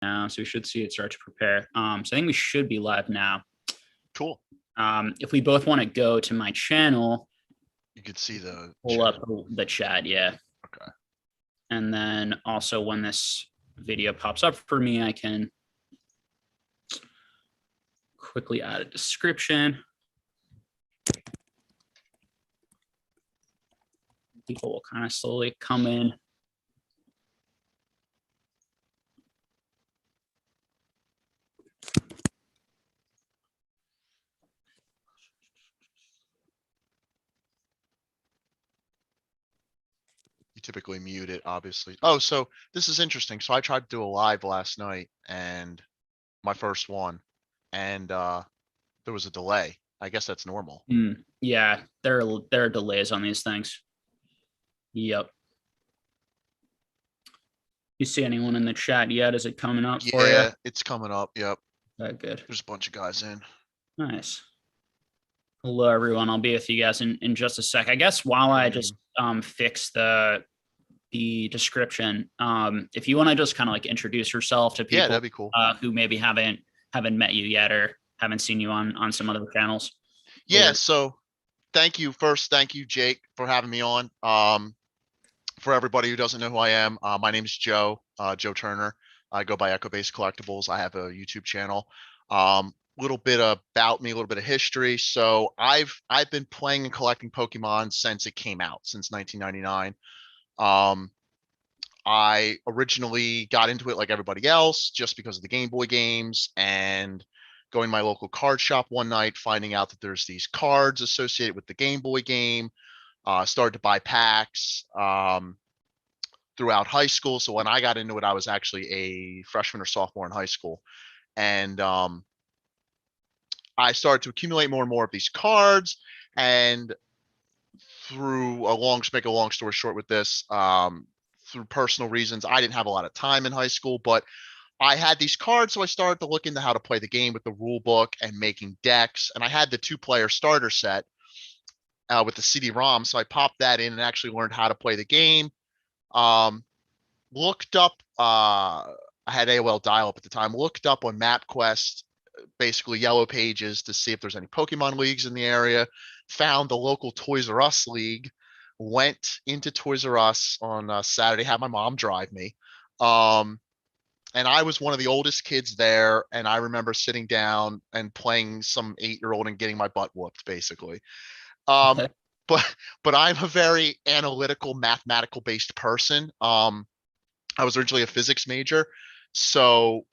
now, so we should see it start to prepare. So I think we should be live now. Cool. If we both want to go to my channel, You could see the pull chat. up the chat, yeah. Okay. And then also when this video pops up for me, I can quickly add a description. People will kind of slowly come in. You typically mute it, obviously. Oh, so this is interesting. So I tried to do a live last night, and my first one, and there was a delay. I guess that's normal. Yeah, there are delays on these things. Yep. You see anyone in the chat yet? Is it coming up for you? Yeah, it's coming up. Yep. Okay, good. There's a bunch of guys in. Nice. Hello, everyone. I'll be with you guys in just a sec. I guess while I just fix the description, if you want to just kind of like introduce yourself to people, yeah, that'd be cool. Who maybe haven't met you yet or haven't seen you on some other channels. Yeah. So thank you. First, thank you, Jake, for having me on. For everybody who doesn't know who I am, my name is Joe, Joe Turner. I go by Echo-Based Collectibles. I have a YouTube channel. Little bit about me, a little bit of history. So I've been playing and collecting Pokemon since it came out, since 1999. I originally got into it like everybody else, just because of the Game Boy games, and going to my local card shop one night, finding out that there's these cards associated with the Game Boy game. Started to buy packs throughout high school. So when I got into it, I was actually a freshman or sophomore in high school. And I started to accumulate more and more of these cards. And to make a long story short with this, through personal reasons, I didn't have a lot of time in high school, but I had these cards. So I started to look into how to play the game with the rule book and making decks. And I had the 2-player starter set with the CD-ROM. So I popped that in and actually learned how to play the game. Looked up, I had AOL dial-up at the time, looked up on MapQuest, basically Yellow Pages, to see if there's any Pokemon leagues in the area. Found the local Toys R Us league, went into Toys R Us on Saturday, had my mom drive me. And I was one of the oldest kids there. And I remember sitting down and playing some 8-year-old and getting my butt whooped, basically. But I'm a very analytical, mathematical based person. I was originally a physics major, so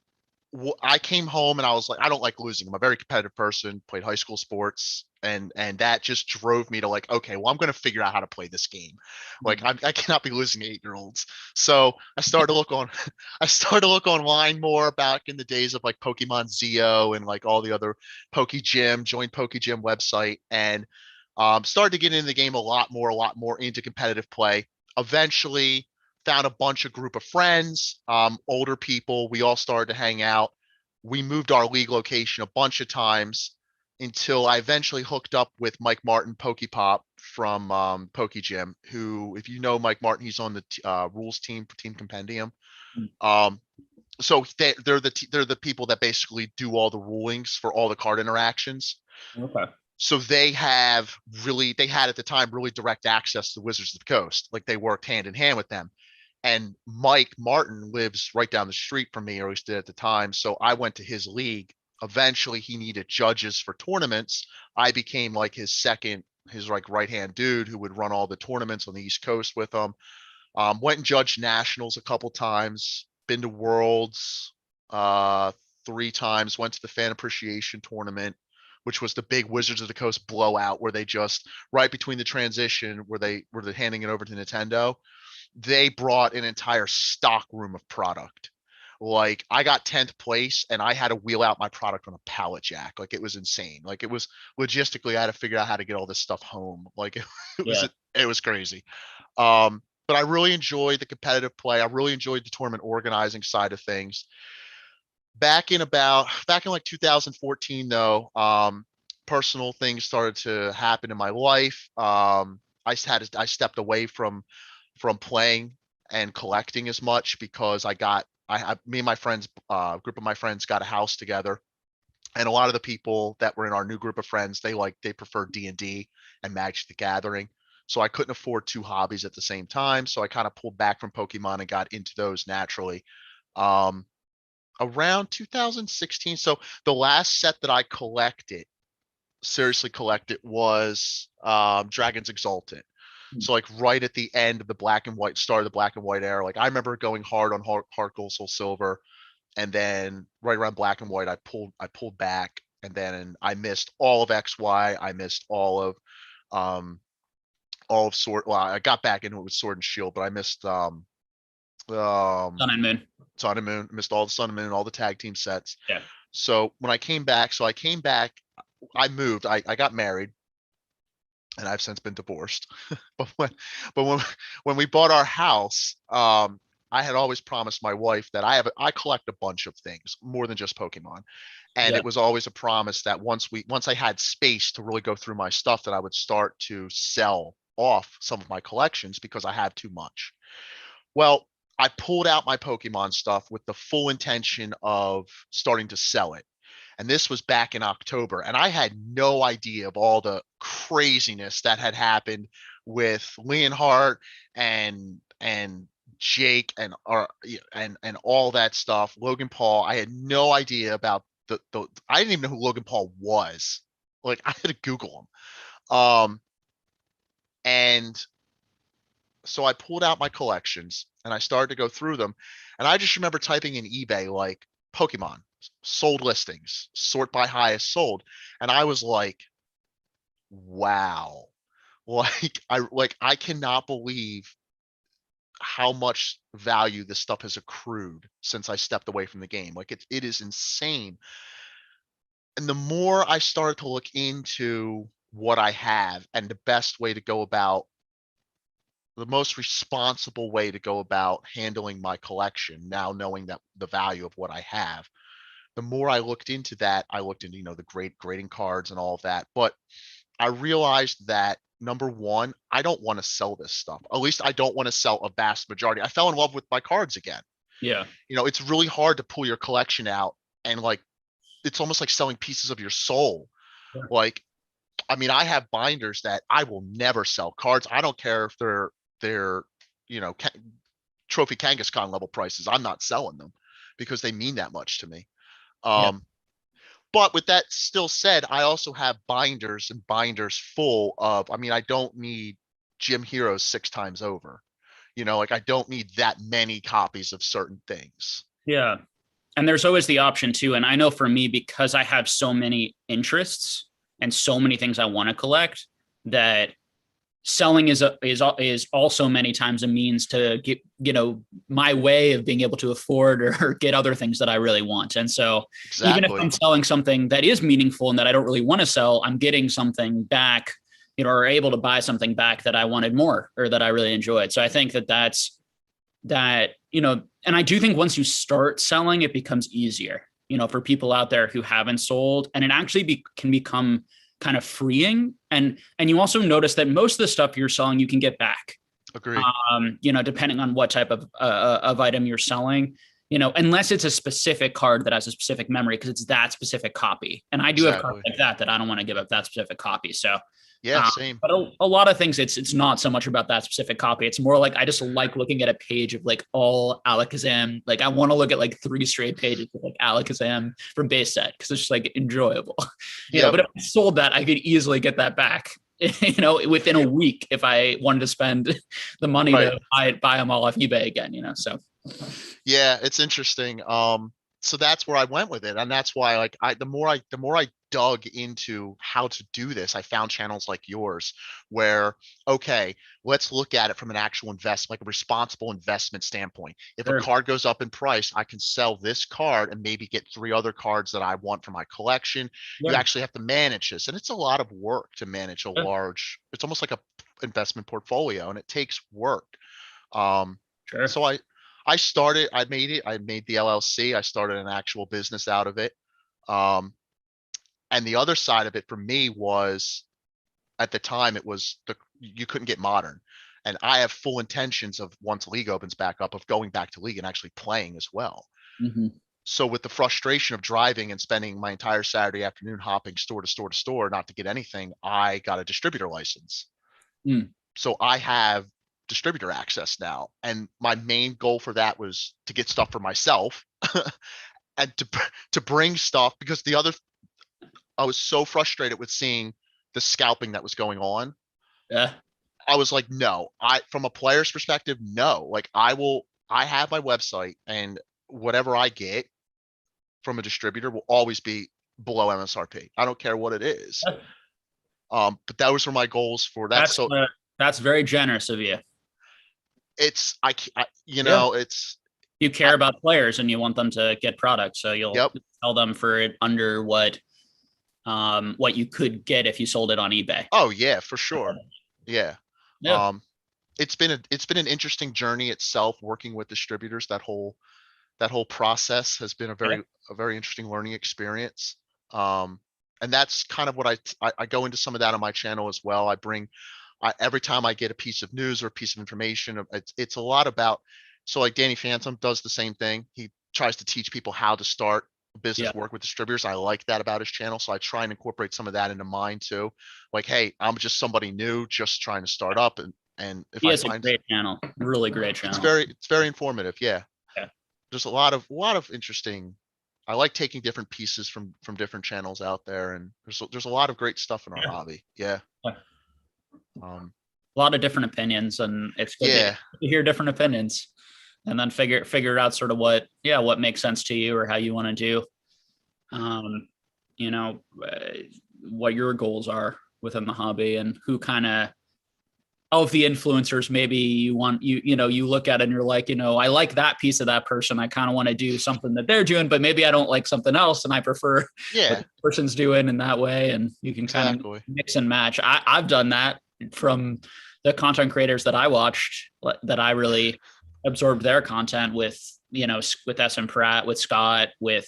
I came home and I was like, I don't like losing. I'm a very competitive person. Played high school sports, and that just drove me to like, okay, well, I'm going to figure out how to play this game. Like, I cannot be losing to 8-year-olds. So I started to look online more back in the days of like Pokemon Zeo and like all the other Poke Gym. Joined Poke Gym website and started to get into the game a lot more into competitive play. Eventually found a group of friends, older people. We all started to hang out. We moved our league location a bunch of times until I eventually hooked up with Mike Martin, Pokepop from Poke Gym, who, if you know Mike Martin, he's on the rules team for Team Compendium. So they're the people that basically do all the rulings for all the card interactions. Okay. So they had at the time really direct access to the Wizards of the Coast. Like, they worked hand in hand with them. And Mike Martin lives right down the street from me, or at least did at the time. So I went to his league. Eventually he needed judges for tournaments. I became like his like right-hand dude who would run all the tournaments on the East Coast with him. Went and judged nationals a couple times, been to worlds 3 times, went to the fan appreciation tournament, which was the big Wizards of the Coast blowout, where they just, right between the transition where they were handing it over to Nintendo, they brought an entire stock room of product. Like, I got 10th place and I had to wheel out my product on a pallet jack. Like, it was insane. Like, it was logistically, I had to figure out how to get all this stuff home. Like, it was crazy. But I really enjoyed the competitive play. I really enjoyed the tournament organizing side of things. Back in like 2014 though, personal things started to happen in my life. I stepped away from playing and collecting as much because I me and my friends, group of my friends got a house together. And a lot of the people that were in our new group of friends, they prefer D&D and Magic the Gathering. So I couldn't afford two hobbies at the same time. So I kind of pulled back from Pokemon and got into those naturally. Um, Around 2016. So the last set that I seriously collected, was Dragon's Exultant. So like right at the end of the black and white, start of the black and white era, like I remember going hard on Heart Gold Soul Silver, and then right around black and white, I pulled back, and then I missed all of XY. I missed um all of Sword. Well, I got back into it with Sword and Shield, but I missed um Sun and Moon. Sun and Moon, missed all the Sun and Moon, all the tag team sets. Yeah. So when I came back, I moved, I got married, and I've since been divorced. But when we bought our house, I had always promised my wife that I collect a bunch of things more than just Pokemon. And Yeah. it was always a promise that once I had space to really go through my stuff, that I would start to sell off some of my collections because I have too much. Well, I pulled out my Pokemon stuff with the full intention of starting to sell it. And this was back in October. And I had no idea of all the craziness that had happened with Leonhardt and Jake and all that stuff. Logan Paul. I had no idea about the I didn't even know who Logan Paul was. Like I had to Google him. And so I pulled out my collections and I started to go through them. And I just remember typing in eBay like Pokemon sold listings, sort by highest sold. And I was like, wow. I cannot believe how much value this stuff has accrued since I stepped away from the game. Like it is insane. And the more I started to look into what I have and the best way to go about, the most responsible way to go about handling my collection, now knowing that the value of what I have, the more I looked into that, I looked into, the great grading cards and all of that. But I realized that number one, I don't want to sell this stuff. At least I don't want to sell a vast majority. I fell in love with my cards again. Yeah. It's really hard to pull your collection out, and like it's almost like selling pieces of your soul. Yeah. Like, I mean, I have binders that I will never sell. Cards, I don't care if they're you know trophy Kangaskhan level prices. I'm not selling them because they mean that much to me. Yeah. But with that still said, I also have binders and binders full of, I mean, I don't need Gym Heroes 6 times over. Like I don't need that many copies of certain things. Yeah. And there's always the option too. And I know for me, because I have so many interests and so many things I want to collect, that selling is also many times a means to get my way of being able to afford or get other things that I really want. And so even if Exactly. I'm selling something that is meaningful and that I don't really want to sell, I'm getting something back, or able to buy something back that I wanted more or that I really enjoyed. So I think that's that, and I do think once you start selling, it becomes easier, for people out there who haven't sold, and it actually can become kind of freeing. And you also notice that most of the stuff you're selling, you can get back. Agree. Depending on what type of item you're selling, unless it's a specific card that has a specific memory, because it's that specific copy. And I do have cards Exactly. like that I don't want to give up that specific copy. So Yeah, same. but a lot of things, it's not so much about that specific copy. It's more like I just like looking at a page of like all Alakazam. Like I want to look at like 3 straight pages of like Alakazam from base set because it's just like enjoyable. Yep. But if I sold that, I could easily get that back. Within a week if I wanted to spend the money Right. to buy them all off eBay again. So Yeah, it's interesting. So that's where I went with it. And that's why like the more I dug into how to do this, I found channels like yours where, okay, let's look at it from an actual investment, like a responsible investment standpoint. If a sure. card goes up in price, I can sell this card and maybe get 3 other cards that I want for my collection. You Yeah. actually have to manage this. And it's a lot of work to manage it's almost like a investment portfolio, and it takes work. Um, Sure. so I made the LLC. I started an actual business out of it. Um, and the other side of it for me was, at the time, you couldn't get modern. And I have full intentions of, once League opens back up, of going back to League and actually playing as well. Mm-hmm. So with the frustration of driving and spending my entire Saturday afternoon hopping store to store to store not to get anything, I got a distributor license. Mm. So I have distributor access now. And my main goal for that was to get stuff for myself and to bring stuff, because I was so frustrated with seeing the scalping that was going on. Yeah. I was like, no, from a player's perspective, no. Like I have my website, and whatever I get from a distributor will always be below MSRP. I don't care what it is. But those were my goals for that. That's So that's very generous of you. it's, Yeah. it's, You care about players and you want them to get products, so you'll yep. sell them for it under what you could get if you sold it on eBay. Oh yeah, for sure. Yeah. Yeah. It's been an interesting journey itself, working with distributors. That whole process has been a very interesting learning experience. And that's kind of what I go into some of that on my channel as well. Every time I get a piece of news or a piece of information, it's a lot about, so like Danny Phantom does the same thing. He tries to teach people how to start a business, work with distributors. I like that about his channel. So I try and incorporate some of that into mine too. Like, hey, I'm just somebody new, just trying to start up. And if He I has a find, great channel, really great channel. it's very informative. Yeah. Yeah. There's a lot of interesting, I like taking different pieces from different channels out there, and there's a lot of great stuff in our hobby. Yeah. A lot of different opinions, and it's good to hear different opinions and then figure out sort of what makes sense to you or how you want to do, what your goals are within the hobby, and who kind of the influencers maybe you want, you look at it and you're like, I like that piece of that person. I kind of want to do something that they're doing, but maybe I don't like something else and I prefer what the person's doing in that way. And you can kind of mix and match. I've done that from the content creators that I watched, that I really absorbed their content with, with SM Pratt, with Scott, with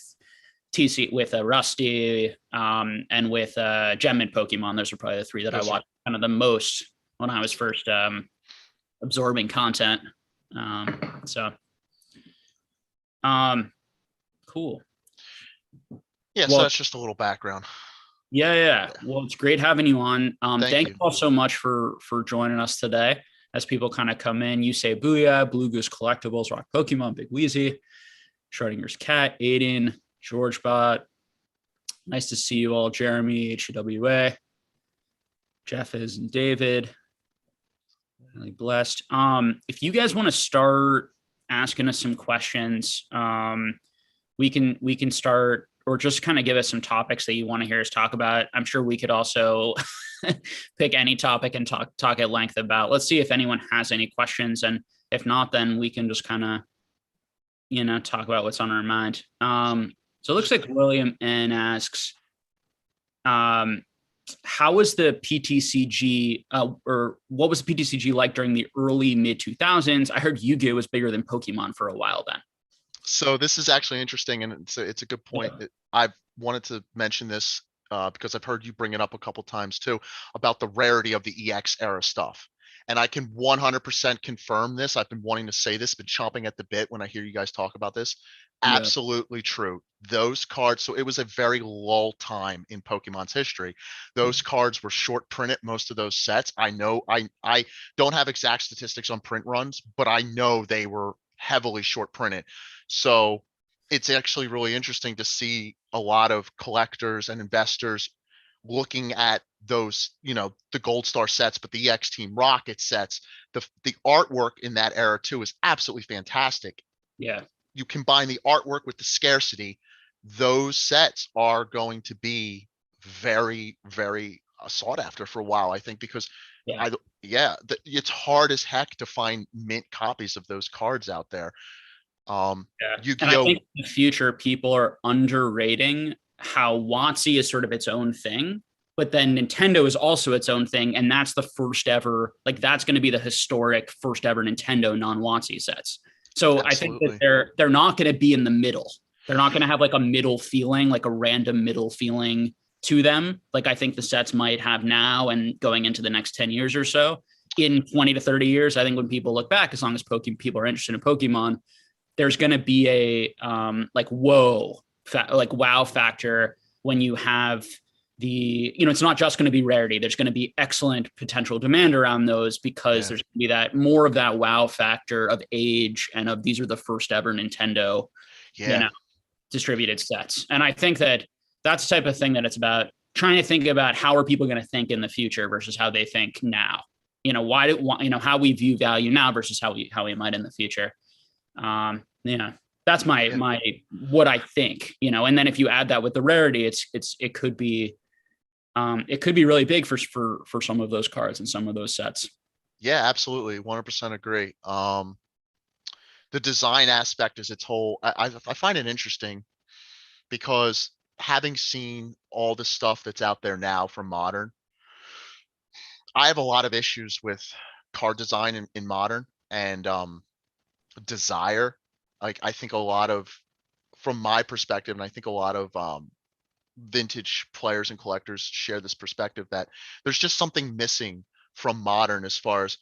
TC, with Rusty, and with Gem and Pokemon. Those are probably the three that I watched kind of the most when I was first absorbing content. Cool. Yeah, so that's just a little background. Yeah. Well, it's great having you on. Thank you all so much for joining us today. As people kind of come in, you say Booyah, Blue Goose Collectibles, Rock Pokemon, Big Wheezy, Schrodinger's Cat, Aiden, George Bot. Nice to see you all. Jeremy, HWA, Jeff is, and David. Really blessed. If you guys want to start asking us some questions, we can start, or just kind of give us some topics that you want to hear us talk about. I'm sure we could also pick any topic and talk at length about. Let's see if anyone has any questions, and if not, then we can just kind of talk about what's on our mind. So it looks like William N asks, how was the PTCG, or what was the PTCG like during the early mid 2000s? I heard Yu-Gi-Oh was bigger than Pokemon for a while then. So this is actually interesting, and it's a good point. Yeah. I've wanted to mention this because I've heard you bring it up a couple times too, about the rarity of the EX era stuff. And I can 100% confirm this. I've been wanting to say this, been chomping at the bit when I hear you guys talk about this. Absolutely true. Those cards, so it was a very lull time in Pokemon's history. Those cards were short printed, most of those sets. I know I don't have exact statistics on print runs, but I know they were heavily short printed. So it's actually really interesting to see a lot of collectors and investors looking at those, the Gold Star sets, but the EX Team Rocket sets, the artwork in that era too is absolutely fantastic. Yeah. You combine the artwork with the scarcity, those sets are going to be very, very sought after for a while, I think, because it's hard as heck to find mint copies of those cards out there. Yu-Gi-Oh! And I think in the future, people are underrating how WotC is sort of its own thing, but then Nintendo is also its own thing. And that's the first ever, that's going to be the historic first ever Nintendo non-WotC sets. So absolutely. I think that they're not going to be in the middle. They're not going to have a middle feeling, a random middle feeling to them. I think the sets might have now and going into the next 10 years or so. in 20 to 30 years, I think when people look back, as long as people are interested in Pokemon, there's going to be a like wow factor when you have it's not just going to be rarity. There's going to be excellent potential demand around those because there's going to be that more of that wow factor of age and of these are the first ever Nintendo, distributed sets. And I think that that's the type of thing that it's about trying to think about how are people going to think in the future versus how they think now. How we view value now versus how we might in the future. That's my what I think, and then if you add that with the rarity, it could be really big for some of those cards and some of those sets. Yeah, absolutely. 100% agree. The design aspect is its whole, I find it interesting because having seen all the stuff that's out there now from Modern, I have a lot of issues with card design in Modern and desire. Like I think a lot of, from my perspective, and I think a lot of vintage players and collectors share this perspective that there's just something missing from Modern as far as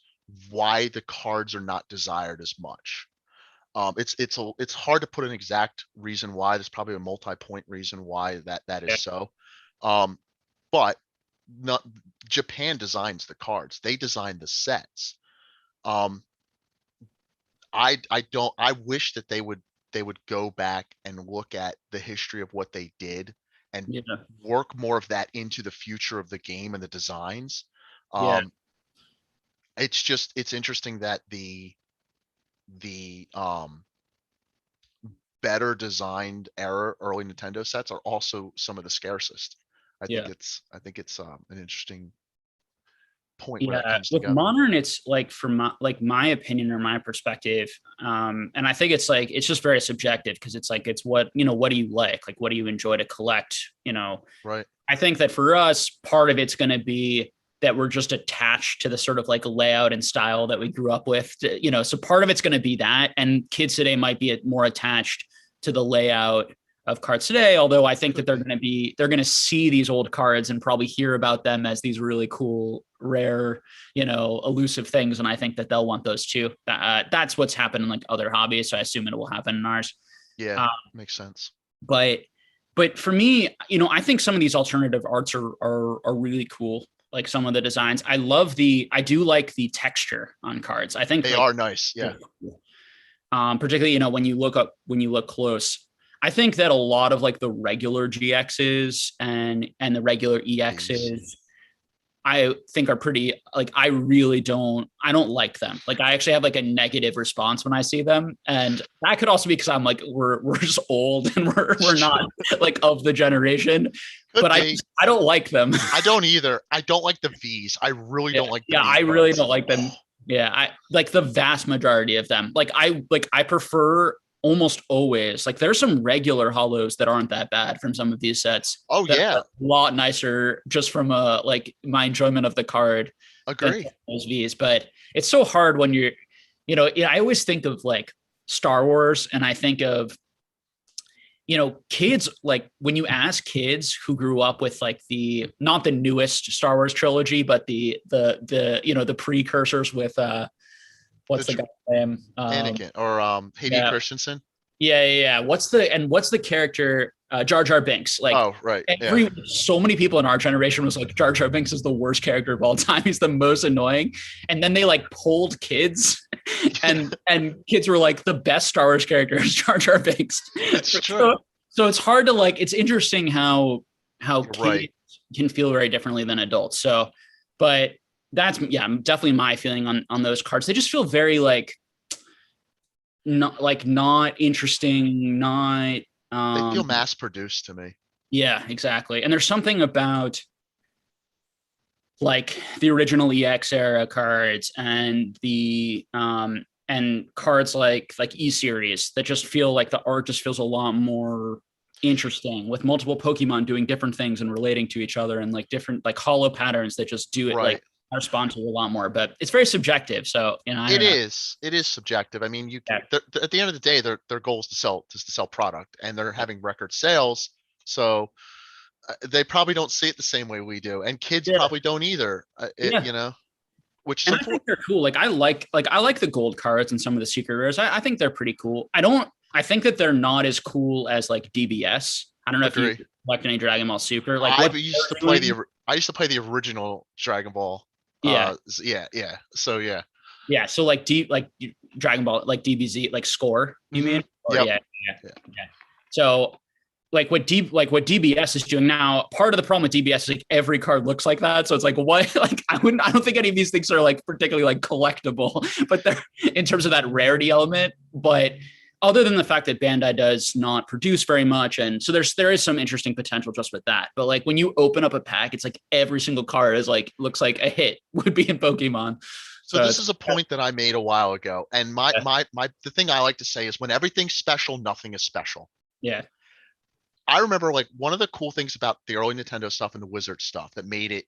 why the cards are not desired as much. It's hard to put an exact reason why. There's probably a multi-point reason why that is so. But not Japan designs the cards. They design the sets. I wish that they would go back and look at the history of what they did and work more of that into the future of the game and the designs. It's interesting that the better designed early Nintendo sets are also some of the scarcest. I think it's an interesting point where that comes with together. Modern, it's like from my opinion or my perspective, and I think it's just very subjective because it's what what do you like what do you enjoy to collect, Right. I think that for us, part of it's going to be that we're just attached to the sort of layout and style that we grew up with, so part of it's going to be that, and kids today might be more attached to the layout of cards today, although I think that they're going to see these old cards and probably hear about them as these really cool, rare, elusive things, and I think that they'll want those too. That's what's happened in other hobbies, so I assume it will happen in ours. Makes sense. But for me, I think some of these alternative arts are really cool. Like some of the designs, I do like the texture on cards. I think they are nice. Yeah. Particularly, when you look close, I think that a lot of the regular GXs and the regular EXs, I think are pretty I don't like them. I actually have a negative response when I see them. And that could also be because I'm we're just old and we're not of the generation. But I don't like them. I don't either. I don't like the V's. I really don't like the V I really don't like them. Yeah, I like the vast majority of them. I prefer almost always there's some regular hollows that aren't that bad from some of these sets. Oh yeah, a lot nicer just from my enjoyment of the card. Agree. Those V's, but it's so hard when you're, I always think of Star Wars, and I think of kids, when you ask kids who grew up with the not the newest Star Wars trilogy, but the precursors with what's the guy's name? Anakin or Hayden Christensen. Yeah. What's the character Jar Jar Binks? Oh, right. So many people in our generation was Jar Jar Binks is the worst character of all time. He's the most annoying. And then they polled kids, and kids were the best Star Wars character is Jar Jar Binks. It's true. So it's hard to it's interesting how kids can feel very differently than adults. So, but that's definitely my feeling on those cards. They just feel very not interesting, not they feel mass produced to me. Yeah, exactly. And there's something about the original EX era cards and the and cards like E series that just feel the art just feels a lot more interesting, with multiple Pokemon doing different things and relating to each other, and different hollow patterns that just do it I respond to a lot more, but it's very subjective. So it is subjective. I mean, at the end of the day, their goal is to sell product, and they're having record sales. So they probably don't see it the same way we do, and kids probably don't either. which is And I think they're cool. Like I like the gold cards and some of the secret rares. I think they're pretty cool. I think that they're not as cool as like DBS. I don't know if you collect any Dragon Ball Super. Like I used to play the original Dragon Ball. Yeah. Yeah. So yeah. Yeah. So like Dragon Ball, like DBZ, like Score, you mean? Or, Yep. Yeah. So like what DBS is doing now, part of the problem with DBS is like every card looks like that. So it's like, what? Like I don't think any of these things are like particularly like collectible, but they're in terms of that rarity element. But other than the fact that Bandai does not produce very much, and so there is some interesting potential just with that. But like when you open up a pack, it's like every single card is like looks like a hit would be in Pokemon. So this is a point that I made a while ago, and the thing I like to say is when everything's special, nothing is special. Yeah. I remember like one of the cool things about the early Nintendo stuff and the Wizard stuff that made it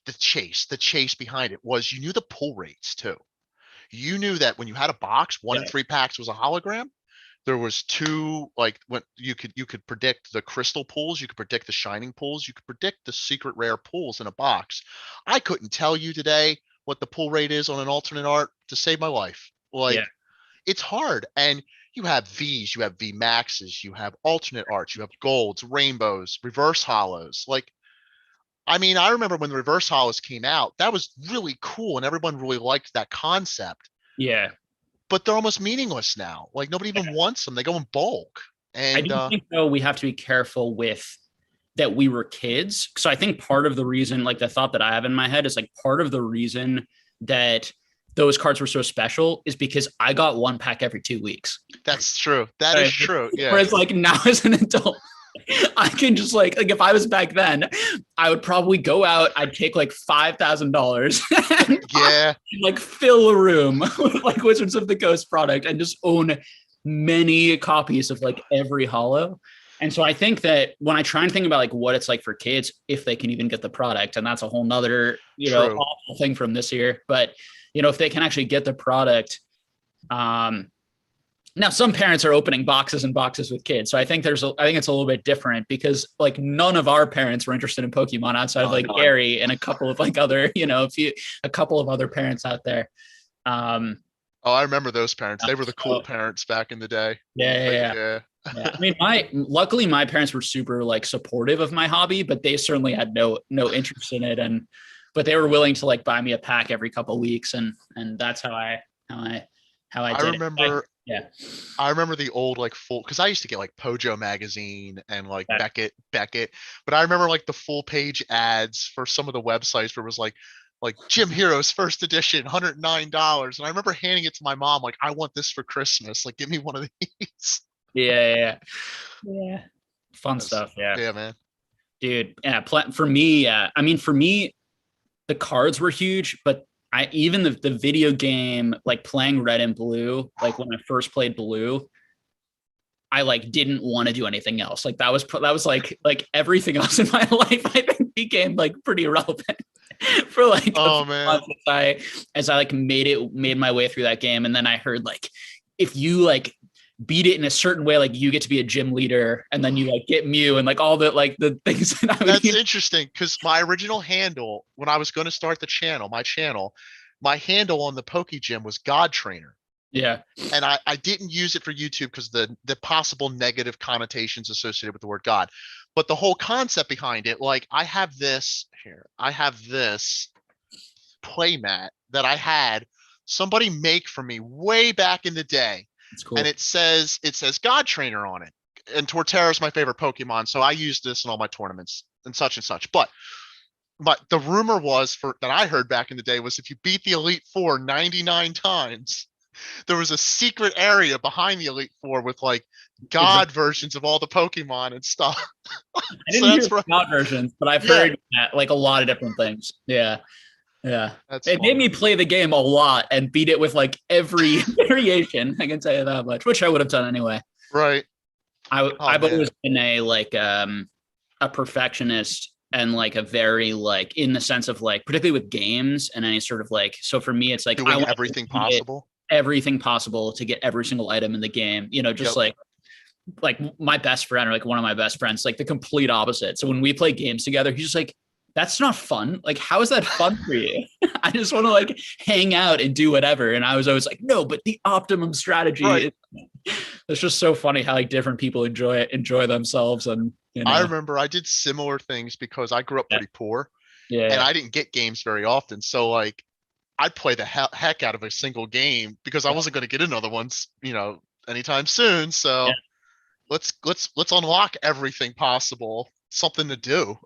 the chase behind it was you knew the pull rates too. You knew that when you had a box, 1 in 3 packs was a hologram. There was 2, like when you could predict the crystal pulls, you could predict the shining pulls, you could predict the secret rare pulls in a box. I couldn't tell you today what the pull rate is on an alternate art to save my life. Like it's hard. And you have Vs, you have V Maxes, you have alternate arts, you have golds, rainbows, reverse hollows. Like, I mean, I remember when the reverse hollows came out, that was really cool and everyone really liked that concept. Yeah. But they're almost meaningless now. Like nobody even wants them. They go in bulk. And I do think though we have to be careful with that we were kids. So I think part of the reason, like the thought that I have in my head is like part of the reason that those cards were so special is because I got 1 pack every 2 weeks. That's true. That is true. Yeah. Whereas like now as an adult, I can just like if I was back then, I would probably go out, I'd take like $5,000 yeah, like fill a room with like Wizards of the Coast product and just own many copies of like every holo. And so I think that when I try and think about like what it's like for kids, if they can even get the product, and that's a whole nother, awful thing from this year, but if they can actually get the product, now some parents are opening boxes and boxes with kids. So I think it's a little bit different because like none of our parents were interested in Pokemon outside of like Gary and a couple of like other, a couple of other parents out there. I remember those parents. They were the cool parents back in the day. Yeah. I mean, luckily my parents were super like supportive of my hobby, but they certainly had no interest in it. But they were willing to like buy me a pack every couple of weeks. And that's how I did remember, it. I remember the old like full, cause I used to get like Pojo magazine and like Beckett, but I remember like the full page ads for some of the websites where it was like Gym Heroes first edition, $109. And I remember handing it to my mom, like, I want this for Christmas. Like, give me one of these. Yeah. Fun stuff. Yeah, man. Dude. Yeah. For me, I mean, for me, the cards were huge, but even the video game, like playing Red and Blue, like when I first played Blue, I like didn't want to do anything else. Like that was like everything else in my life, I think became like pretty irrelevant for like months as I like made my way through that game. And then I heard like, if you like beat it in a certain way, like you get to be a gym leader and then you like get Mew and like all the like the things that that's interesting because my original handle when I was going to start the channel, my handle on the Poke Gym was God Trainer. Yeah. And I didn't use it for YouTube because the possible negative connotations associated with the word God. But the whole concept behind it, like I have this playmat that I had somebody make for me way back in the day. Cool. And it says God Trainer on it. And Torterra is my favorite Pokemon, so I use this in all my tournaments and such. But the rumor was that I heard back in the day was if you beat the Elite Four 99 times, there was a secret area behind the Elite Four with like God versions of all the Pokemon and stuff. I didn't hear God versions, but I've heard like a lot of different things. Yeah. It made me play the game a lot and beat it with like every variation. I can tell you that much, which I would have done anyway. Right. I've always been a perfectionist and like a very like in the sense of like particularly with games and any sort of like, so for me it's like I want everything possible to get every single item in the game, just like my best friend or like one of my best friends, like the complete opposite. So when we play games together, he's just like, that's not fun. Like, how is that fun for you? I just want to like hang out and do whatever. And I was always like, no, but the optimum strategy Right. is, it's just so funny how like different people enjoy themselves. And, I remember I did similar things because I grew up yeah, pretty poor and yeah, I didn't get games very often. So like I'd play the heck out of a single game because I yeah, wasn't going to get another one, anytime soon. yeah. So let's unlock everything possible, something to do.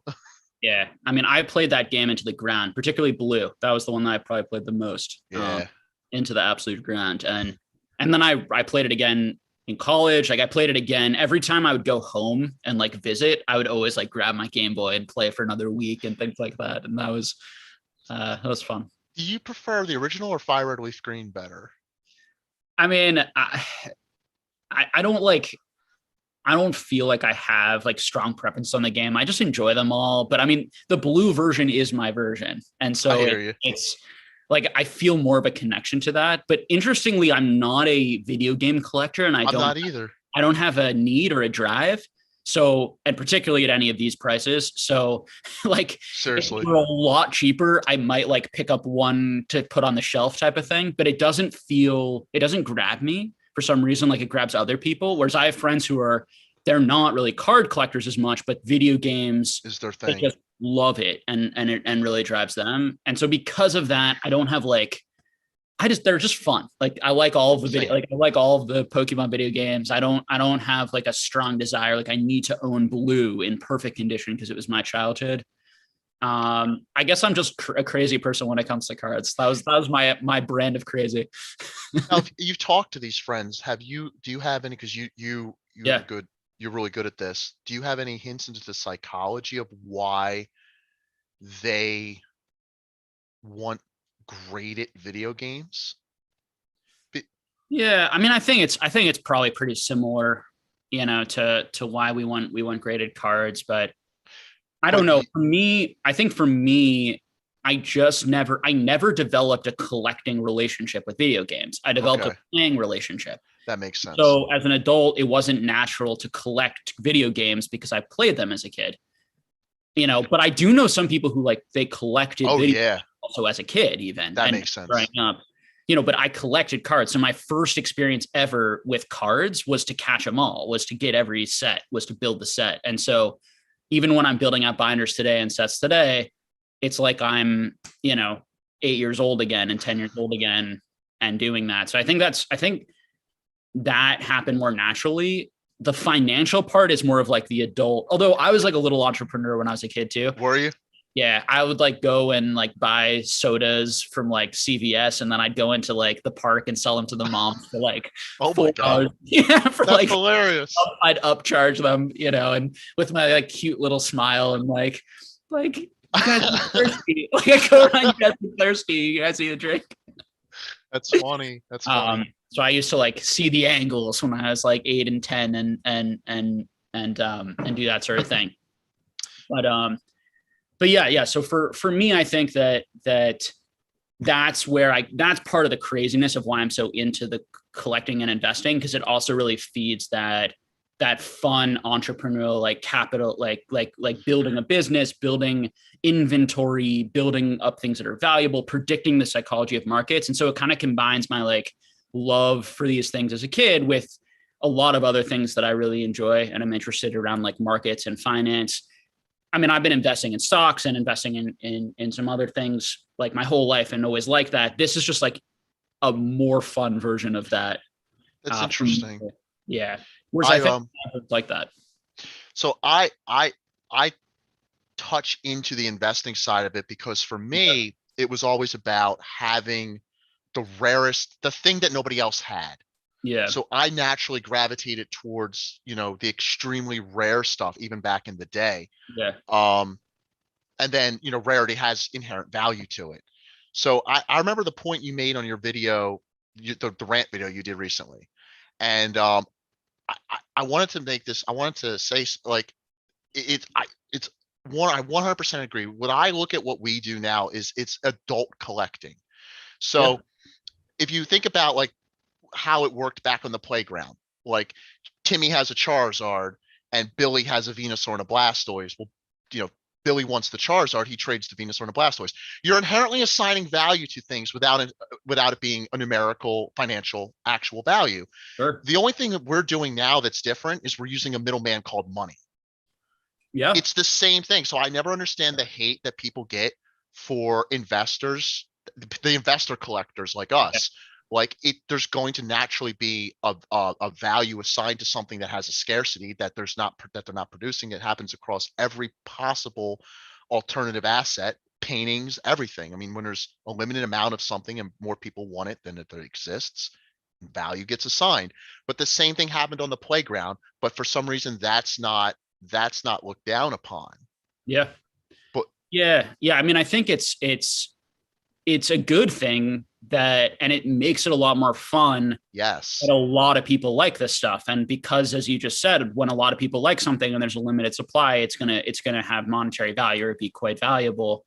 Yeah. I mean, I played that game into the ground, particularly blue. That was the one that I probably played the most, Yeah. into the absolute ground. And then I played it again in college. Like I played it again every time I would go home and like visit. I would always like grab my Game Boy and play for another week and things like that. And that was fun. Do you prefer the original or Fire Red Leaf Green better? I mean, I don't like, I don't feel like I have like strong preference on the game. I just enjoy them all. But I mean, the blue version is my version. And I so hear you. it's like I feel more of a connection to that. But interestingly, I'm not a video game collector and I'm not either. I don't have a need or a drive. So, and particularly at any of these prices. So, like, if Seriously. they're a lot cheaper, I might like pick up one to put on the shelf type of thing, but it doesn't grab me for some reason like it grabs other people. Whereas I have friends who they're not really card collectors as much, but video games, Is their they thing. just love it and really drives them. And so because of that, I don't have like, they're just fun. Like I like all of the video, Same. like I like all of the Pokemon video games. I don't have like a strong desire. Like I need to own blue in perfect condition because it was my childhood. I guess I'm just a crazy person when it comes to cards. That was my brand of crazy. Now, if you've talked to these friends, do you have any, because you have Yeah. a good, you're really good at this. Do you have any hints into the psychology of why they want graded video games? Yeah. I mean, I think it's probably pretty similar, to why we want graded cards, but I don't But know. For me, I think for me, I never developed a collecting relationship with video games. I developed a okay, playing relationship. that makes sense. So as an adult, it wasn't natural to collect video games because I played them as a kid. But I do know some people who like they collected Oh video yeah, also as a kid, even that and makes growing sense. up. But I collected cards. So my first experience ever with cards was to catch them all, was to get every set, was to build the set. And so even when I'm building out binders today and sets today, it's like I'm, 8 years old again and 10 years old again and doing that. So I think that happened more naturally. The financial part is more of like the adult, although I was like a little entrepreneur when I was a kid too. Were you? Yeah, I would like go and like buy sodas from like CVS, and then I'd go into like the park and sell them to the moms for like Oh my God, $4. Yeah, for that's like hilarious. I'd upcharge them, and with my like cute little smile and like you guys are thirsty. Like I go around, you guys are thirsty. You guys need a drink. That's funny. That's funny. So I used to like see the angles when I was like 8 and 10 and do that sort of thing. But yeah. So for me, I think that's that's part of the craziness of why I'm so into the collecting and investing, because it also really feeds that fun entrepreneurial like capital, like building a business, building inventory, building up things that are valuable, predicting the psychology of markets. And so it kind of combines my like love for these things as a kid with a lot of other things that I really enjoy and I'm interested around like markets and finance. I mean, I've been investing in stocks and investing in some other things like my whole life and always like that. This is just like a more fun version of that. That's For me. interesting. Yeah. Whereas I I think it's like that. so I touch into the investing side of it because for me, it was always about having the thing that nobody else had. Yeah. So I naturally gravitated towards, the extremely rare stuff, even back in the day. Yeah. And then, rarity has inherent value to it. So I remember the point you made on your video, the rant video you did recently. And I wanted to make this, I wanted to say like, it's one, I 100% agree. What I look at what we do now is it's adult collecting. Yeah. So if you think about like how it worked back on the playground, like Timmy has a Charizard and Billy has a Venusaur and a Blastoise. Well, Billy wants the Charizard, he trades the Venusaur and the Blastoise. You're inherently assigning value to things without it being a numerical, financial, actual value. Sure. The only thing that we're doing now that's different is we're using a middleman called money. Yeah. It's the same thing. So I never understand the hate that people get for investors, the investor collectors like us. Like there's going to naturally be a value assigned to something that has a scarcity that they're not producing. It happens across every possible alternative asset, paintings, everything. I mean, when there's a limited amount of something and more people want it than it exists, value gets assigned. But the same thing happened on the playground, but for some reason that's not looked down upon. Yeah. But yeah. I mean, I think it's a good thing and it makes it a lot more fun. Yes. And a lot of people like this stuff. And because, as you just said, when a lot of people like something and there's a limited supply, it's gonna have monetary value or be quite valuable.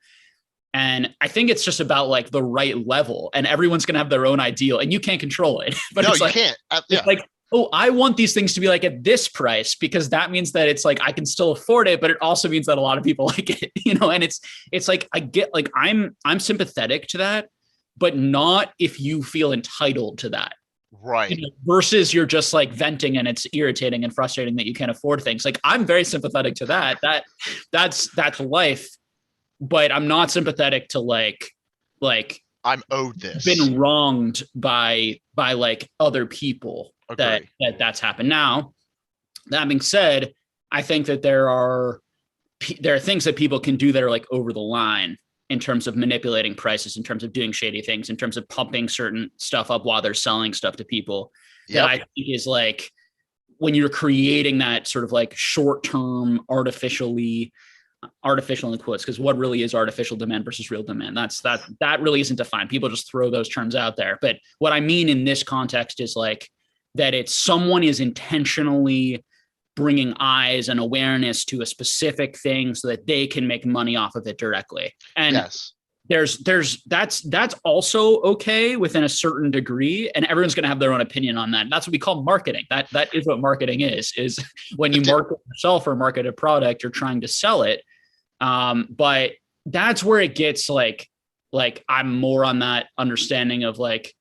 And I think it's just about like the right level, and everyone's gonna have their own ideal, and you can't control it. But no, it's you like, can't. it's like, oh, I want these things to be like at this price, because that means that it's like I can still afford it, but it also means that a lot of people like it, and it's like I get like I'm sympathetic to that, but not if you feel entitled to that. Right. Versus you're just like venting and it's irritating and frustrating that you can't afford things. Like I'm very sympathetic to that. That's life, but I'm not sympathetic to like I'm owed this. Been wronged by like other people. That's happened. Now, that being said, I think that there are things that people can do that are like over the line in terms of manipulating prices, in terms of doing shady things, in terms of pumping certain stuff up while they're selling stuff to people. That I think is like when you're creating that sort of like short-term artificial in quotes, because what really is artificial demand versus real demand? That really isn't defined. People just throw those terms out there. But what I mean in this context is like that it's someone is intentionally bringing eyes and awareness to a specific thing so that they can make money off of it directly. And yes, that's also okay within a certain degree, and everyone's going to have their own opinion on that. That's what we call marketing. That is what marketing is when you market yourself or market a product, you're trying to sell it. But that's where it gets like I'm more on that understanding of like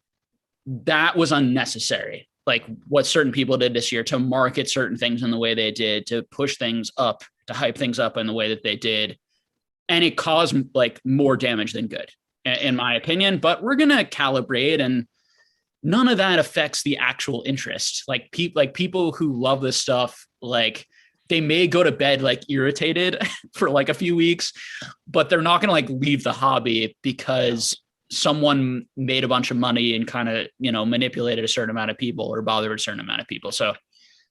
that was unnecessary. Like what certain people did this year to market certain things in the way they did, to push things up, to hype things up in the way that they did. And it caused like more damage than good, in my opinion. But we're going to calibrate, and none of that affects the actual interest. Like people who love this stuff, like they may go to bed like irritated for like a few weeks, but they're not going to like leave the hobby because someone made a bunch of money and kind of, manipulated a certain amount of people or bothered a certain amount of people. So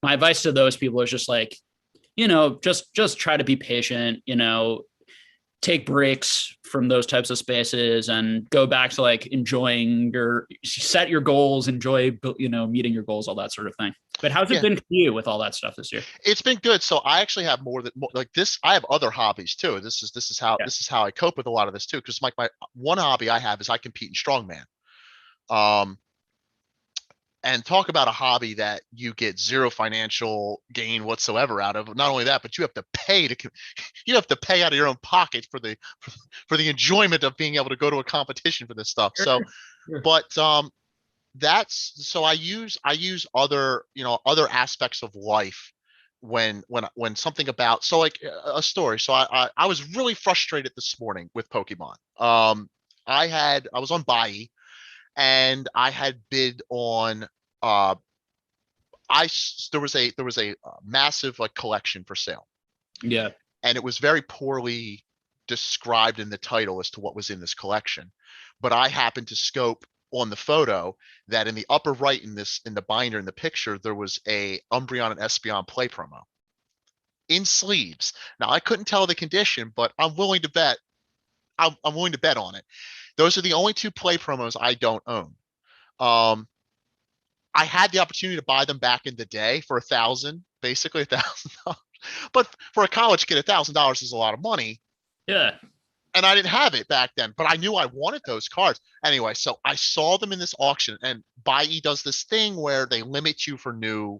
my advice to those people is just like, just try to be patient, take breaks from those types of spaces and go back to like enjoying set your goals, enjoy, meeting your goals, all that sort of thing. But how's it been for you with all that stuff this year? It's been good. So I actually have more like this. I have other hobbies too. This is how I cope with a lot of this too. Cause my one hobby I have is I compete in strongman. And talk about a hobby that you get zero financial gain whatsoever out of. Not only that, but you have to pay out of your own pocket for the enjoyment of being able to go to a competition for this stuff. So, but I use other aspects of life when something about, so like a story. So I was really frustrated this morning with Pokemon. I was on Bai, and I had bid on there was a massive like collection for sale. Yeah. And it was very poorly described in the title as to what was in this collection. But I happened to scope on the photo that in the upper right in the binder in the picture, there was a Umbreon and Espeon play promo in sleeves. Now I couldn't tell the condition, but I'm willing to bet on it. Those are the only two play promos I don't own. I had the opportunity to buy them back in the day for basically $1,000. But for a college kid, $1,000 is a lot of money. Yeah. and I didn't have it back then, but I knew I wanted those cards. Anyway, so I saw them in this auction, and Buy does this thing where they limit you for new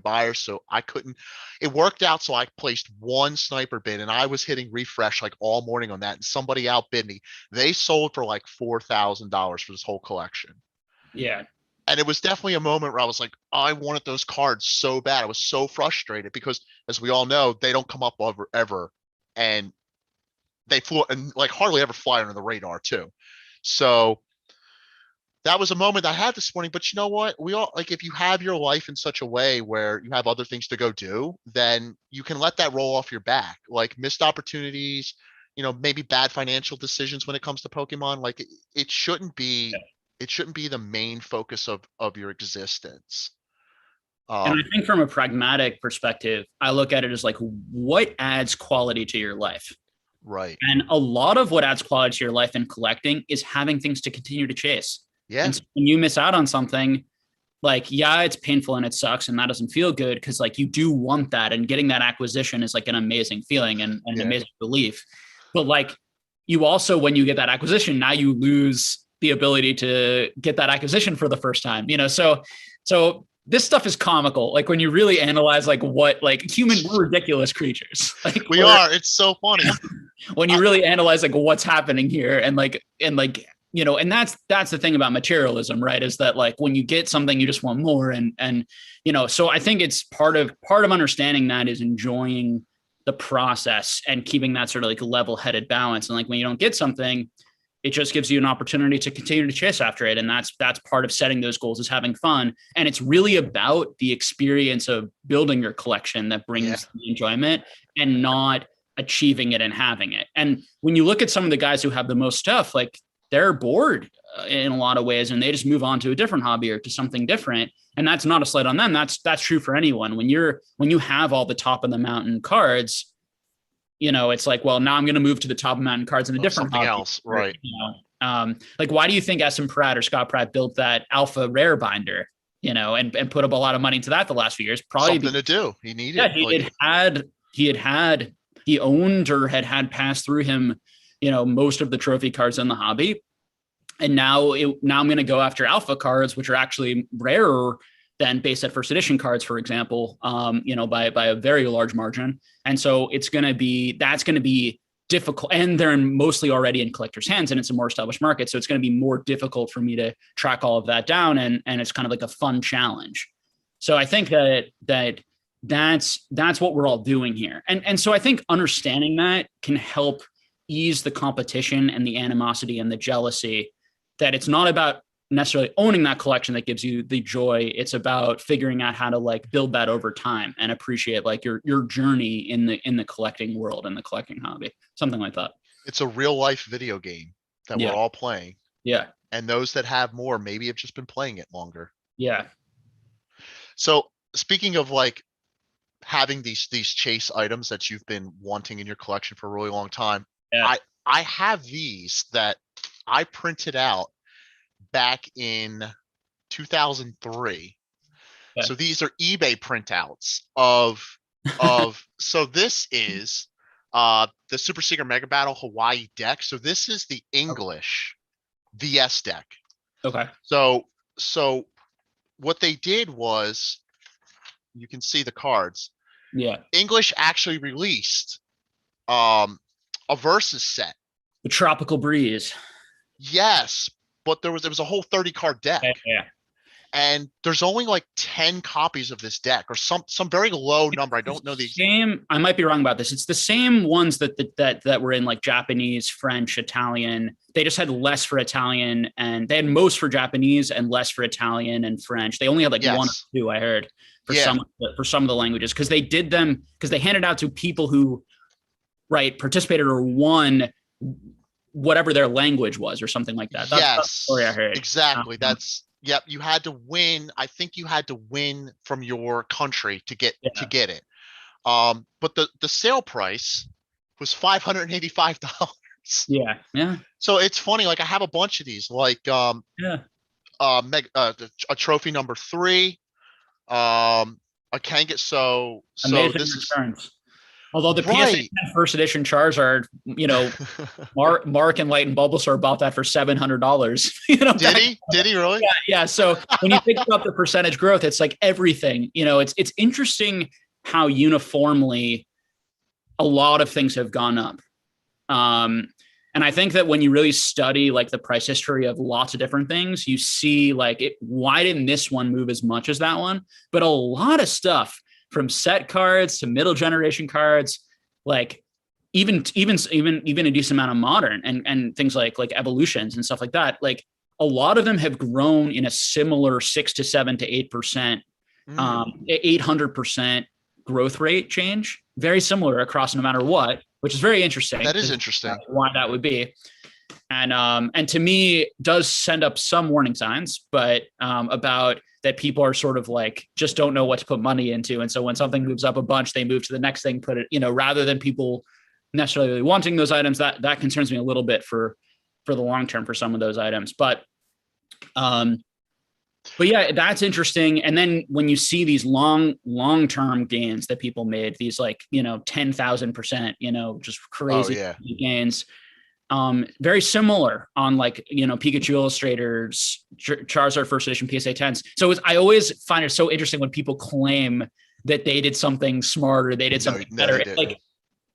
buyers. So I couldn't. It worked out, so I placed one sniper bid, and I was hitting refresh like all morning on that, and somebody outbid me. They sold for like $4,000 for this whole collection. Yeah. And it was definitely a moment where I was like, I wanted those cards so bad. I was so frustrated because, as we all know, they don't come up ever. And they flew and like hardly ever fly under the radar too. So that was a moment I had this morning. But you know what? We all like, if you have your life in such a way where you have other things to go do, then you can let that roll off your back. Like missed opportunities, maybe bad financial decisions when it comes to Pokemon. Like it shouldn't be the main focus of your existence. And I think from a pragmatic perspective, I look at it as like what adds quality to your life. Right. And a lot of what adds quality to your life in collecting is having things to continue to chase. Yeah. And so when you miss out on something, like, yeah, it's painful and it sucks and that doesn't feel good because like you do want that, and getting that acquisition is like an amazing feeling and an amazing relief. But like you also, when you get that acquisition, now you lose the ability to get that acquisition for the first time, so this stuff is comical. Like when you really analyze like what like we're ridiculous creatures. Like we are. It's so funny. When you really analyze like what's happening here and that's the thing about materialism, right? Is that like when you get something, you just want more. And so I think it's part of understanding that is enjoying the process and keeping that sort of like level-headed balance. And like when you don't get something, it just gives you an opportunity to continue to chase after it. And that's part of setting those goals, is having fun. And it's really about the experience of building your collection that brings the enjoyment, and not achieving it and having it. And when you look at some of the guys who have the most stuff, like they're bored in a lot of ways, and they just move on to a different hobby or to something different. And that's not a slight on them. That's true for anyone. When you have all the top of the mountain cards, it's like, well, now I'm going to move to the top of mountain cards in a different something hobby. else. Right. Like, why do you think SM Pratt or Scott Pratt built that alpha rare binder, and put up a lot of money into that the last few years? Probably something to do. He needed. Yeah, he owned or had passed through him, most of the trophy cards in the hobby. And now I'm going to go after alpha cards, which are actually rarer than base set first edition cards, for example, by a very large margin. And so that's going to be difficult, and they're mostly already in collectors' hands, and it's a more established market. So it's going to be more difficult for me to track all of that down. And it's kind of like a fun challenge. So I think that's what we're all doing here. And so I think understanding that can help ease the competition and the animosity and the jealousy, that it's not about necessarily owning that collection that gives you the joy. It's about figuring out how to like build that over time and appreciate like your journey in the collecting world and the collecting hobby, something like that. It's a real life video game that we're all playing. Yeah. And those that have more maybe have just been playing it longer. Yeah. So speaking of like having these chase items that you've been wanting in your collection for a really long time, I have these that I printed out back in 2003. Yeah. So these are eBay printouts of so this is the Super Secret Mega Battle Hawaii deck. So this is the English VS deck. Okay. So what they did was, you can see the cards. Yeah. English actually released a versus set. The Tropical Breeze. Yes, but there was a whole 30 card deck. Yeah. And there's only like 10 copies of this deck, or some very low number. I don't know the same. I might be wrong about this. It's the same ones that were in like Japanese, French, Italian. They just had less for Italian, and they had most for Japanese and less for Italian and French. They only had like one or two, I heard, for some of the languages, because they did them because they handed out to people who participated or won whatever their language was or something like that. That's the story I heard. Exactly. Yep, you had to win. I think you had to win from your country to get it. But the sale price was $585. Yeah. So it's funny. Like I have a bunch of these. Like a trophy number 3. I can't get so amazing this returns. Although the PSA Right. 10 first edition Charizard, Mark and Light and Bulbasaur bought that for $700. Did he? Did he really? Yeah. So when you think about the percentage growth, it's like everything. It's interesting how uniformly a lot of things have gone up. And I think that when you really study like the price history of lots of different things, you see like why didn't this one move as much as that one? But a lot of stuff from set cards to middle generation cards, like even a decent amount of modern and things like evolutions and stuff like that. Like a lot of them have grown in a similar 6 to 7 to 8%, 800% growth rate change, very similar across no matter what, which is very interesting. That is interesting. Why that would be. And to me does send up some warning signs, but about that people are sort of like, just don't know what to put money into. And so when something moves up a bunch, they move to the next thing, put it, rather than people necessarily wanting those items, that concerns me a little bit for the long term for some of those items. But yeah, that's interesting. And then when you see these long-term gains that people made, these like, 10,000%, just crazy gains, very similar on like, Pikachu Illustrators, Charizard first edition PSA 10s. So I always find it so interesting when people claim that they did something smarter, they did something better. Like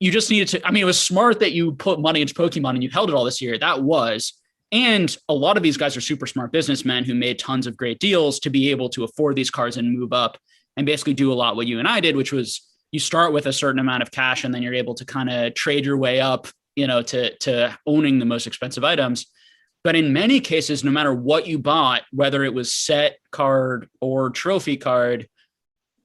you just needed to, it was smart that you put money into Pokemon and you held it all this year. That was. And a lot of these guys are super smart businessmen who made tons of great deals to be able to afford these cards and move up and basically do a lot what you and I did, which was you start with a certain amount of cash and then you're able to kind of trade your way up, to owning the most expensive items. But in many cases, no matter what you bought, whether it was set card or trophy card,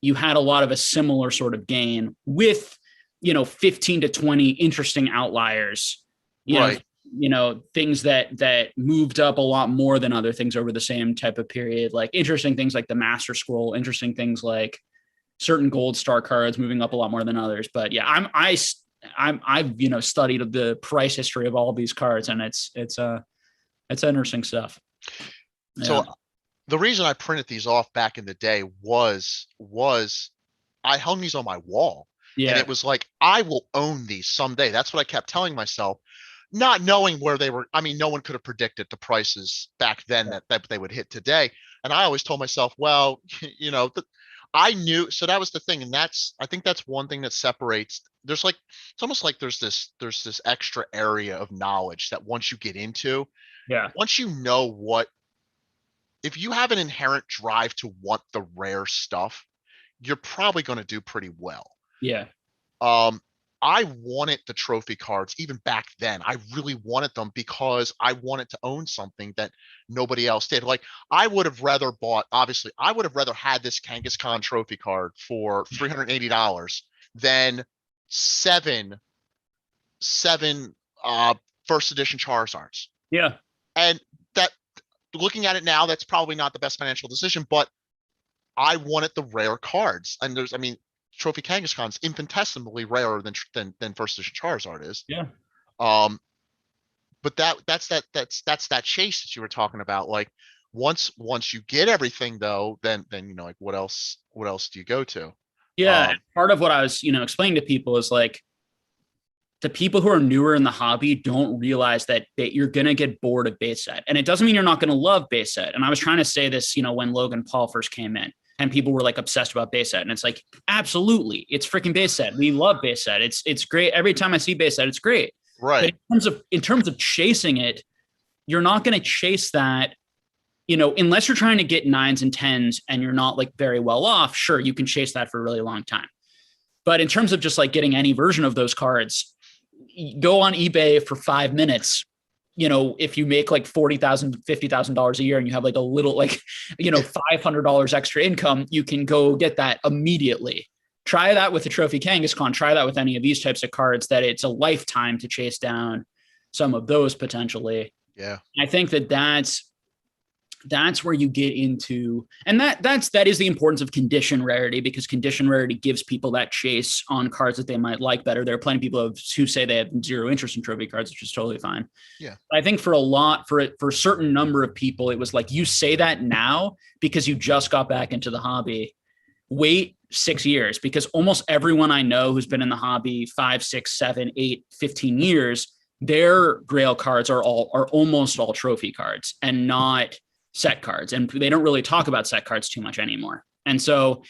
you had a lot of a similar sort of gain with, 15 to 20 interesting outliers, things that moved up a lot more than other things over the same type of period, like interesting things like the Master Scroll, interesting things like certain gold star cards moving up a lot more than others. But yeah, I've studied the price history of all of these cards, and it's interesting stuff. Yeah. So the reason I printed these off back in the day was I hung these on my wall. Yeah. And it was like, I will own these someday. That's what I kept telling myself, not knowing where they were. No one could have predicted the prices back then that they would hit today. And I always told myself, well, I knew. So that was the thing. And I think that's one thing that separates. It's almost like there's this extra area of knowledge that once you get into, once if you have an inherent drive to want the rare stuff, you're probably going to do pretty well. Yeah. I wanted the trophy cards even back then. I really wanted them because I wanted to own something that nobody else did. Like I would have rather had this Kangaskhan trophy card for $380 than seven first edition Charizards. Yeah. And that, looking at it now, that's probably not the best financial decision, but I wanted the rare cards. And Trophy Kangaskhan's infinitesimally rarer than first edition Charizard is. Yeah. But that's that chase that you were talking about. Like once you get everything though, then like what else do you go to? Yeah. Part of what I was, explaining to people is like the people who are newer in the hobby don't realize that you're going to get bored of base set. And it doesn't mean you're not going to love base set. And I was trying to say this, when Logan Paul first came in. And people were like obsessed about base set. And it's like, absolutely. It's freaking base set. We love base set. It's great. Every time I see base set, it's great. Right. But in terms of chasing it, you're not going to chase that, unless you're trying to get 9s and 10s and you're not like very well off. Sure. You can chase that for a really long time. But in terms of just like getting any version of those cards, go on eBay for 5 minutes. If you make like $40,000, $50,000 a year and you have like a little, like, $500 extra income, you can go get that immediately. Try that with the Trophy Kangaskhan. Try that with any of these types of cards that it's a lifetime to chase down some of those potentially. Yeah. I think that's where you get into, and that is the importance of condition rarity, because condition rarity gives people that chase on cards that they might like better. There are plenty of people who say they have zero interest in trophy cards, which is totally fine. Yeah. I think for a certain number of people, it was like, you say that now because you just got back into the hobby, wait 6 years, because almost everyone I know who's been in the hobby 5, 6, 7, 8, 15 years, their Grail cards are almost all trophy cards and not set cards. And they don't really talk about set cards too much anymore. And so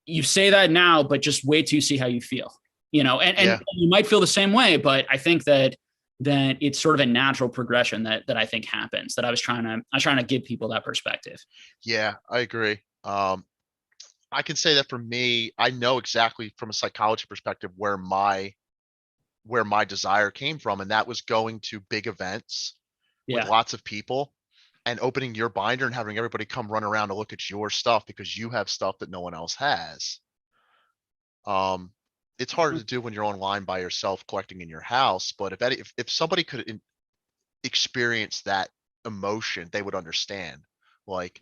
you say that now, but just wait till you see how you feel, and you might feel the same way, but I think that it's sort of a natural progression that I think happens, that I was trying to give people that perspective. Yeah, I agree. I can say that for me, I know exactly from a psychology perspective where my desire came from, and that was going to big events with lots of people and opening your binder and having everybody come run around to look at your stuff because you have stuff that no one else has. It's harder to do when you're online by yourself collecting in your house, but if somebody could experience that emotion, they would understand. Like,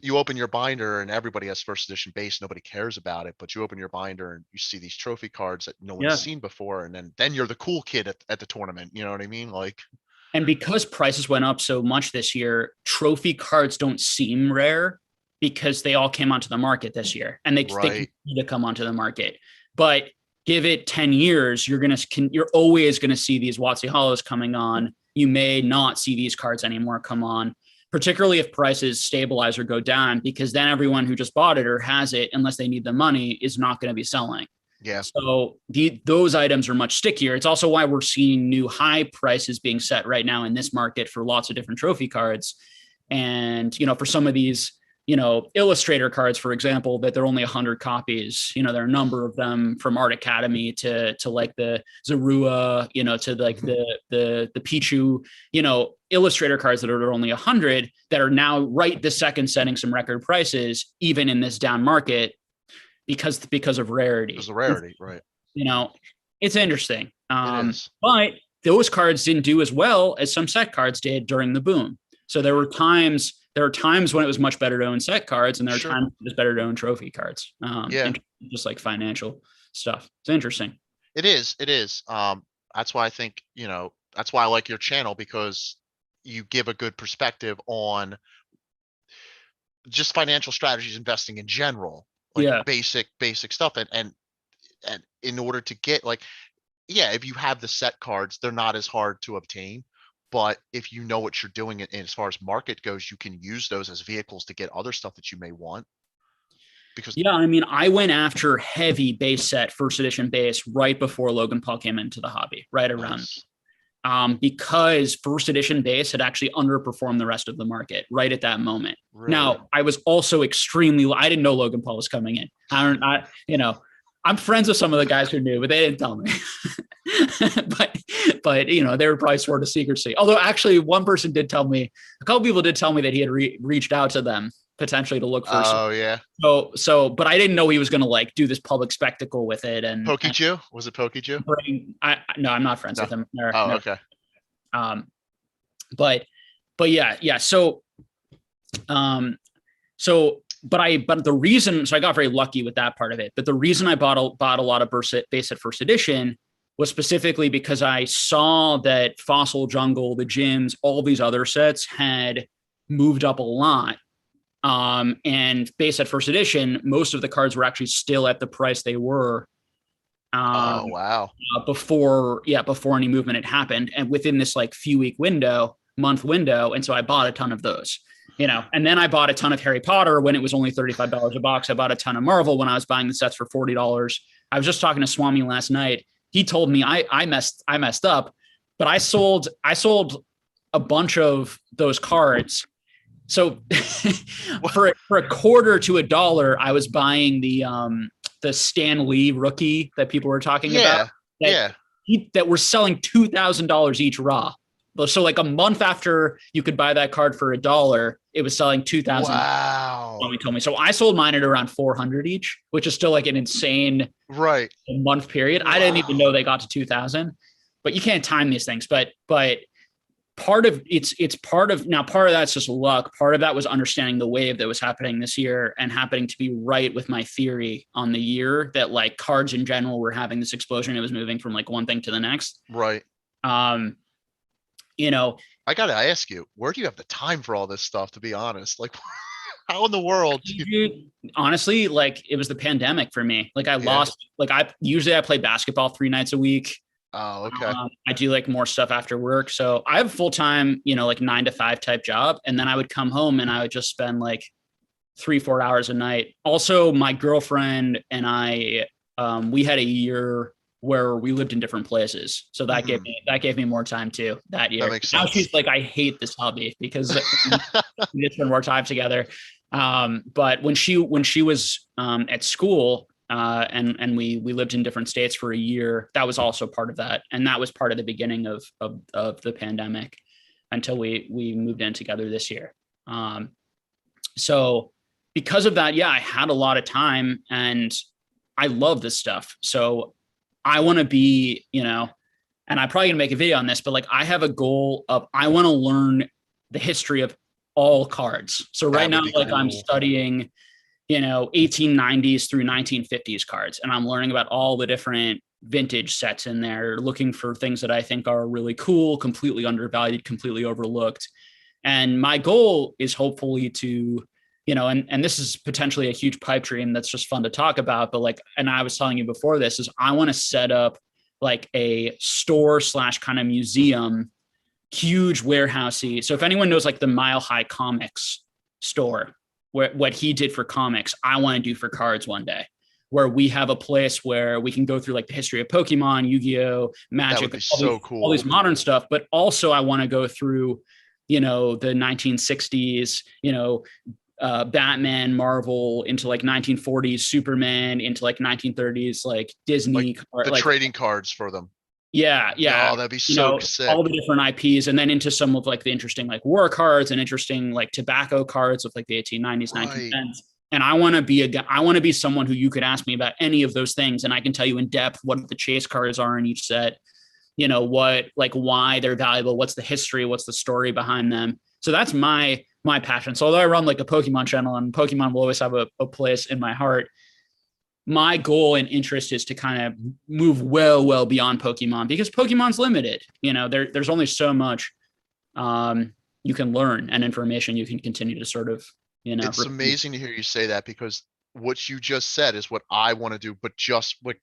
you open your binder and everybody has first edition base, nobody cares about it, but you open your binder and you see these trophy cards that no one's seen before, and then you're the cool kid at the tournament, you know what I mean? Like, and because prices went up so much this year, trophy cards don't seem rare because they all came onto the market this year, and they continue to come onto the market. But give it 10 years, you're always going to see these WotC Hollows coming on. You may not see these cards anymore come on, particularly if prices stabilize or go down, because then everyone who just bought it or has it, unless they need the money, is not going to be selling. Yeah. So those items are much stickier. It's also why we're seeing new high prices being set right now in this market for lots of different trophy cards. And, for some of these, illustrator cards, for example, that there are only 100 copies, there are a number of them, from Art Academy to like the Zorua, to like the Pichu, illustrator cards that are only 100, that are now right this second setting some record prices, even in this down market, because of rarity. Because of rarity, right. It's interesting. It is. But those cards didn't do as well as some set cards did during the boom. So there are times when it was much better to own set cards, and there are times when it was better to own trophy cards. Just like financial stuff. It's interesting. It is. That's why I think, that's why I like your channel, because you give a good perspective on just financial strategies, investing in general, like basic stuff. And in order to get, like, if you have the set cards, they're not as hard to obtain. But if you know what you're doing, and as far as market goes, you can use those as vehicles to get other stuff that you may want. Because I went after heavy base set, first edition base, right before Logan Paul came into the hobby, right around. Because first edition base had actually underperformed the rest of the market right at that moment. Really? Now, I was also I didn't know Logan Paul was coming in. I'm friends with some of the guys who knew, but they didn't tell me. but they were probably sworn to secrecy. Although actually a couple people did tell me that he had reached out to them potentially to look for. Oh yeah. But I didn't know he was going to do this public spectacle with it. And Pokeju? Was it Pokeju? No, I'm not friends with him. Okay. But yeah. So the reason, I got very lucky with that part of it, but the reason I bought a lot of base set first edition was specifically because I saw that Fossil Jungle, the gyms, all these other sets had moved up a lot. And base set first edition, most of the cards were actually still at the price they were. Oh, wow. Before any movement had happened, and within this month window. And so I bought a ton of those. And then I bought a ton of Harry Potter when it was only $35 a box. I bought a ton of Marvel when I was buying the sets for $40. I was just talking to Swami last night. He told me I messed up, but I sold a bunch of those cards. So for a quarter to $1, I was buying the Stan Lee rookie that people were talking about. That were selling $2,000 each raw. So like a month after you could buy that card for $1, it was selling $2,000. Wow. He told me. So I sold mine at around $400 each, which is still like an insane month period. Wow. I didn't even know they got to 2,000, but you can't time these things. But part of that's just luck. Part of that was understanding the wave that was happening this year and happening to be right with my theory on the year that like cards in general were having this explosion. It was moving from like one thing to the next. Right. I got to ask you, where do you have the time for all this stuff, to be honest? Like, How in the world? Dude, honestly, like it was the pandemic for me. Like I Yeah. lost, like I play basketball 3 nights a week. Oh, okay. I do like more stuff after work. So I have a full-time, like 9 to 5 type job. And then I would come home and I would just spend like 3, 4 hours a night. Also, my girlfriend and I, we had a year where we lived in different places. So that gave me more time too that That year. makes Now sense. she's like, I hate this hobby because we just spend more time together. But when she was at school, and we lived in different states for a year, that was also part of that, and that was part of the beginning of the pandemic until we moved in together this year. So because of that, yeah, I had a lot of time and I love this stuff. So I want to be, and I'm probably gonna make a video on this, but like I have a goal of I want to learn the history of all cards. So right That now, would be like I'm cool. studying, 1890s through 1950s cards, and I'm learning about all the different vintage sets in there, looking for things that I think are really cool, completely undervalued, completely overlooked. And my goal is hopefully to, and this is potentially a huge pipe dream that's just fun to talk about, but like, and I was telling you before this, is I want to set up like a store slash kind of museum, huge warehousey. So if anyone knows like the Mile High Comics store, where what he did for comics, I want to do for cards one day, where we have a place where we can go through like the history of Pokemon, Yu-Gi-Oh, That would Magic, be all these, so all these cool. modern stuff. But also I want to go through, the 1960s, Batman, Marvel, into like 1940s Superman, into like 1930s like Like Disney, the like trading cards for them. yeah, Oh, that'd be so sick. all the different IPs, and then into some of like the interesting like war cards and interesting like tobacco cards of like the 1890s, Right. 1910s. And I want to be someone who you could ask me about any of those things, and I can tell you in depth what the chase cards are in each set. What, like, why they're valuable, what's the history, what's the story behind them. So that's my passion. So although I run like a Pokemon channel and Pokemon will always have a place in my heart, my goal and interest is to kind of move well beyond Pokemon, because Pokemon's limited. There's only so much you can learn and information you can continue to sort of It's repeat. amazing to hear you say that because what you just said is what I want to do, but just like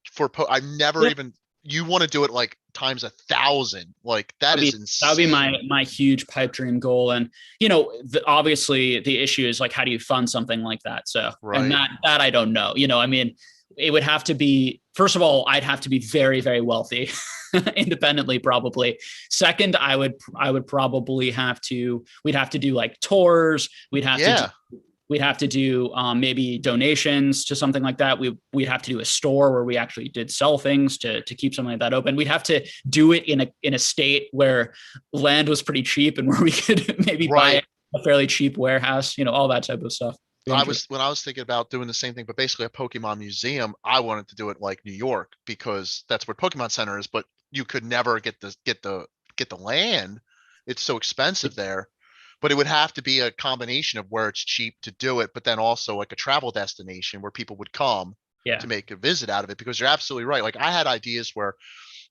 I've never Yeah, even, you want to do it like times 1,000. Like that that'd is be that'd be my insane. my huge pipe dream goal. And obviously the issue is like, how do you fund something like that? So, and Right. that I don't know. I mean, it would have to be, first of all, I'd have to be very, very wealthy independently, probably. Second, I would probably we'd have to do like tours. Yeah. We'd have to do maybe donations to something like that. We'd have to do a store where we actually did sell things to keep something like that open. We'd have to do it in a state where land was pretty cheap and where we could maybe buy Right. a fairly cheap warehouse, all that type of stuff. Be interesting. When I was thinking about doing the same thing, but basically a Pokemon museum, I wanted to do it like New York because that's where Pokemon Center is, but you could never get the land. It's so expensive there. But it would have to be a combination of where it's cheap to do it, but then also like a travel destination where people would come Yeah. to make a visit out of it. Because you're absolutely right. Like I had ideas where,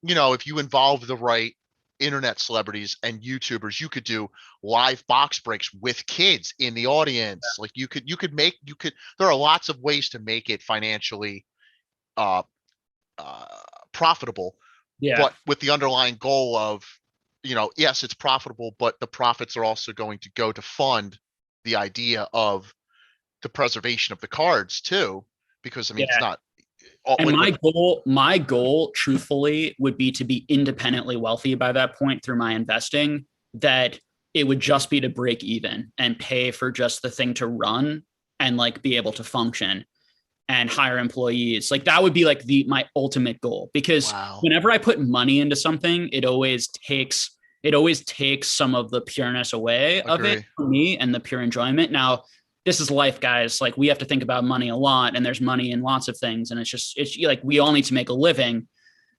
if you involve the right internet celebrities and YouTubers, you could do live box breaks with kids in the audience. Like there are lots of ways to make it financially uh, uh, profitable, Yeah. but with the underlying goal of, yes, it's profitable, but the profits are also going to go to fund the idea of the preservation of the cards too. Because I mean, it's Yeah. not And like my goal, truthfully, would be to be independently wealthy by that point through my investing, that it would just be to break even and pay for just the thing to run and like be able to function and hire employees. Like that would be like my ultimate goal, because wow, whenever I put money into something, it always takes some of the pureness away of it agree. for me and the pure enjoyment. Now, this is life, guys. Like we have to think about money a lot, and there's money in lots of things, and it's like we all need to make a living.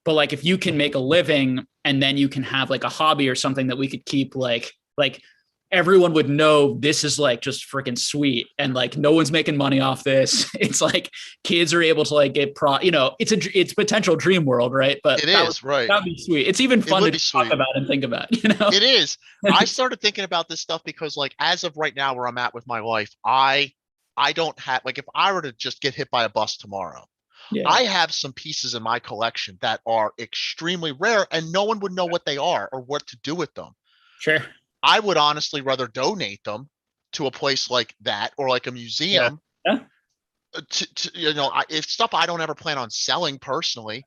But like if you can make a living and then you can have like a hobby or something that we could keep, like everyone would know this is like just freaking sweet, and like no one's making money off this. It's like kids are able to like it's potential dream world, right? But It that would is right. that'd be sweet. It's even It fun would to be talk sweet. about and think about. It is. I started thinking about this stuff because, like, as of right now, where I'm at with my life, I I don't have, like, if I were to just get hit by a bus tomorrow, Yeah, I have some pieces in my collection that are extremely rare and no one would know what they are or what to do with them. sure. I would honestly rather donate them to a place like that or like a Yeah. museum. Yeah. It's stuff I don't ever plan on selling personally,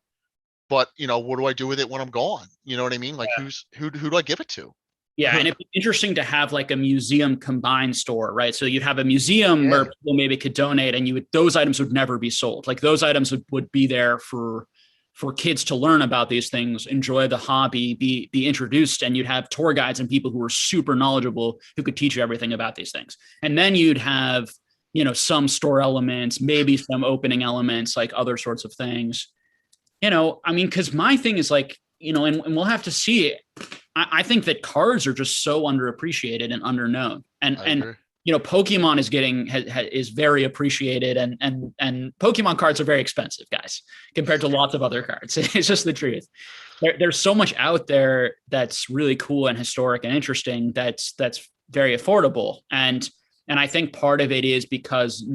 but what do I do with it when I'm gone? You know what I mean? Like who do I give it to? Yeah, and it'd be interesting to have like a museum combined store, right? So you'd have a museum where Yeah, people maybe could donate, and those items would never be sold. Like those items would be there for kids to learn about these things, enjoy the hobby, be introduced, and you'd have tour guides and people who are super knowledgeable who could teach you everything about these things. And then you'd have, some store elements, maybe some opening elements, like other sorts of things. I mean, because my thing is like, and we'll have to see it. I think that cards are just so underappreciated and underknown, I agree. Pokemon is very appreciated, and Pokemon cards are very expensive, guys, compared to lots of other cards. It's just the truth. There's so much out there that's really cool and historic and interesting. That's very affordable, and I think part of it is because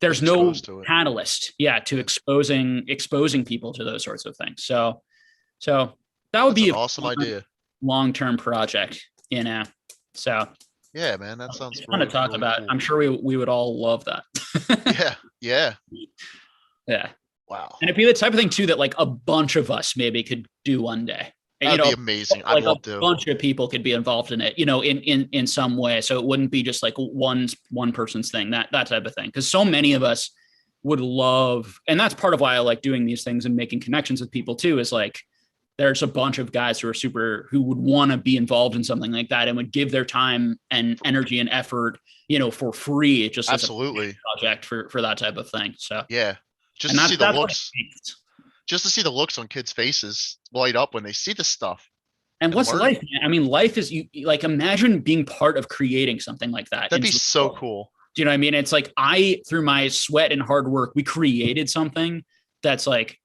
there's no catalyst, to exposing people to those sorts of things. So that would That's be an a awesome idea. long-term project, So Yeah, man, that sounds it's fun to really, talk really about. cool. I'm sure we would all love that. Yeah. Yeah. Wow. And it'd be the type of thing too that like a bunch of us maybe could do one day. That'd be amazing. I'd Like a love to. bunch of people could be involved in it, in some way. So it wouldn't be just like one person's thing, that type of thing. Because so many of us would love, and that's part of why I like doing these things and making connections with people too, is like there's a bunch of guys who would want to be involved in something like that and would give their time and energy and effort, for free, just Absolutely as a project for that type of thing. So yeah, just to see the looks, on kids' faces light up when they see this stuff. And what's life? Man? I mean, life is you like imagine being part of creating something like that. That'd be so cool. Do you know what I mean? It's like through my sweat and hard work, we created something that's like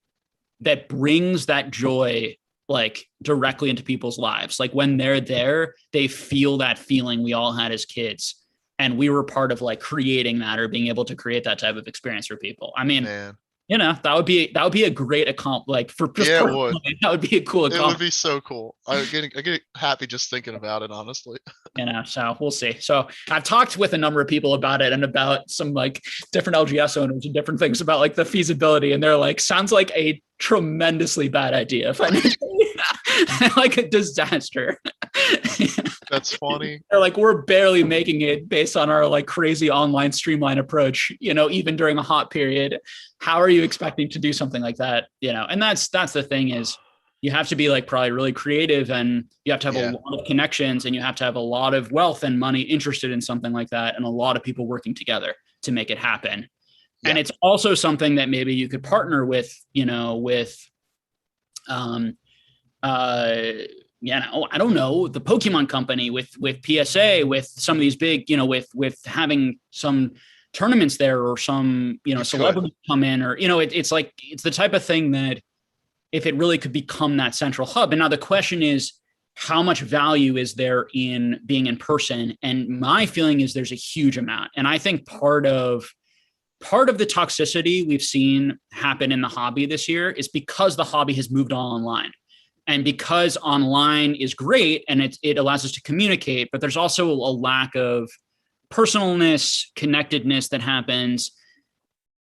that brings that joy like directly into people's lives. Like when they're there, they feel that feeling we all had as kids. And we were part of like creating that or being able to create that type of experience for people. I mean, man, that would be a great accomplishment. Like for just it would. That would be a cool accomplishment. It would be so cool. I get happy just thinking about it, honestly. So we'll see. So I've talked with a number of people about it and about some like different LGS owners and different things about like the feasibility. And they're like, sounds like a tremendously bad idea. Like a disaster. That's funny. They're like, we're barely making it based on our like crazy online streamline approach, even during a hot period. How are you expecting to do something like that? And that's the thing is you have to be like probably really creative and you have to have a lot of connections and you have to have a lot of wealth and money interested in something like that. And a lot of people working together to make it happen. Yeah. And it's also something that maybe you could partner with, I don't know, the Pokemon company with PSA, with some of these big, with having some tournaments there or some, celebrities come in or, it's like, it's the type of thing that if it really could become that central hub. And now the question is, how much value is there in being in person? And my feeling is there's a huge amount. And I think part of the toxicity we've seen happen in the hobby this year is because the hobby has moved all online. And because online is great and it allows us to communicate, but there's also a lack of personalness, connectedness that happens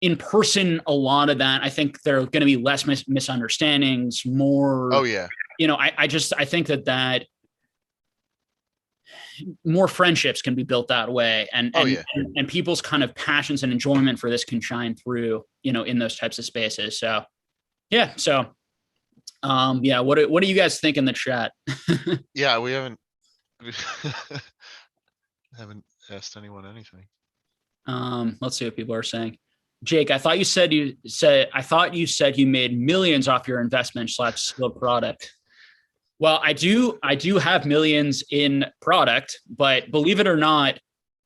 in person. A lot of that, I think there are going to be less misunderstandings, more. Oh yeah. I think that more friendships can be built that way, and people's kind of passions and enjoyment for this can shine through, in those types of spaces. So, yeah. So. What do you guys think in the chat? Yeah, we haven't asked anyone anything. Let's see what people are saying. Jake, I thought you said you made millions off your investment / skilled product. Well, I do have millions in product, but believe it or not,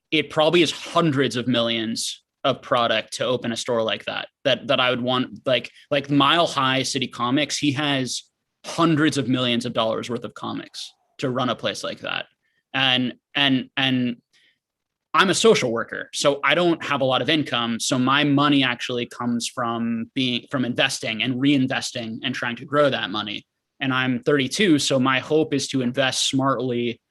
it probably is hundreds of millions of product to open a store like that I would want. Like Mile High City Comics, he has hundreds of millions of dollars worth of comics to run a place like that. And I'm a social worker, so I don't have a lot of income. So my money actually comes from investing and reinvesting and trying to grow that money. And I'm 32, so my hope is to invest smartly,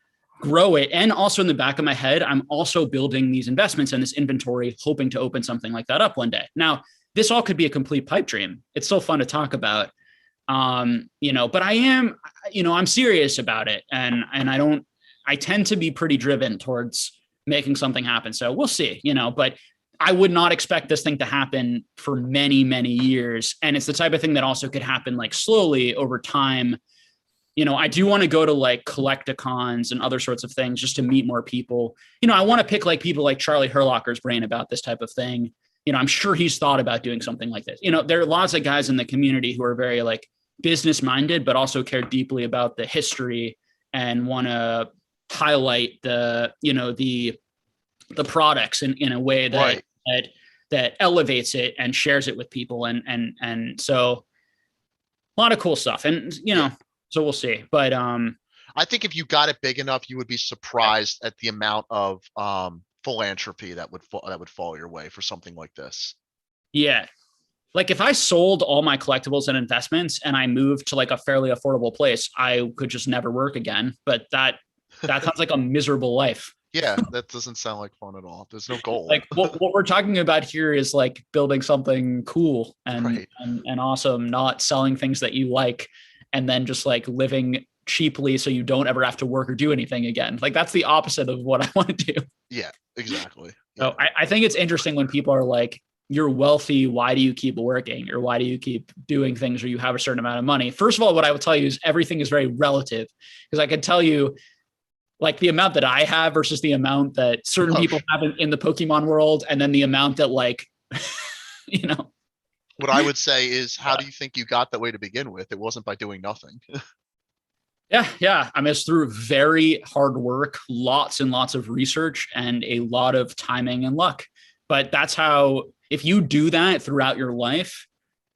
grow it. And also in the back of my head, I'm also building these investments and this inventory, hoping to open something like that up one day. Now, this all could be a complete pipe dream. It's so fun to talk about. But I am, I'm serious about it. And I tend to be pretty driven towards making something happen. So we'll see, but I would not expect this thing to happen for many, many years. And it's the type of thing that also could happen like slowly over time. I do want to go to like collecticons and other sorts of things just to meet more people. I want to pick like people like Charlie Herlocker's brain about this type of thing. I'm sure he's thought about doing something like this. There are lots of guys in the community who are very like business minded, but also care deeply about the history and want to highlight the products in a way that Right. that elevates it and shares it with people. And so a lot of cool stuff. And, so we'll see. But I think if you got it big enough, you would be surprised at the amount of philanthropy that would fall your way for something like this. yeah, like if I sold all my collectibles and investments and I moved to like a fairly affordable place, I could just never work again. But that sounds like a miserable life. Yeah, that doesn't sound like fun at all. There's no goal. Like what we're talking about here is like building something cool Right. and awesome, not selling things that you like and then just like living cheaply so you don't ever have to work or do anything again. Like that's the opposite of what I want to do. Yeah, exactly. So Yeah. I think it's interesting when people are like, you're wealthy, why do you keep working? Or why do you keep doing things or you have a certain amount of money? First of all, what I will tell you is everything is very relative because I can tell you like the amount that I have versus the amount that certain people have in the Pokemon world. And then the amount that like, What I would say is, how do you think you got that way to begin with? It wasn't by doing nothing. Yeah. I mean, it's through very hard work, lots and lots of research, and a lot of timing and luck. But that's how, if you do that throughout your life,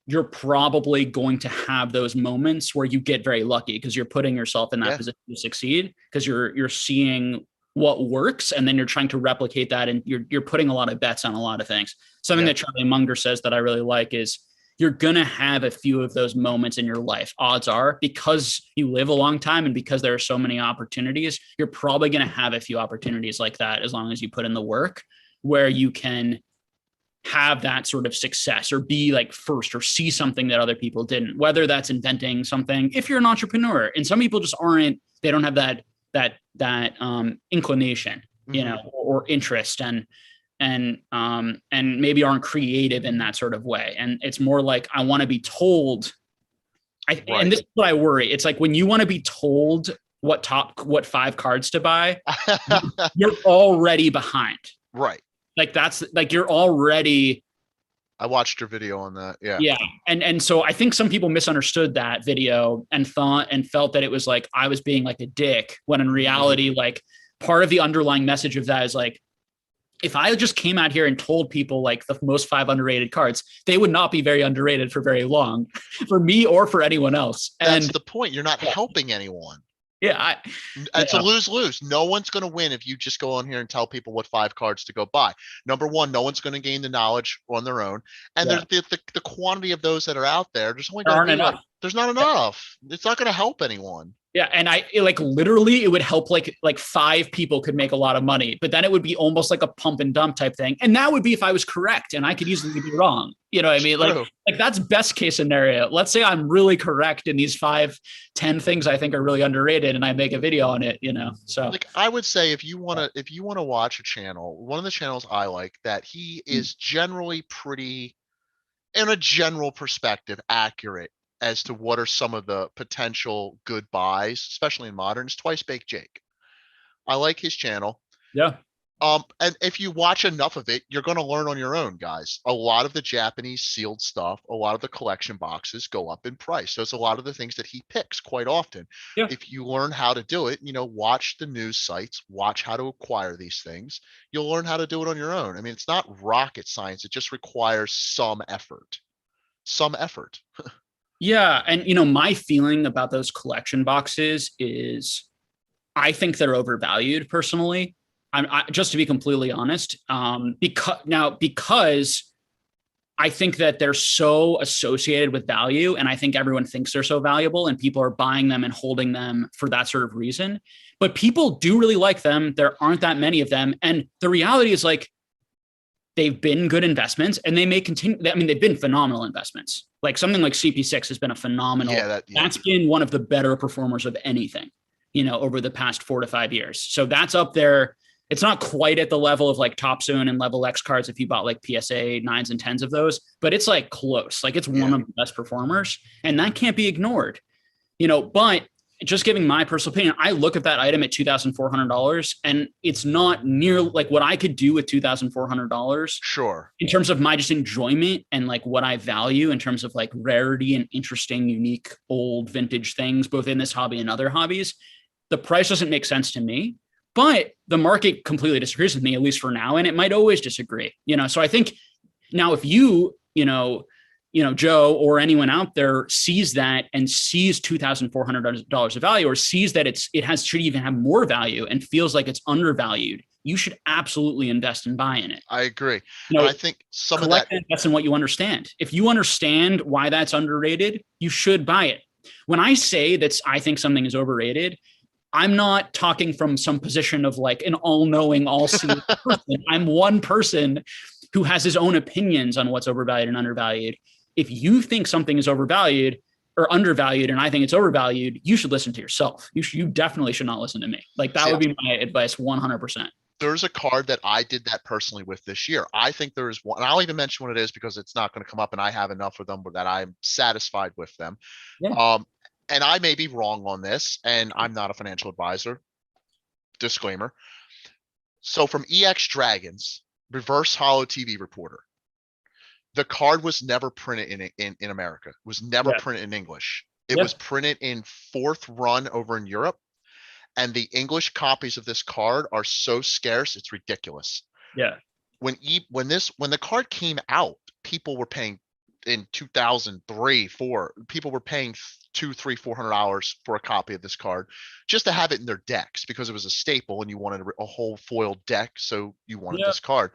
you're probably going to have those moments where you get very lucky because you're putting yourself in that position to succeed because you're seeing what works and then you're trying to replicate that and you're putting a lot of bets on a lot of things. Something that Charlie Munger says that I really like is you're going to have a few of those moments in your life. Odds are, because you live a long time and because there are so many opportunities, you're probably going to have a few opportunities like that as long as you put in the work where you can have that sort of success or be like first or see something that other people didn't, whether that's inventing something, if you're an entrepreneur. And some people just aren't, they don't have that inclination, or interest and maybe aren't creative in that sort of way. And it's more like, I want to be told, and this is what I worry. It's like when you want to be told what 5 cards to buy, you're already behind. Right. Like that's like, you're already. I watched your video on that. Yeah. Yeah. And so I think some people misunderstood that video and felt that it was like, I was being like a dick when in reality, like part of the underlying message of that is like, if I just came out here and told people like the most 5 underrated cards, they would not be very underrated for very long for me or for anyone else. That's the point. You're not helping anyone. Yeah. It's a lose-lose. No one's going to win if you just go on here and tell people what 5 cards to go buy. Number one, no one's going to gain the knowledge on their own. And there's the quantity of those that are out there. There's only going to be enough. There's not enough. It's not going to help anyone. Yeah. And literally it would help like 5 people could make a lot of money, but then it would be almost like a pump and dump type thing. And that would be if I was correct and I could easily be wrong. You know what I mean? Like that's best case scenario. Let's say I'm really correct in these 5-10 things I think are really underrated and I make a video on it, so like I would say if you want to watch a channel, one of the channels I like that he is generally pretty, in a general perspective, accurate as to what are some of the potential good buys, especially in modern, is Twice Baked Jake. I like his channel. Yeah. And if you watch enough of it, you're going to learn on your own, guys. A lot of the Japanese sealed stuff, a lot of the collection boxes go up in price. There's a lot of the things that he picks quite often. Yeah. If you learn how to do it, watch the news sites, watch how to acquire these things. You'll learn how to do it on your own. I mean, it's not rocket science. It just requires some effort. Some effort. Yeah. And, my feeling about those collection boxes is I think they're overvalued personally. Just to be completely honest, because I think that they're so associated with value, and I think everyone thinks they're so valuable, and people are buying them and holding them for that sort of reason. But people do really like them. There aren't that many of them, and the reality is like they've been good investments, and they may continue. I mean, they've been phenomenal investments. Like something like CP6 has been a phenomenal. That's been one of the better performers of anything, over the past 4 to 5 years. So that's up there. It's not quite at the level of like Top Soon and Level X cards if you bought like PSA 9s and 10s of those, but it's like close. Like it's one of the best performers, and that can't be ignored. But just giving my personal opinion, I look at that item at $2,400, and it's not near like what I could do with $2,400. Sure. In terms of my just enjoyment and like what I value in terms of like rarity and interesting, unique, old vintage things, both in this hobby and other hobbies, the price doesn't make sense to me. But the market completely disagrees with me, at least for now, and it might always disagree. So I think now if you, Joe or anyone out there sees that and sees $2,400 of value, or sees that should even have more value and feels like it's undervalued, you should absolutely invest and buy in it. I agree. I think some of that invest in what you understand. If you understand why that's underrated, you should buy it. When I say that I think something is overrated, I'm not talking from some position of like an all-knowing, all-seeing person. I'm one person who has his own opinions on what's overvalued and undervalued. If you think something is overvalued or undervalued, and I think it's overvalued, you should listen to yourself. You definitely should not listen to me. Like that would be my advice 100%. There's a card that I did that personally with this year. I think there is one, and I'll even mention what it is because it's not going to come up and I have enough of them that I'm satisfied with them. Yeah. And I may be wrong on this, and I'm not a financial advisor. Disclaimer. So from EX Dragons, Reverse Holo TV Reporter, the card was never printed in America. It was never printed in English. It was printed in 4th run over in Europe, and the English copies of this card are so scarce, it's ridiculous. Yeah. When the card came out, people were paying in 2003, 4. People were paying $200, $300, $400 for a copy of this card just to have it in their decks because it was a staple and you wanted a whole foiled deck, so you wanted this card.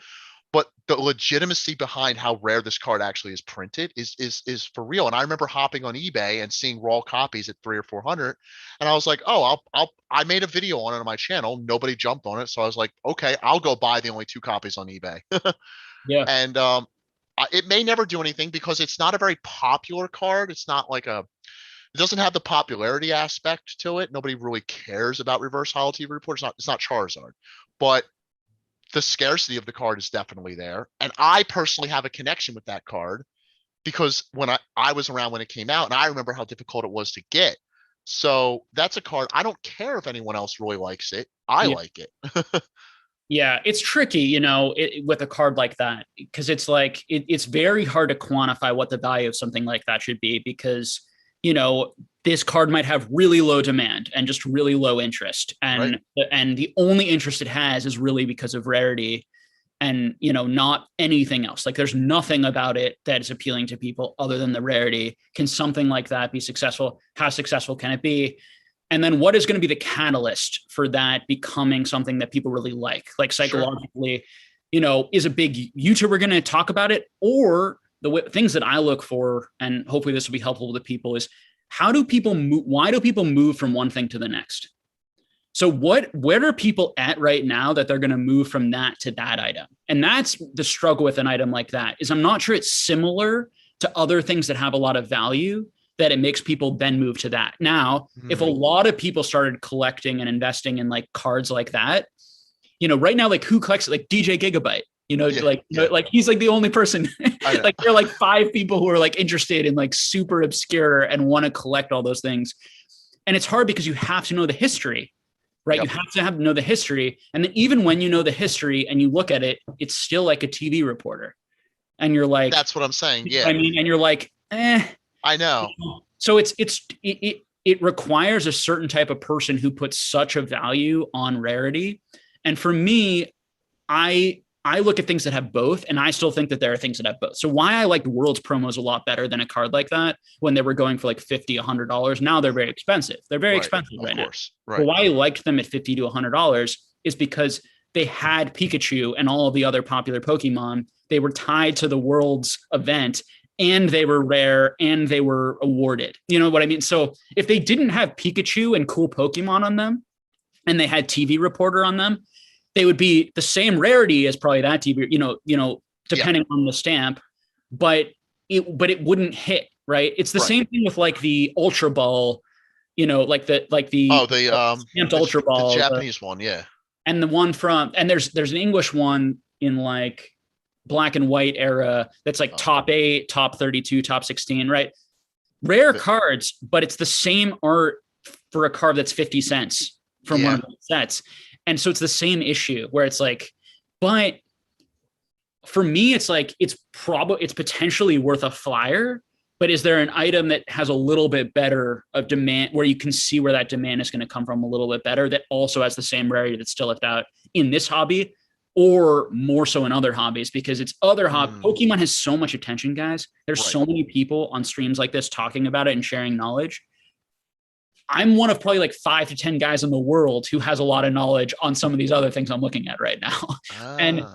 But the legitimacy behind how rare this card actually is printed is for real. And I remember hopping on eBay and seeing raw copies at $300 or $400, and I was like, oh, I made a video on it on my channel. Nobody jumped on it, so I was like, okay, I'll go buy the only 2 copies on eBay. And it may never do anything because it's not a very popular card. It's not like it doesn't have the popularity aspect to it. Nobody really cares about Reverse Holo TV Report. It's not Charizard, but the scarcity of the card is definitely there. And I personally have a connection with that card because when I was around when it came out, and I remember how difficult it was to get. So that's a card. I don't care if anyone else really likes it. I like it. Yeah, it's tricky, with a card like that, because it's like, it's very hard to quantify what the value of something like that should be because, this card might have really low demand and just really low interest. And the only interest it has is really because of rarity and, not anything else. Like there's nothing about it that is appealing to people other than the rarity. Can something like that be successful? How successful can it be? And then what is going to be the catalyst for that becoming something that people really like psychologically, is a big YouTuber going to talk about it? Or things that I look for, and hopefully this will be helpful to people, is how do people move? Why do people move from one thing to the next? So where are people at right now that they're going to move from that to that item? And that's the struggle with an item like that, is I'm not sure it's similar to other things that have a lot of value that it makes people then move to that. Now, if a lot of people started collecting and investing in like cards like that, right now, like who collects like DJ Gigabyte? Like he's like the only person. Like there are like 5 people who are like interested in like super obscure and want to collect all those things. And it's hard because you have to know the history, right? You have to know the history. And then even when you know the history and you look at it, it's still like a TV reporter. And you're like, that's what I'm saying. Yeah. I mean, and you're like, I know. So it requires a certain type of person who puts such a value on rarity. And for me, I look at things that have both, and I still think that there are things that have both. So why I liked World's promos a lot better than a card like that when they were going for like $50, $100. Now they're very expensive. They're very expensive right now. Right. But why I liked them at $50 to $100 is because they had Pikachu and all of the other popular Pokemon. They were tied to the world's event, and they were rare, and they were awarded. You know what I mean? So if they didn't have Pikachu and cool Pokemon on them, and they had TV reporter on them, they would be the same rarity as probably that TV, depending on the stamp, but it wouldn't hit, right? It's the same thing with like the Ultra Ball, stamped Ultra Ball, the Japanese one, yeah. And the one and there's an English one in like black and white era that's like top 8, top 32, top 16, right? Rare cards, but it's the same art for a card that's 50 cents from one of the sets. And so it's the same issue where it's like, but for me, it's like, it's potentially worth a flyer, but is there an item that has a little bit better of demand where you can see where that demand is going to come from a little bit better that also has the same rarity that's still left out in this hobby or more so in other hobbies? Because it's other hobbies. Pokemon has so much attention, guys. There's so many people on streams like this talking about it and sharing knowledge. I'm one of probably like 5 to 10 guys in the world who has a lot of knowledge on some of these other things I'm looking at right now. And so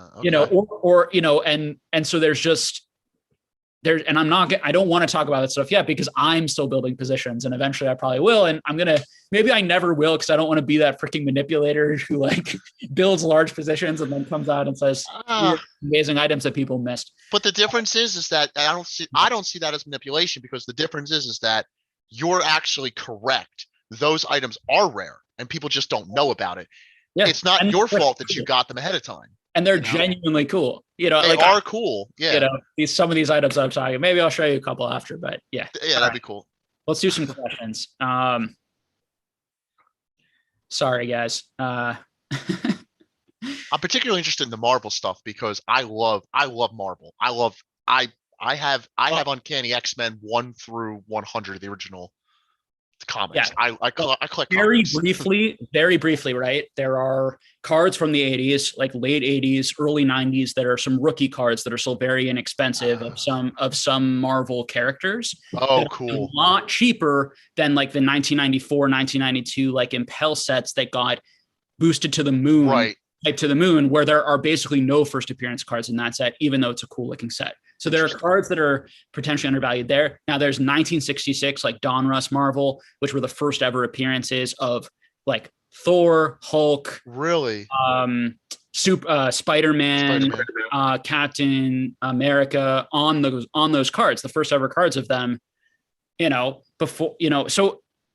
I don't want to talk about that stuff yet because I'm still building positions, and eventually I probably will. And maybe I never will, because I don't want to be that freaking manipulator who like builds large positions and then comes out and says amazing items that people missed. But the difference is that I don't see that as manipulation, because the difference is that you're actually correct. Those items are rare and people just don't know about it. Yeah. It's not your fault that you got them ahead of time. And they're genuinely cool. They are cool. Yeah. Some of these items I'm talking, maybe I'll show you a couple after, but yeah. Yeah, that'd be cool. Let's do some questions. Sorry, guys. I'm particularly interested in the Marvel stuff because I love Marvel. I have Uncanny X-Men 1 through 100 of the original comics. Yeah. I collect very comics. very briefly, right? There are cards from the 80s, like late 80s, early 90s, that are some rookie cards that are still very inexpensive of some Marvel characters. Oh, cool. A lot cheaper than like the 1994, 1992 like Impel sets that got boosted to the moon. Right. Type to the moon, where there are basically no first appearance cards in that set, even though it's a cool looking set. So there are cards that are potentially undervalued there. Now there's 1966, like Donruss Marvel, which were the first ever appearances of Thor, Hulk, really, Spider-Man, Captain America on those cards, the first ever cards of them. So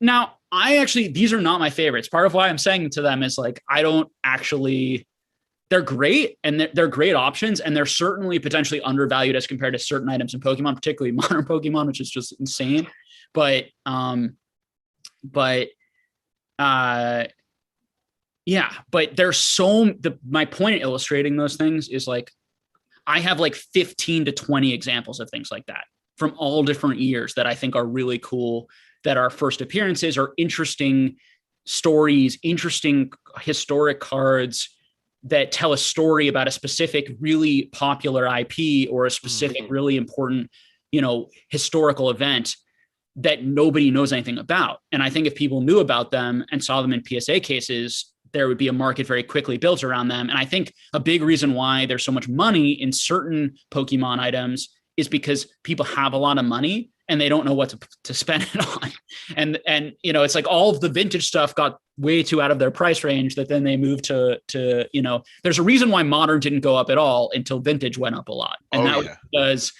now these are not my favorites. Part of why I'm saying to them is like, they're great, and they're great options, and they're certainly potentially undervalued as compared to certain items in Pokemon, particularly modern Pokemon, which is just insane. But there's my point in illustrating those things is like, I have like 15 to 20 examples of things like that from all different years that I think are really cool, that are first appearances or interesting stories, interesting historic cards that tell a story about a specific really popular IP or a specific really important, historical event that nobody knows anything about. And I think if people knew about them and saw them in PSA cases, there would be a market very quickly built around them. And I think a big reason why there's so much money in certain Pokemon items is because people have a lot of money and they don't know what to spend it on. And it's like all of the vintage stuff got way too out of their price range that then they moved to there's a reason why modern didn't go up at all until vintage went up a lot. And was because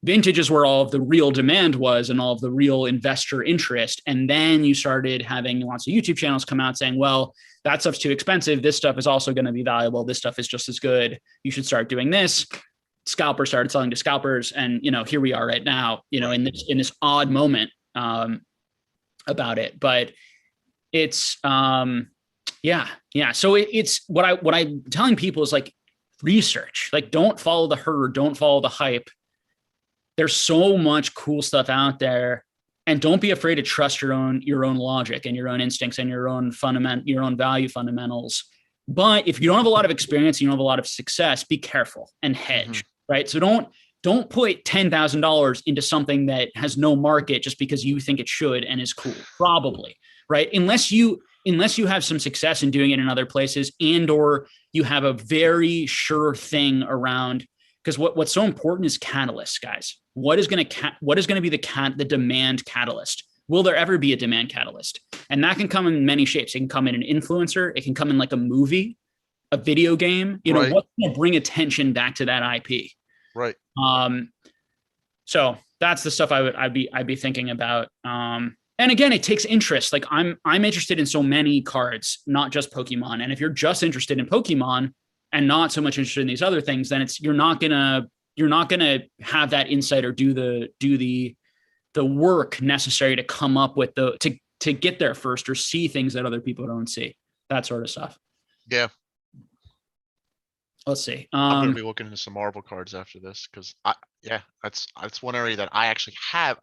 vintage is where all of the real demand was and all of the real investor interest. And then you started having lots of YouTube channels come out saying, well, that stuff's too expensive. This stuff is also going to be valuable. This stuff is just as good. You should start doing this. Scalpers started selling to scalpers, and here we are right now, in this odd moment about it. But it's So it's what I'm telling people is like, research, like, don't follow the herd, don't follow the hype. There's so much cool stuff out there, and don't be afraid to trust your own logic and your own instincts and your own value fundamentals. But if you don't have a lot of experience, you don't have a lot of success, be careful and hedge, right? So don't put $10,000 into something that has no market just because you think it should and is cool, probably, right? Unless you unless you have some success in doing it in other places, and or you have a very sure thing around, because what's so important is catalysts, guys. What is going to be the demand catalyst? Will there ever be a demand catalyst? And that can come in many shapes. It can come in an influencer. It can come in like a movie, a video game. You know, Right. what's going to bring attention back to that IP? Right. So that's the stuff I'd be thinking about. And again, it takes interest. Like I'm interested in so many cards, not just Pokemon. And if you're just interested in Pokemon and not so much interested in these other things, then you're not gonna have that insight or do the work necessary to come up with to get there first or see things that other people don't see. That sort of stuff. Yeah. Let's see. I'm gonna be looking into some Marvel cards after this because that's one area that I actually have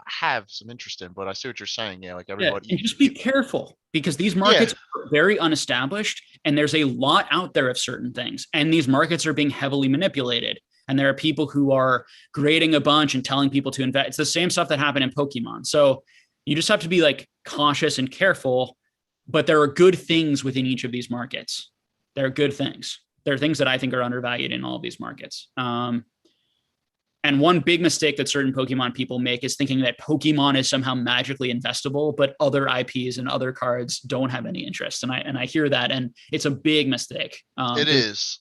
some interest in. But I see what you're saying. Yeah, like everybody. And just be careful because these markets are very unestablished, and there's a lot out there of certain things, and these markets are being heavily manipulated. And there are people who are grading a bunch and telling people to invest. It's the same stuff that happened in Pokemon. So you just have to be like cautious and careful. But there are good things within each of these markets. There are good things. There are things that I think are undervalued in all of these markets. And one big mistake that certain Pokemon people make is thinking that Pokemon is somehow magically investable, but other IPs and other cards don't have any interest. And I hear that, and it's a big mistake. It is.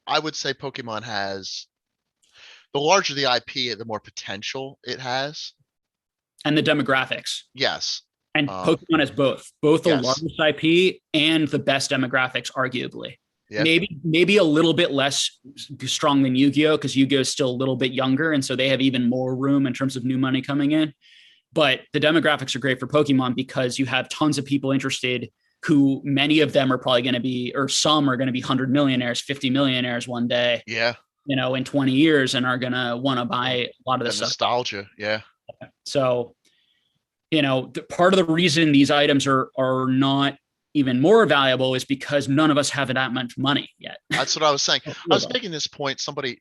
I would say Pokemon has, the larger the IP, the more potential it has. And the demographics. Yes. And Pokemon has both the yes. largest IP and the best demographics, arguably. Yeah. Maybe a little bit less strong than Yu-Gi-Oh, because Yu-Gi-Oh is still a little bit younger, and so they have even more room in terms of new money coming in. But the demographics are great for Pokemon because you have tons of people interested who many of them are probably going to be, or some are going to be 100 millionaires, 50 millionaires one day. Yeah. You know, in 20 years, and are going to want to buy a lot of this stuff. Nostalgia. Yeah. So, you know, part of the reason these items are not even more valuable is because none of us have that much money yet. That's what I was saying. I was making this point. Somebody,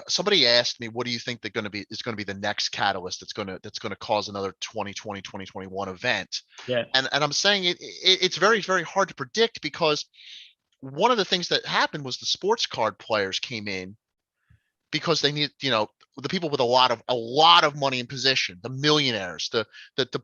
somebody asked me, what do you think is going to be the next catalyst that's going to cause another 2020, 2021 event? Yeah. And I'm saying it's very, very hard to predict because one of the things that happened was the sports card players came in because they need, the people with a lot of money in position, the millionaires, the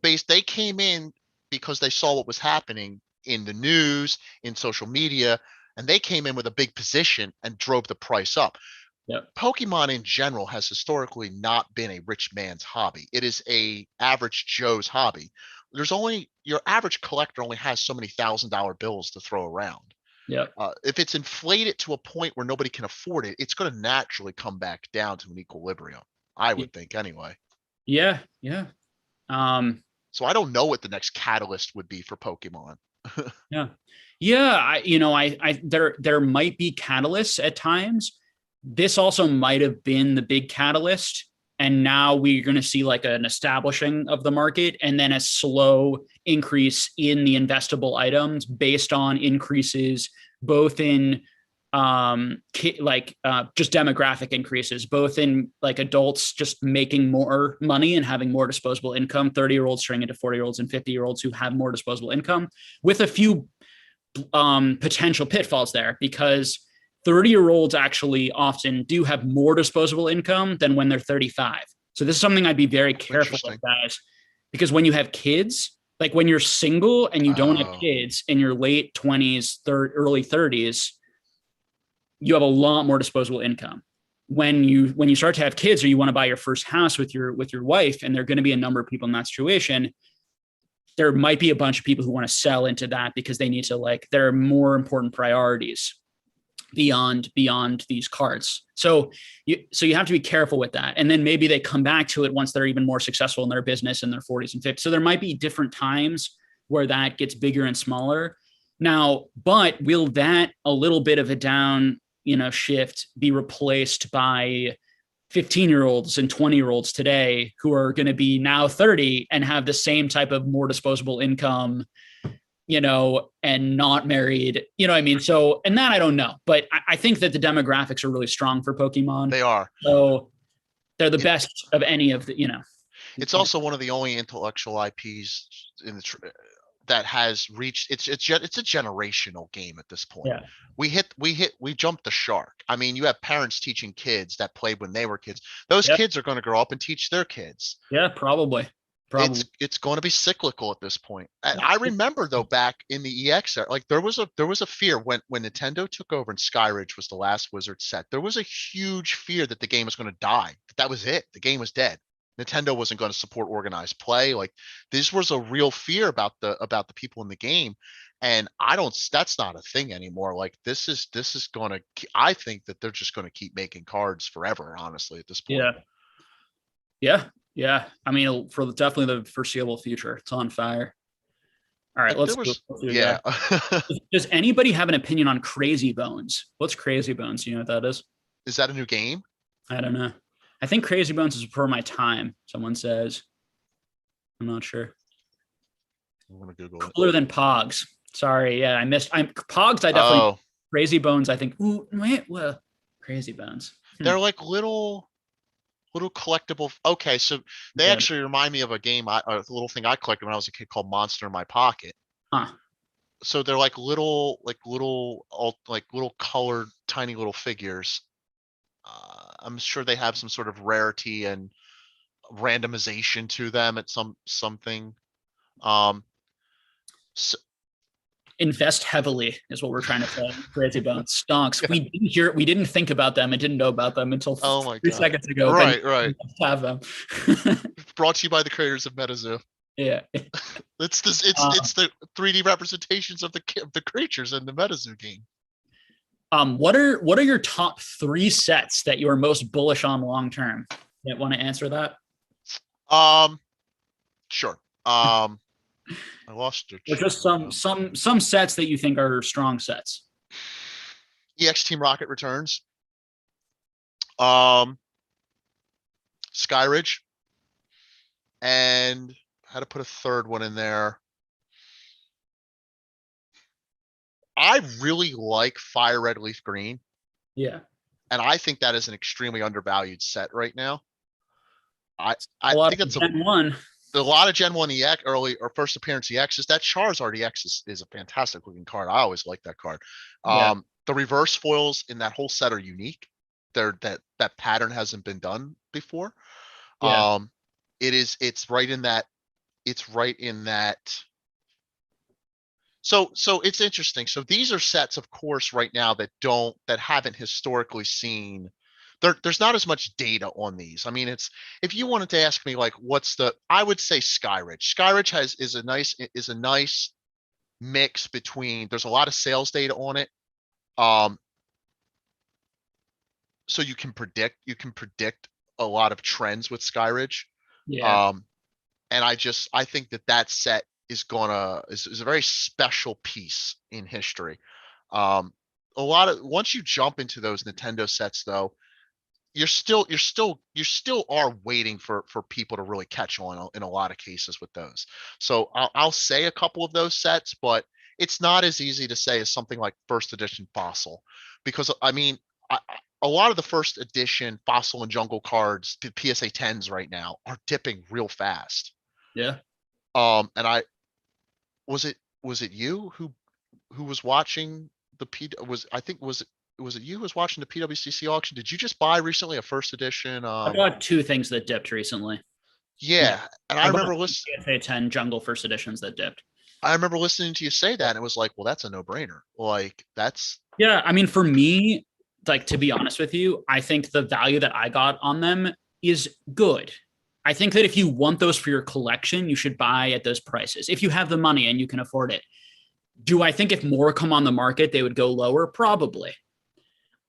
base, they came in because they saw what was happening in the news, in social media, and they came in with a big position and drove the price up. Yep. Pokemon in general has historically not been a rich man's hobby. It is a average Joe's hobby. Your average collector only has so many $1,000 bills to throw around. Yeah. If it's inflated to a point where nobody can afford it, it's going to naturally come back down to an equilibrium. I would think anyway. Yeah. Yeah. So I don't know what the next catalyst would be for Pokemon. Yeah. Yeah. There might be catalysts at times. This also might have been the big catalyst. And now we're going to see like an establishing of the market and then a slow increase in the investable items based on increases both in just demographic increases, both in like adults just making more money and having more disposable income, 30-year-olds turning into 40-year-olds and 50-year-olds who have more disposable income, with a few potential pitfalls there, because 30-year-olds actually often do have more disposable income than when they're 35. So this is something I'd be very careful with, guys, because when you have kids, like when you're single and you don't have kids in your late 20s, early 30s, you have a lot more disposable income. When you start to have kids or you want to buy your first house with your wife, and there are going to be a number of people in that situation, there might be a bunch of people who want to sell into that because they need to, there are more important priorities beyond these cards. So you have to be careful with that. And then maybe they come back to it once they're even more successful in their business in their 40s and 50s. So there might be different times where that gets bigger and smaller. Now, but will that a little bit of a down, shift be replaced by 15-year-olds and 20-year-olds today who are going to be now 30 and have the same type of more disposable income, and not married, what I mean? So, and that I don't know, but I think that the demographics are really strong for Pokemon. They are. So they're the best of any of the, It's also one of the only intellectual IPs in the that has reached it's a generational game at this point. Yeah. We jumped the shark. I mean, you have parents teaching kids that played when they were kids. Those Yep. kids are going to grow up and teach their kids. Yeah, probably. It's going to be cyclical at this point. And I remember though, back in the EX era, like there was a fear when Nintendo took over and Skyridge was the last Wizard set. There was a huge fear that the game was going to die. That was it. The game was dead. Nintendo wasn't going to support organized play. Like this was a real fear about the people in the game. And that's not a thing anymore. Like this is going to, I think that they're just going to keep making cards forever, honestly, at this point. Yeah. Yeah. Yeah. I mean, for definitely the foreseeable future, it's on fire. All right, Like, let's do yeah. Does anybody have an opinion on Crazy Bones? What's Crazy Bones? You know what that is? Is that a new game? I don't know. I think Crazy Bones is before my time, someone says. I'm not sure. I'm gonna Google it. Cooler than Pogs. Sorry, yeah, I missed. Pogs. I definitely. Crazy Bones. I think. Ooh, wait, well, Crazy Bones. They're like little collectible. Okay, so they actually remind me of a game, a little thing I collected when I was a kid called Monster in My Pocket. Huh. So they're like little colored, tiny little figures. I'm sure they have some sort of rarity and randomization to them at something. So, invest heavily is what we're trying to say. Crazy Bones stonks. Yeah. We didn't think about them and didn't know about them until 3 seconds ago. Right. Have them. Brought to you by the creators of MetaZoo. Yeah. It's the 3D representations of the creatures in the MetaZoo game. What are your top 3 sets that you are most bullish on long term? You want to answer that? Sure. I lost it. Or just some sets that you think are strong sets. EX Team Rocket returns. Skyridge. And how to put a third one in there. I really like Fire Red Leaf Green. Yeah. And I think that is an extremely undervalued set right now. I think it's Gen 1. A lot of Gen 1 EX early or first appearance EXs. That Charizard EX is a fantastic looking card. I always like that card. Yeah. The reverse foils in that whole set are unique. That pattern hasn't been done before. Yeah. It's right in that. So it's interesting. So these are sets, of course, right now that haven't historically seen. There's not as much data on these. I mean, if you wanted to ask me like, I would say Skyridge. Skyridge is a nice mix between. There's a lot of sales data on it. So you can predict a lot of trends with Skyridge. Yeah. And I think that set is a very special piece in history. Once you jump into those Nintendo sets though, you still are waiting for people to really catch on in a lot of cases with those. So I'll say a couple of those sets, but it's not as easy to say as something like first edition Fossil, because I mean, a lot of the first edition Fossil and Jungle cards, PSA 10s right now, are dipping real fast. Yeah. And was it you who was watching was it you who was watching the PWCC auction? Did you just buy recently a first edition? I bought 2 things that dipped recently. Yeah. And I remember listening PSA 10 Jungle first editions that dipped. I remember listening to you say that and it was like, well, that's a no-brainer. Like yeah. I mean, for me, like, to be honest with you, I think the value that I got on them is good. I think that if you want those for your collection, you should buy at those prices. If you have the money and you can afford it. Do I think if more come on the market, they would go lower? Probably.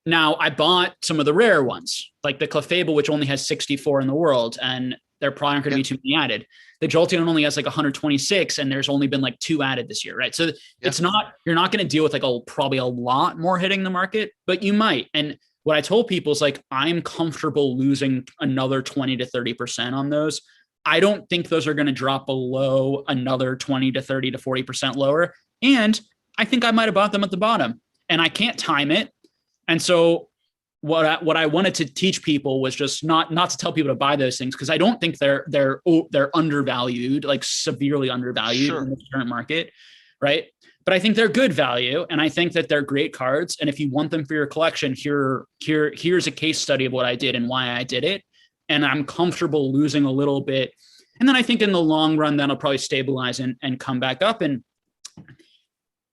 Now, I bought some of the rare ones, like the Clefable, which only has 64 in the world, and there probably aren't going to be too many added. The Jolteon only has like 126, and there's only been like 2 added this year, right? So it's not, you're not going to deal with like probably a lot more hitting the market, but you might. And what I told people is like, I'm comfortable losing another 20 to 30% on those. I don't think those are going to drop below another 20 to 30 to 40% lower. And I think I might have bought them at the bottom, and I can't time it. And so what I wanted to teach people was just not to tell people to buy those things, because I don't think they're undervalued, like severely undervalued in Sure. the current market, right? But I think they're good value, and I think that they're great cards. And if you want them for your collection, here's a case study of what I did and why I did it. And I'm comfortable losing a little bit. And then I think in the long run, that'll probably stabilize and come back up. And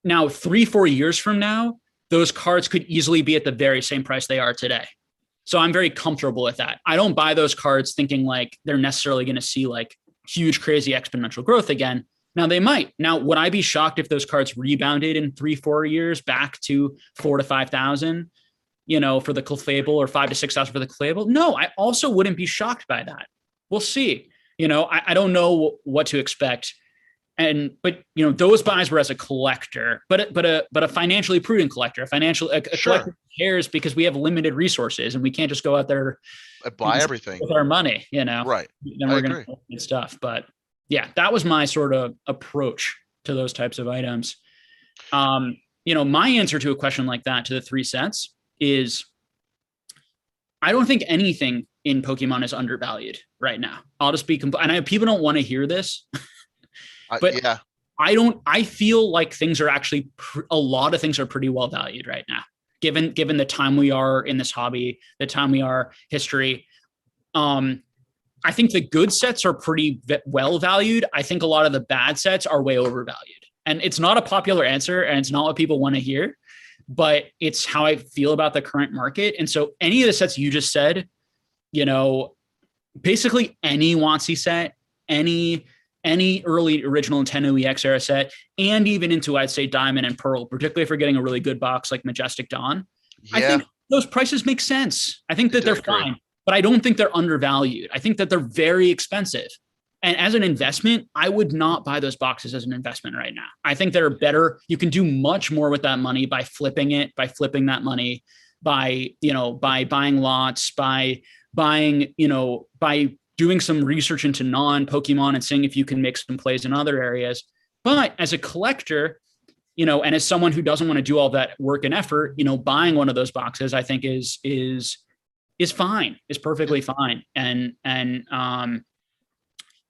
now 3-4 years from now, those cards could easily be at the very same price they are today. So I'm very comfortable with that. I don't buy those cards thinking like they're necessarily going to see like huge, crazy exponential growth again. Now they might. Now, would I be shocked if those cards rebounded in 3-4 years back to 4,000 to 5,000, for the Clefable, or 5,000 to 6,000 for the Clefable? No, I also wouldn't be shocked by that. We'll see. I don't know what to expect. But those buys were as a collector, but a financially prudent collector, a collector who cares, because we have limited resources and we can't just go out there Buy everything with our money, right. Then we're going to get stuff. But yeah, that was my sort of approach to those types of items. My answer to a question like that, to the 3 cents, is I don't think anything in Pokemon is undervalued right now. I'll just be and people don't want to hear this. But yeah, I feel like things are actually, a lot of things are pretty well valued right now, given the time we are in this hobby, the time we are history. I think the good sets are pretty well valued. I think a lot of the bad sets are way overvalued. And it's not a popular answer, and it's not what people want to hear, but it's how I feel about the current market. And so any of the sets you just said, basically any WotC set, any early original Nintendo EX era set, and even into, I'd say, Diamond and Pearl, particularly if you're getting a really good box like Majestic Dawn. Yeah. I think those prices make sense. I think that they're fine, but I don't think they're undervalued. I think that they're very expensive. And as an investment, I would not buy those boxes as an investment right now. I think they're better. You can do much more with that money by flipping that money, by buying lots, by buying, by doing some research into non-Pokemon and seeing if you can make some plays in other areas. But as a collector, and as someone who doesn't want to do all that work and effort, buying one of those boxes, I think is fine, is perfectly fine.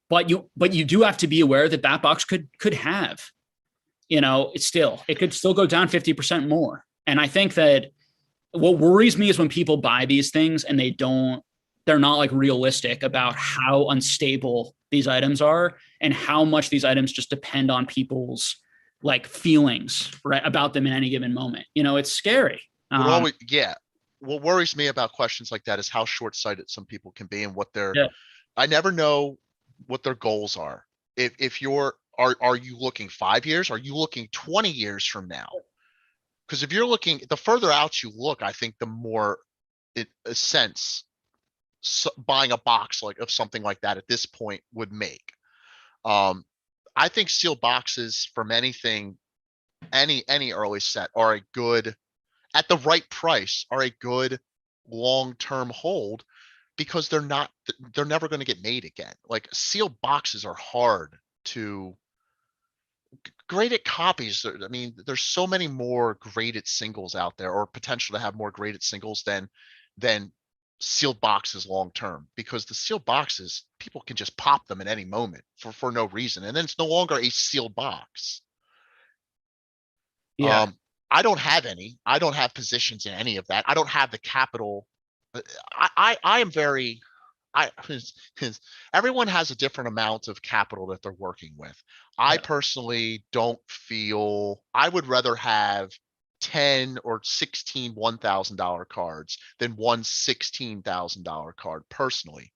But you do have to be aware that box could have, it could still go down 50% more. And I think that what worries me is when people buy these things and they're not like realistic about how unstable these items are and how much these items just depend on people's like feelings, right, about them in any given moment. It's scary. What worries me about questions like that is how short-sighted some people can be and I never know what their goals are. If are you looking 5 years? Are you looking 20 years from now? Because if you're looking, the further out you look, I think the more a sense buying a box of something like that at this point would make. I think sealed boxes from any early set are a good, at the right price, are a good long-term hold, because they're never going to get made again. Like, sealed boxes are hard to graded copies. I mean, there's so many more graded singles out there, or potential to have more graded singles than sealed boxes long term, because the sealed boxes, people can just pop them at any moment for no reason, and then it's no longer a sealed box. I don't have positions in any of that. I don't have the capital. I am very, everyone has a different amount of capital that they're working with. I personally don't feel, I would rather have 10 or 16 $1,000 cards than one $16,000 card personally.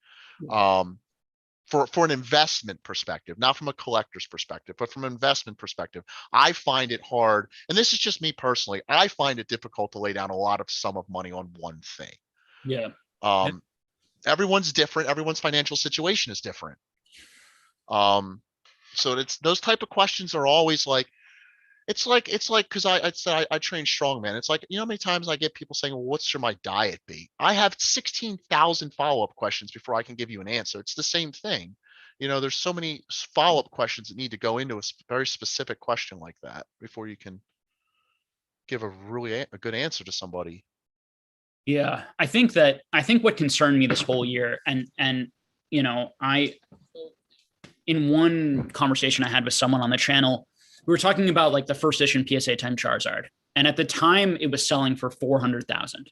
For an investment perspective, not from a collector's perspective, but from an investment perspective, I find it hard. And this is just me personally. I find it difficult to lay down a lot of sum of money on one thing. Yeah. Everyone's different. Everyone's financial situation is different. So it's those type of questions are always like, it's like, because I train strongman. It's like, how many times I get people saying, well, what should my diet be? I have 16,000 follow-up questions before I can give you an answer. It's the same thing. There's so many follow-up questions that need to go into a very specific question like that before you can give a good answer to somebody. Yeah, I think what concerned me this whole year, and I in one conversation I had with someone on the channel, we were talking about like the first edition PSA 10 Charizard, and at the time it was selling for 400,000,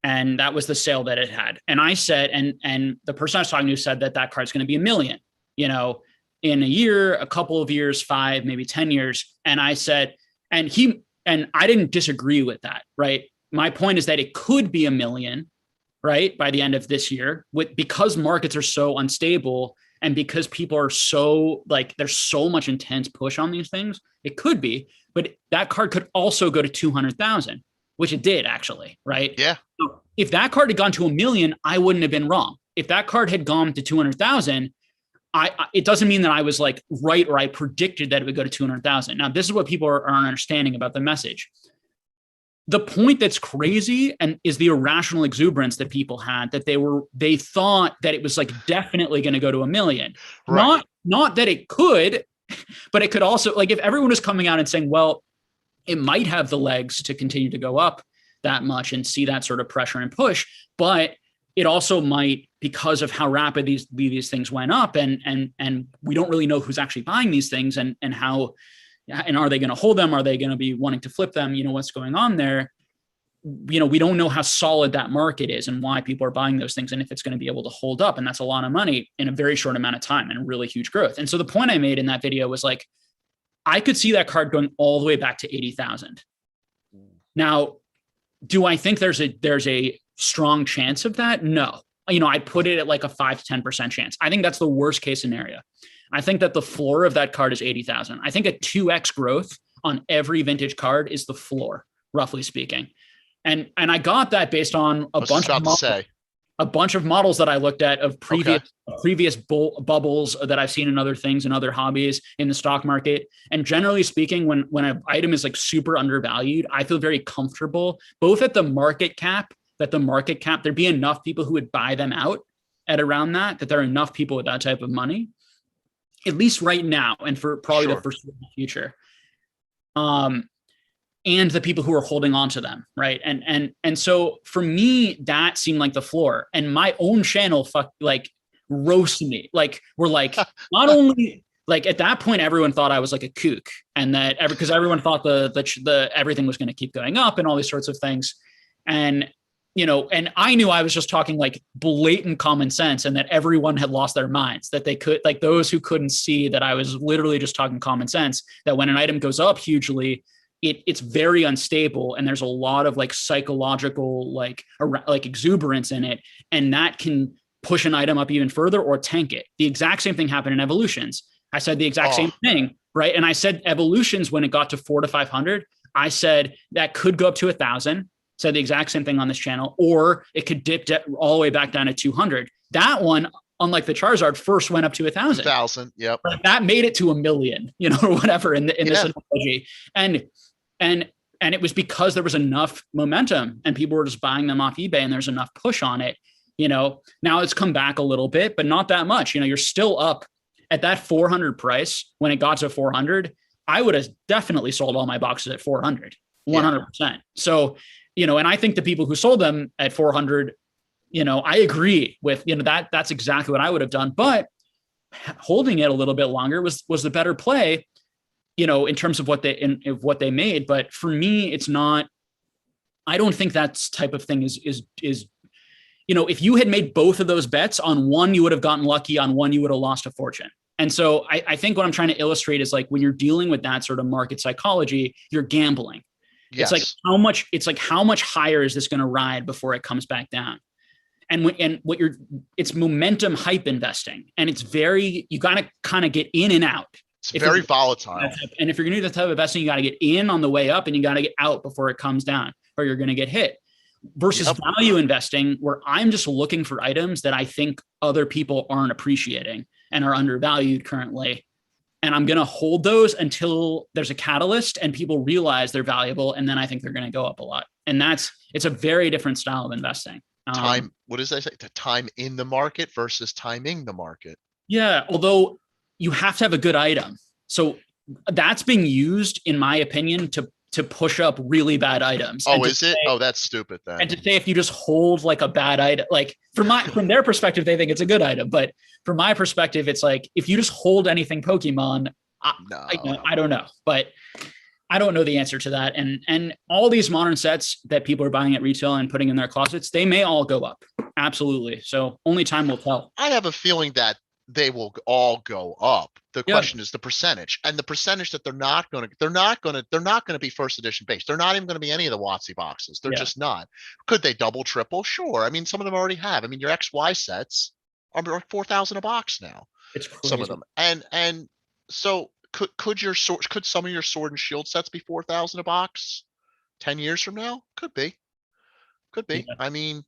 and that was the sale that it had. And I said, and the person I was talking to said that card's going to be a million, in a year, a couple of years, 5, maybe 10 years. And I said, and I didn't disagree with that, right? My point is that it could be a million, right, by the end of this year, because markets are so unstable and because people are so like there's so much intense push on these things. It could be, but that card could also go to 200,000, which it did actually, right? Yeah. So if that card had gone to a million, I wouldn't have been wrong. If that card had gone to 200,000, it doesn't mean that I was like right, or I predicted that it would go to 200,000. Now, this is what people aren't understanding about the message. The point that's crazy and is the irrational exuberance that people had, that they thought that it was like definitely going to go to a million. Right. Not that it could, but it could also, like, if everyone was coming out and saying, well, it might have the legs to continue to go up that much and see that sort of pressure and push, but it also might, because of how rapid these things went up, and we don't really know who's actually buying these things, and how, and are they going to hold them? Are they going to be wanting to flip them? What's going on there? We don't know how solid that market is and why people are buying those things, and if it's going to be able to hold up. And that's a lot of money in a very short amount of time and really huge growth. And so the point I made in that video was like, I could see that card going all the way back to 80,000. Now, do I think there's a strong chance of that? No. I'd put it at like a 5 to 10% chance. I think that's the worst case scenario. I think that the floor of that card is 80,000. I think a 2x growth on every vintage card is the floor, roughly speaking. And I got that based on a bunch of models that I looked at of previous bubbles that I've seen in other things and other hobbies in the stock market. And generally speaking, when an item is like super undervalued, I feel very comfortable both at the market cap, there'd be enough people who would buy them out at around that there are enough people with that type of money, at least right now, and for probably the foreseeable future. And the people who are holding on to them, right? And so for me, that seemed like the floor. And my own channel roasted me. Like, we're like, not only like at that point, everyone thought I was like a kook, and that because everyone thought the everything was going to keep going up and all these sorts of things. And and I knew I was just talking like blatant common sense, and that everyone had lost their minds, that they could, like, those who couldn't see that I was literally just talking common sense, that when an item goes up hugely, it's very unstable, and there's a lot of like psychological like exuberance in it, and that can push an item up even further or tank it. The exact same thing happened in evolutions. I said the exact same thing, right? And I said evolutions, when it got to 400 to 500, I said that could go up to 1,000. Said the exact same thing on this channel, or it could dip all the way back down to 200. That one, unlike the Charizard, first went up to 1,000. 1,000, yep. That made it to a million, or whatever in this analogy. And it was because there was enough momentum and people were just buying them off eBay, and there's enough push on it. Now it's come back a little bit, but not that much. You're still up at that 400 price. When it got to 400, I would have definitely sold all my boxes at 400, 100%. Yeah. So, and I think the people who sold them at 400, I agree with, that's exactly what I would have done, but holding it a little bit longer was the better play, in terms of what they made. But for me, it's not, I don't think that type of thing is, if you had made both of those bets, on one, you would have gotten lucky, on one, you would have lost a fortune. And so I think what I'm trying to illustrate is, like, when you're dealing with that sort of market psychology, you're gambling. Yes. It's like how much higher is this going to ride before it comes back down? It's momentum hype investing, and it's you got to kind of get in and out. It's very volatile. And if you're going to do that type of investing, you got to get in on the way up, and you got to get out before it comes down, or you're going to get hit. Versus value investing, where I'm just looking for items that I think other people aren't appreciating and are undervalued currently. And I'm going to hold those until there's a catalyst and people realize they're valuable. And then I think they're going to go up a lot. And it's a very different style of investing. What does that say? The time in the market versus timing the market. Yeah. Although you have to have a good item. So that's being used, in my opinion, to push up really bad items. Oh, is it? Oh, that's stupid then. And to say if you just hold like a bad item, like from their perspective, they think it's a good item. But from my perspective, it's like if you just hold anything Pokemon, I don't know. But I don't know the answer to that. And all these modern sets that people are buying at retail and putting in their closets, they may all go up. Absolutely. So only time will tell. I have a feeling that they will all go up. The question is the percentage, and the percentage that they're not going to be first edition based. They're not even going to be any of the WotC boxes. They're just not. Could they double, triple? Sure. I mean, some of them already have. I mean, your XY sets are like 4,000 a box now. It's crazy. Some of them. And so could some of your Sword and Shield sets be 4,000 a box 10 years from now? Could be. Yeah. I mean,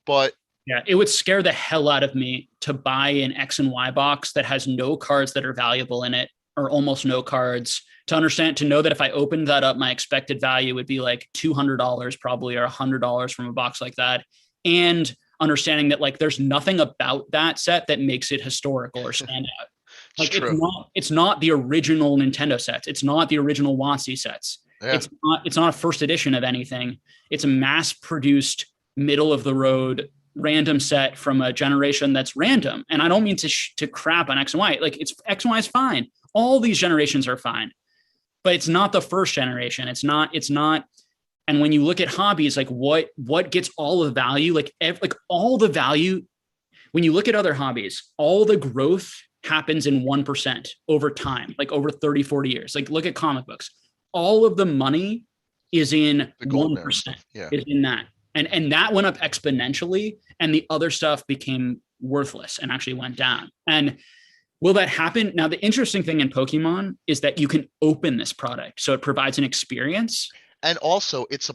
but yeah, it would scare the hell out of me to buy an X and Y box that has no cards that are valuable in it, or almost no cards, to know that if I opened that up, my expected value would be like $200 probably, or $100 from a box like that. And understanding that like there's nothing about that set that makes it historical or stand out. Like it's not the original Nintendo sets. It's not the original WotC sets. Yeah. It's not a first edition of anything. It's a mass produced, middle of the road random set from a generation that's random. And I don't mean to crap on X and Y. Like X and Y is fine. All these generations are fine, but it's not the first generation. It's not. And when you look at hobbies, like what gets all the value, like all the value, when you look at other hobbies, all the growth happens in 1% over time, like over 30, 40 years. Like look at comic books. All of the money is in 1%. Yeah. Is in that. And that went up exponentially, and the other stuff became worthless and actually went down. And will that happen? Now, the interesting thing in Pokemon is that you can open this product. So it provides an experience. And also it's a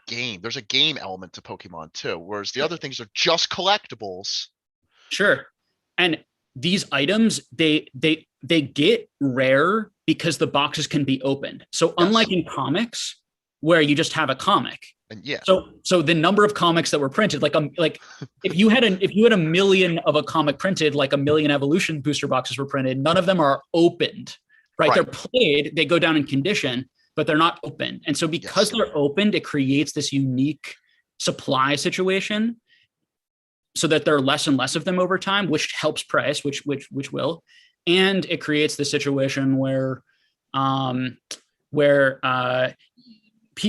game. There's a game element to Pokemon too, whereas the other things are just collectibles. Sure. And these items, they get rare because the boxes can be opened. So unlike in comics, where you just have a comic. And yeah. So the number of comics that were printed, like if you had a million of a comic printed, like a million evolution booster boxes were printed, none of them are opened, right? They're played, they go down in condition, but they're not open. And so because they're opened, it creates this unique supply situation so that there are less and less of them over time, which helps price, which will. And it creates the situation where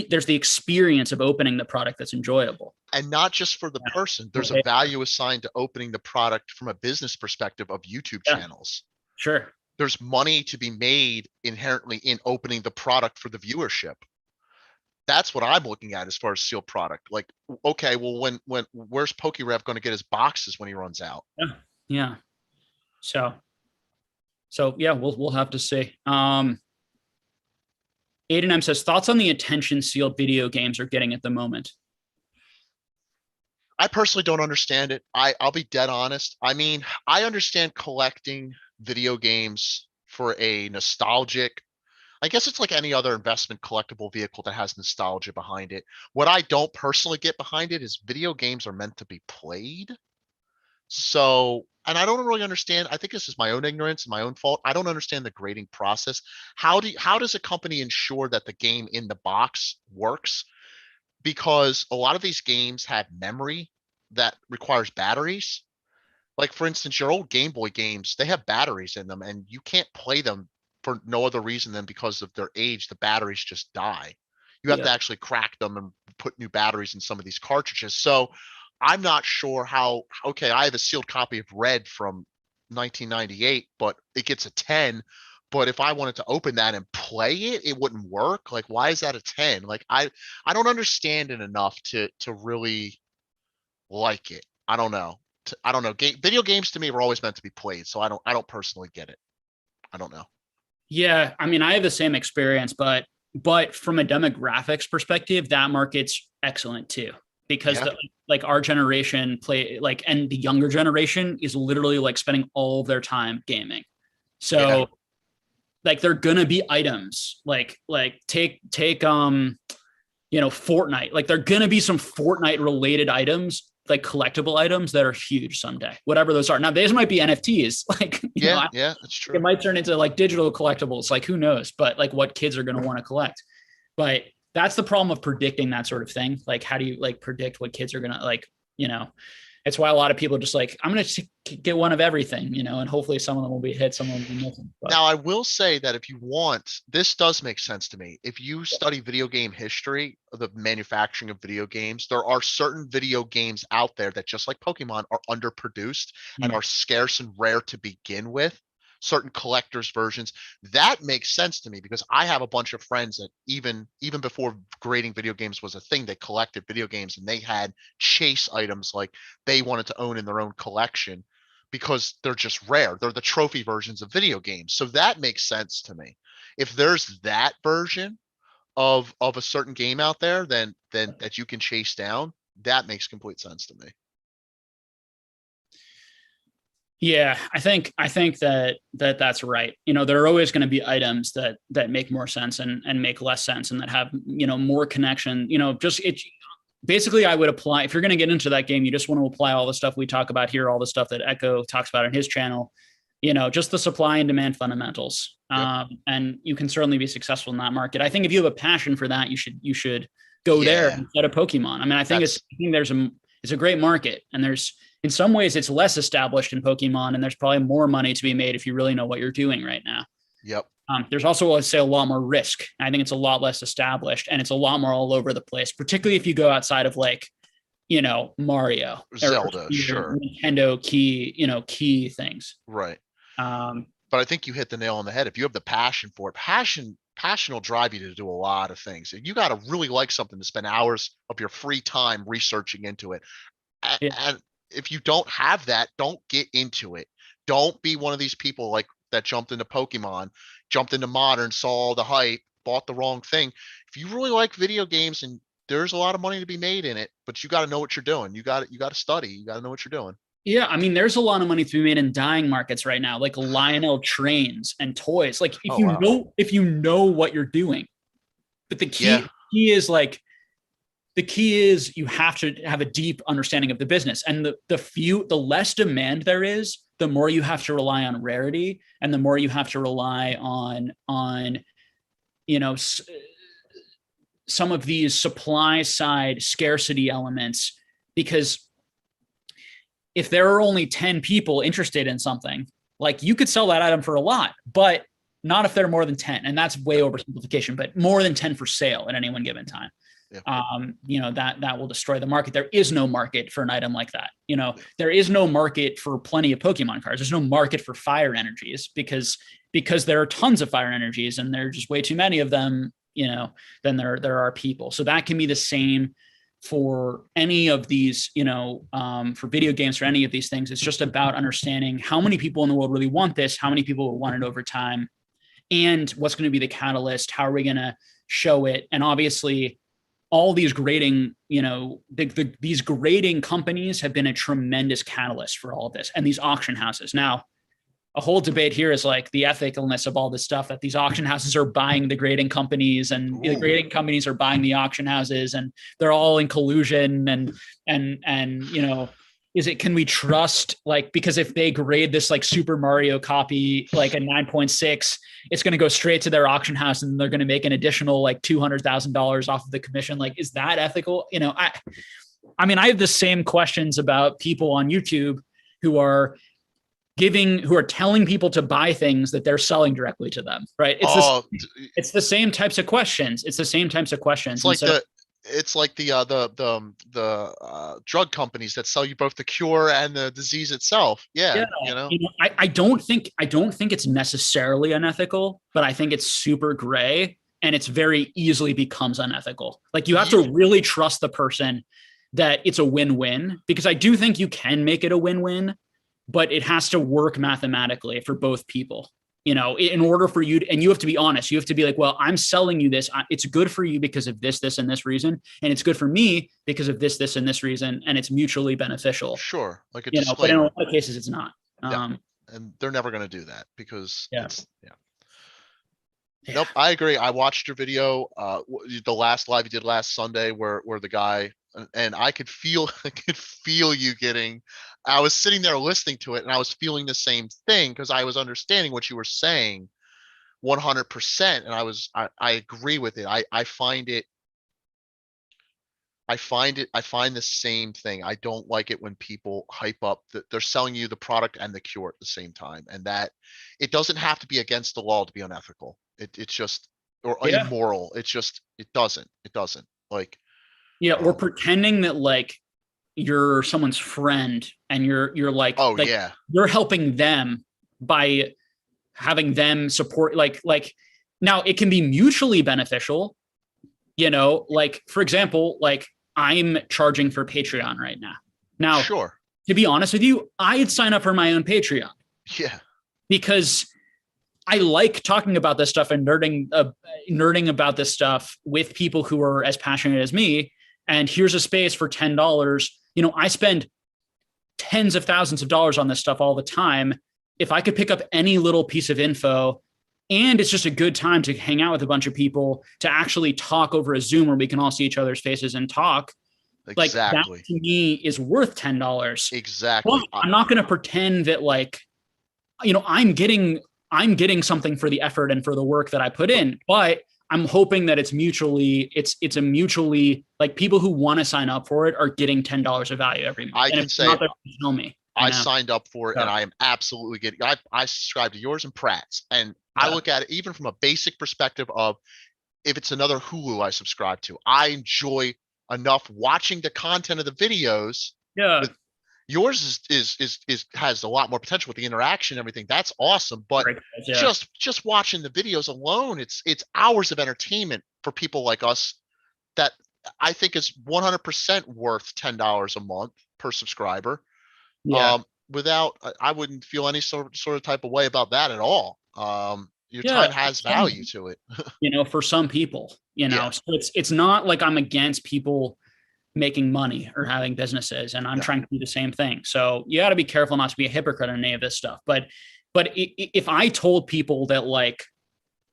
there's the experience of opening the product that's enjoyable. And not just for the person, there's a value assigned to opening the product from a business perspective of YouTube channels. Sure. There's money to be made inherently in opening the product for the viewership. That's what I'm looking at as far as sealed product. Like, okay, well, where's PokeRev going to get his boxes when he runs out? Yeah. So yeah, we'll have to see. Aiden M says, thoughts on the attention sealed video games are getting at the moment? I personally don't understand it. I'll be dead honest. I mean, I understand collecting video games for a nostalgic, I guess it's like any other investment collectible vehicle that has nostalgia behind it. What I don't personally get behind it is video games are meant to be played. So, and I don't really understand. I think this is my own ignorance and my own fault. I don't understand the grading process. How does a company ensure that the game in the box works? Because a lot of these games have memory that requires batteries. Like for instance, your old Game Boy games, they have batteries in them and you can't play them for no other reason than because of their age. The batteries just die. You have to actually crack them and put new batteries in some of these cartridges. So I'm not sure how, okay, I have a sealed copy of Red from 1998, but it gets a 10. But if I wanted to open that and play it, it wouldn't work. Like, why is that a 10? Like, I don't understand it enough to really like it. I don't know. Video games to me were always meant to be played. So I don't personally get it. I don't know. Yeah. I mean, I have the same experience, but from a demographics perspective, that market's excellent too. Because our generation and the younger generation is literally like spending all of their time gaming. So like they're gonna be items like take Fortnite. Like they're gonna be some Fortnite related items, like collectible items that are huge someday, whatever those are. Now those might be NFTs. Like that's true. It might turn into like digital collectibles. Like who knows? But like what kids are gonna want to collect. But that's the problem of predicting that sort of thing. Like, how do you like predict what kids are gonna like? You know, it's why a lot of people are just like, I'm gonna get one of everything, and hopefully some of them will be hit, some of them will be missing. But Now, I will say that if you want, this does make sense to me. If you study video game history, the manufacturing of video games, there are certain video games out there that, just like Pokemon, are underproduced and mm, are scarce and rare to begin with. Certain collectors versions. That makes sense to me because I have a bunch of friends that even before grading video games was a thing, they collected video games and they had chase items like they wanted to own in their own collection because they're just rare. They're the trophy versions of video games. So that makes sense to me. If there's that version of a certain game out there, then that you can chase down, that makes complete sense to me. yeah, I think that's right. There are always going to be items that make more sense and make less sense and that have more connection. Just it basically I would apply if you're going to get into that game, you just want to apply all the stuff we talk about here, all the stuff that Echo talks about in his channel. Just the supply and demand fundamentals. Yep. And you can certainly be successful in that market. I think if you have a passion for that, you should go there Yeah. instead of Pokemon. I mean, I think it's a great market, and there's in some ways it's less established in Pokemon, and there's probably more money to be made if you really know what you're doing right now. Yep. There's also, let's say, a lot more risk. I think it's a lot less established, and it's a lot more all over the place, particularly if you go outside of like, Mario, Zelda, or sure. Nintendo key things. Right. Um, But I think you hit the nail on the head. If you have the passion for it, passion will drive you to do a lot of things. You got to really like something to spend hours of your free time researching into it. yeah, And if you don't have that, don't get into it. Don't be one of these people like that jumped into Pokemon, jumped into modern, saw all the hype, bought the wrong thing. If you really like video games, and there's a lot of money to be made in it, but you got to know what you're doing. You got to study. You got to know what you're doing. yeah. I mean, there's a lot of money to be made in dying markets right now, like Lionel trains and toys. Like Oh wow. if you know what you're doing, but the Yeah. key is like the key is you have to have a deep understanding of the business, and the less demand there is, the more you have to rely on rarity, and the more you have to rely on you know some of these supply side scarcity elements, because if there are only 10 people interested in something, like you could sell that item for a lot, but not if there are more than 10. And that's way oversimplification, but more than 10 for sale at any one given time. Yeah. That will destroy the market. There is no market for an item like that. There is no market for plenty of Pokemon cards. There's no market for fire energies because there are tons of fire energies and there are just way too many of them, than there are people. So that can be the same for any of these, for video games, for any of these things. It's just about understanding how many people in the world really want this, how many people will want it over time, and what's going to be the catalyst. How are we going to show it? And obviously, all these grading, these grading companies have been a tremendous catalyst for all of this, and these auction houses. Now, a whole debate here is like the ethicalness of all this stuff, that these auction houses are buying the grading companies and the grading companies are buying the auction houses, and they're all in collusion, and can we trust, like, because if they grade this like Super Mario copy, like a 9.6, it's going to go straight to their auction house and they're going to make an additional like $200,000 off of the commission. Like, is that ethical? I mean, I have the same questions about people on YouTube who are telling people to buy things that they're selling directly to them, right? It's the same types of questions. It's the same types of questions. It's like the drug companies that sell you both the cure and the disease itself. Yeah. I don't think it's necessarily unethical, but I think it's super gray and it's very easily becomes unethical. Like, you have to really trust the person that it's a win-win, because I do think you can make it a win-win, but it has to work mathematically for both people, in order for you to, and you have to be honest. You have to be like, well, I'm selling you this. It's good for you because of this, and this reason. And it's good for me because of this, and this reason. And it's mutually beneficial. Sure. Like a disclaimer. But in a lot of cases it's not. Yeah. And they're never going to do that because yeah. Nope. I agree. I watched your video, the last live you did last Sunday where the guy, and I could feel you getting, I was sitting there listening to it and I was feeling the same thing because I was understanding what you were saying 100%. And I agree with it. I find the same thing. I don't like it when people hype up that they're selling you the product and the cure at the same time. And that it doesn't have to be against the law to be unethical. It's just, or Yeah. immoral. It doesn't like, Yeah. Or pretending that like you're someone's friend and you're oh like yeah, you're helping them by having them support like now it can be mutually beneficial, like for example, like I'm charging for Patreon right now, sure. to be honest with you, I'd sign up for my own Patreon Yeah. because I like talking about this stuff and nerding about this stuff with people who are as passionate as me. And here's a space for $10. I spend tens of thousands of dollars on this stuff all the time. If I could pick up any little piece of info, and it's just a good time to hang out with a bunch of people, to actually talk over a Zoom where we can all see each other's faces and talk, like that Exactly. to me is worth $10. Exactly. Well, I'm not going to pretend that like, I'm getting something for the effort and for the work that I put in, but I'm hoping that it's a mutually like people who want to sign up for it are getting $10 of value every month. I And can if say not, tell me. I signed up for it, and I am absolutely getting. I subscribe to yours and Pratt's, and I look at it even from a basic perspective of if it's another Hulu I subscribe to. I enjoy enough watching the content of the videos. Yeah. With yours is has a lot more potential with the interaction and everything. That's awesome, but Yeah. just watching the videos alone, it's hours of entertainment for people like us that I think is 100% worth $10 a month per subscriber. Yeah. Without, I wouldn't feel any sort of type of way about that at all. Your Yeah. time has value to it. For some people, Yeah. so it's not like I'm against people making money or having businesses, and I'm No. trying to do the same thing. So you got to be careful not to be a hypocrite on any of this stuff. But if I told people that like,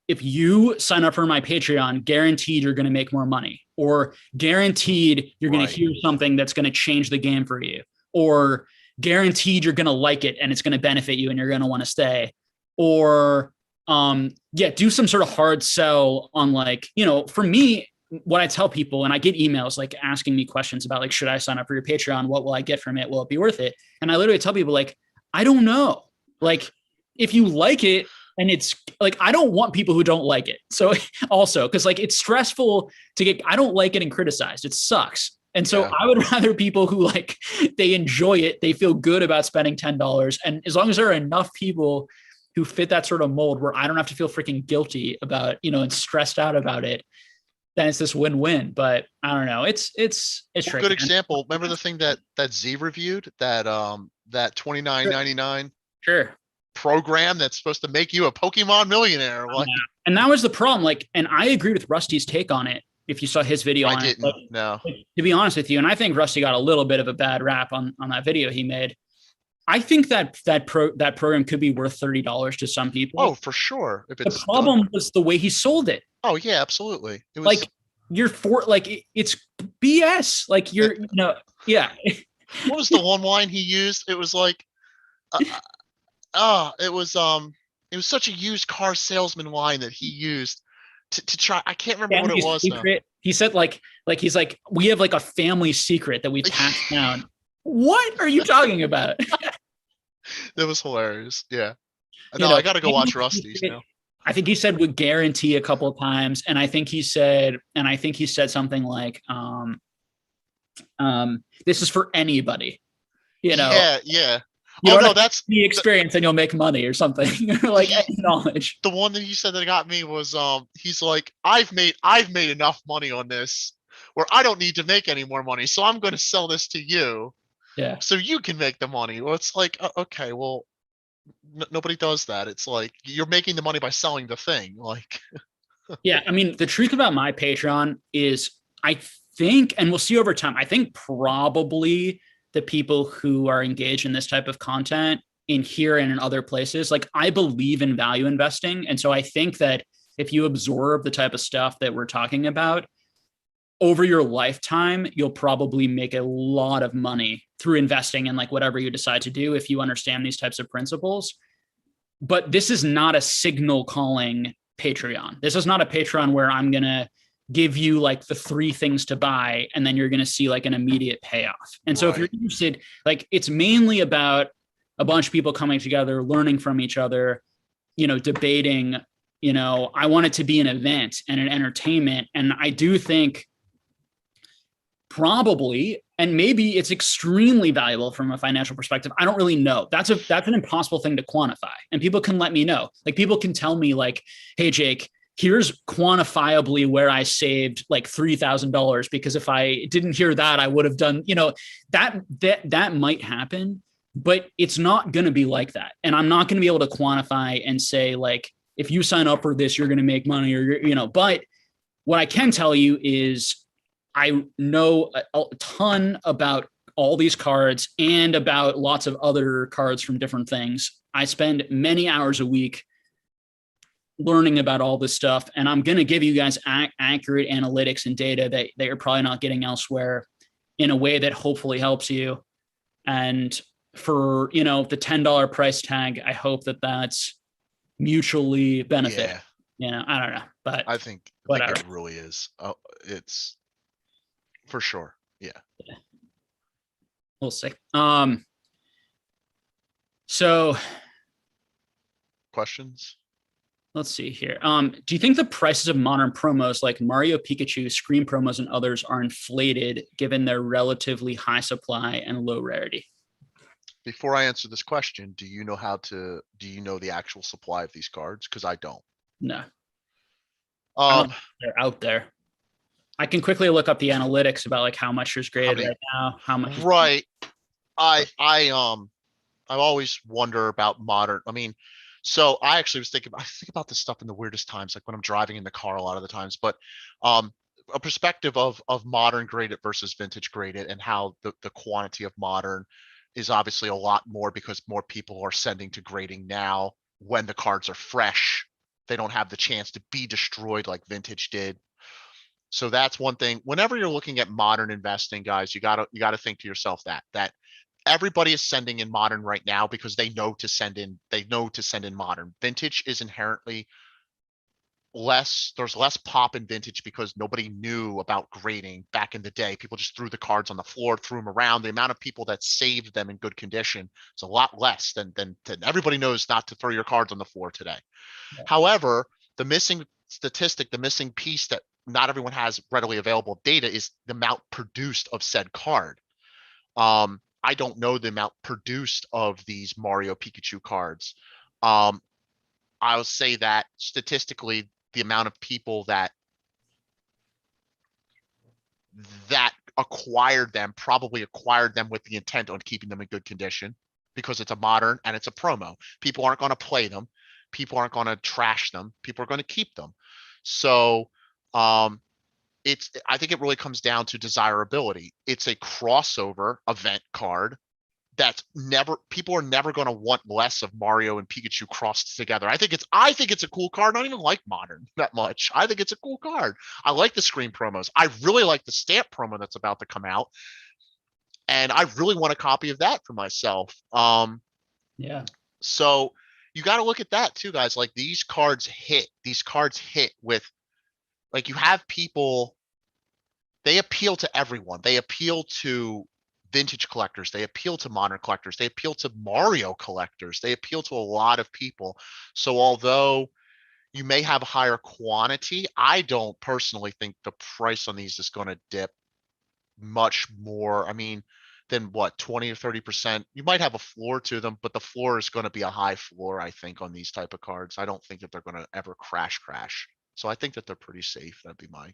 if you sign up for my Patreon, guaranteed you're going to make more money, or guaranteed you're going to hear something that's going to change the game for you, or guaranteed you're going to like it and it's going to benefit you and you're going to want to stay, or do some sort of hard sell on like, for me, what I tell people, and I get emails like asking me questions about like, should I sign up for your Patreon? What will I get from it? Will it be worth it? And I literally tell people like, I don't know. Like, if you like it, and it's like, I don't want people who don't like it. So also, because like it's stressful I don't like getting criticized. It sucks. And so I would rather people who like, they enjoy it, they feel good about spending $10. And as long as there are enough people who fit that sort of mold where I don't have to feel freaking guilty about, and stressed out about it, then it's this win-win. But I don't know. It's tricky. Good example. Remember the thing that Z reviewed, that $29.99 Sure. program that's supposed to make you a Pokemon millionaire. Like, and that was the problem. Like, and I agreed with Rusty's take on it. If you saw his video on it, no. To be honest with you, and I think Rusty got a little bit of a bad rap on that video he made. I think that program could be worth $30 to some people. Oh, for sure. If it's the problem was the way he sold it. Oh yeah, absolutely. It was like it's BS. Like you're, yeah. What was the one line he used? It was like, it was such a used car salesman line that he used to try. I can't remember what it was. He said like he's like, we have like a family secret that we've passed down. What are you talking about? That was hilarious. Yeah. No, I got to go watch Rusty's now. I think he said would guarantee a couple of times. And I think he said something like, this is for anybody, Yeah. Yeah. That's the experience and you'll make money or something. Like knowledge. The one that he said that got me was, he's like, I've made enough money on this where I don't need to make any more money. So I'm going to sell this to you. Yeah. So you can make the money. Well, it's like, okay, well, nobody does that. It's like you're making the money by selling the thing. Like, yeah. I mean, the truth about my Patreon is I think, and we'll see over time, I think probably the people who are engaged in this type of content in here and in other places, like I believe in value investing. And so I think that if you absorb the type of stuff that we're talking about over your lifetime, you'll probably make a lot of money through investing in like whatever you decide to do if you understand these types of principles. But this is not a signal calling Patreon. This is not a Patreon where I'm going to give you like the 3 things to buy and then you're going to see like an immediate payoff. And so if you're interested, like it's mainly about a bunch of people coming together, learning from each other, debating, I want it to be an event and an entertainment. And I do think probably, and maybe it's extremely valuable from a financial perspective. I don't really know. That's an impossible thing to quantify. And people can let me know. Like people can tell me like, hey, Jake, here's quantifiably where I saved like $3,000 because if I didn't hear that, I would have done, that might happen, but it's not going to be like that. And I'm not going to be able to quantify and say like, if you sign up for this, you're going to make money or, but what I can tell you is I know a ton about all these cards and about lots of other cards from different things. I spend many hours a week learning about all this stuff, and I'm going to give you guys accurate analytics and data that you're probably not getting elsewhere in a way that hopefully helps you. And for, the $10 price tag, I hope that that's mutually beneficial. Yeah. I don't know, but I think it really is. Oh, it's for sure. Yeah. We'll see. So questions? Let's see here. Do you think the prices of modern promos like Mario, Pikachu, Scream promos, and others are inflated given their relatively high supply and low rarity? Before I answer this question, do you know the actual supply of these cards? Because I don't. No. They're out there. I can quickly look up the analytics about like how much there's graded right now, how much. Right. I always wonder about modern. I mean, so I actually I think about this stuff in the weirdest times, like when I'm driving in the car a lot of the times, but a perspective of modern graded versus vintage graded and how the quantity of modern is obviously a lot more because more people are sending to grading now when the cards are fresh. They don't have the chance to be destroyed like vintage did. So that's one thing. Whenever you're looking at modern investing, guys, you gotta think to yourself that everybody is sending in modern right now because they know to send in modern. Vintage is inherently there's less pop in vintage because nobody knew about grading back in the day. People just threw the cards on the floor, threw them around. The amount of people that saved them in good condition is a lot less than everybody knows not to throw your cards on the floor today. Yeah. However, the missing statistic, the missing piece that not everyone has readily available data is the amount produced of said card. I don't know the amount produced of these Mario Pikachu cards. I'll say that statistically, the amount of people that acquired them probably acquired them with the intent on keeping them in good condition because it's a modern and it's a promo. People aren't going to play them. People aren't going to trash them. People are going to keep them. So I think it really comes down to desirability. It's a crossover event card that people are never going to want less of Mario and Pikachu crossed together. I think it's a cool card. I don't even like modern that much. I think it's a cool card. I like the Scream promos. I really like the stamp promo that's about to come out. And I really want a copy of that for myself. Yeah. So you got to look at that too, guys. Like these cards hit with, like, you have people, they appeal to everyone. They appeal to vintage collectors. They appeal to modern collectors. They appeal to Mario collectors. They appeal to a lot of people. So although you may have a higher quantity, I don't personally think the price on these is going to dip much more. I mean, than what, 20 or 30%. You might have a floor to them, but the floor is going to be a high floor, I think, on these type of cards. I don't think that they're going to ever crash. So I think that they're pretty safe. That'd be my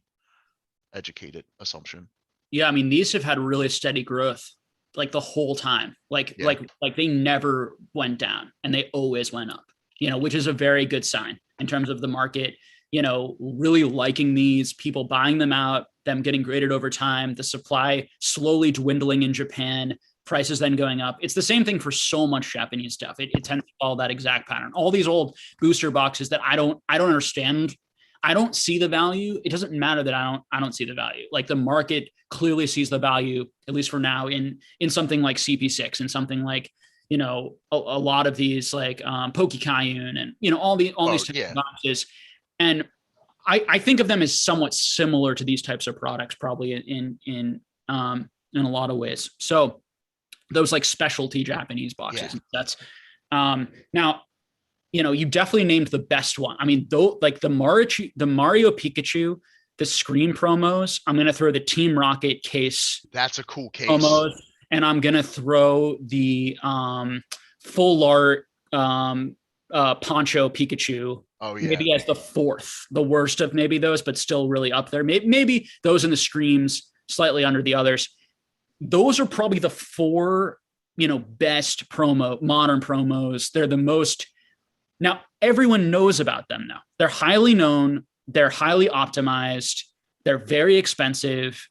educated assumption. Yeah, I mean, these have had really steady growth like the whole time. Like they never went down and they always went up, which is a very good sign in terms of the market, really liking these, people buying them out, them getting graded over time, the supply slowly dwindling in Japan, prices then going up. It's the same thing for so much Japanese stuff. It tends to follow that exact pattern. All these old booster boxes that I don't understand. I don't see the value. It doesn't matter that I don't see the value. Like the market clearly sees the value, at least for now, in something like CP6 and something like, a lot of these like Pokekayun and all these boxes. And I think of them as somewhat similar to these types of products, probably in a lot of ways. So those like specialty Japanese boxes. Yeah. That's now, you definitely named the best one. I mean, though, like the Mario Pikachu, the screen promos. I'm gonna throw the Team Rocket case That's a cool case. promos, and I'm gonna throw the full art Poncho Pikachu. Oh yeah. Maybe as the fourth, the worst of maybe those, but still really up there. Maybe those in the streams slightly under the others. Those are probably the four, best modern promos. They're the most. Now everyone knows about them now. They're highly known. They're highly optimized. They're very expensive.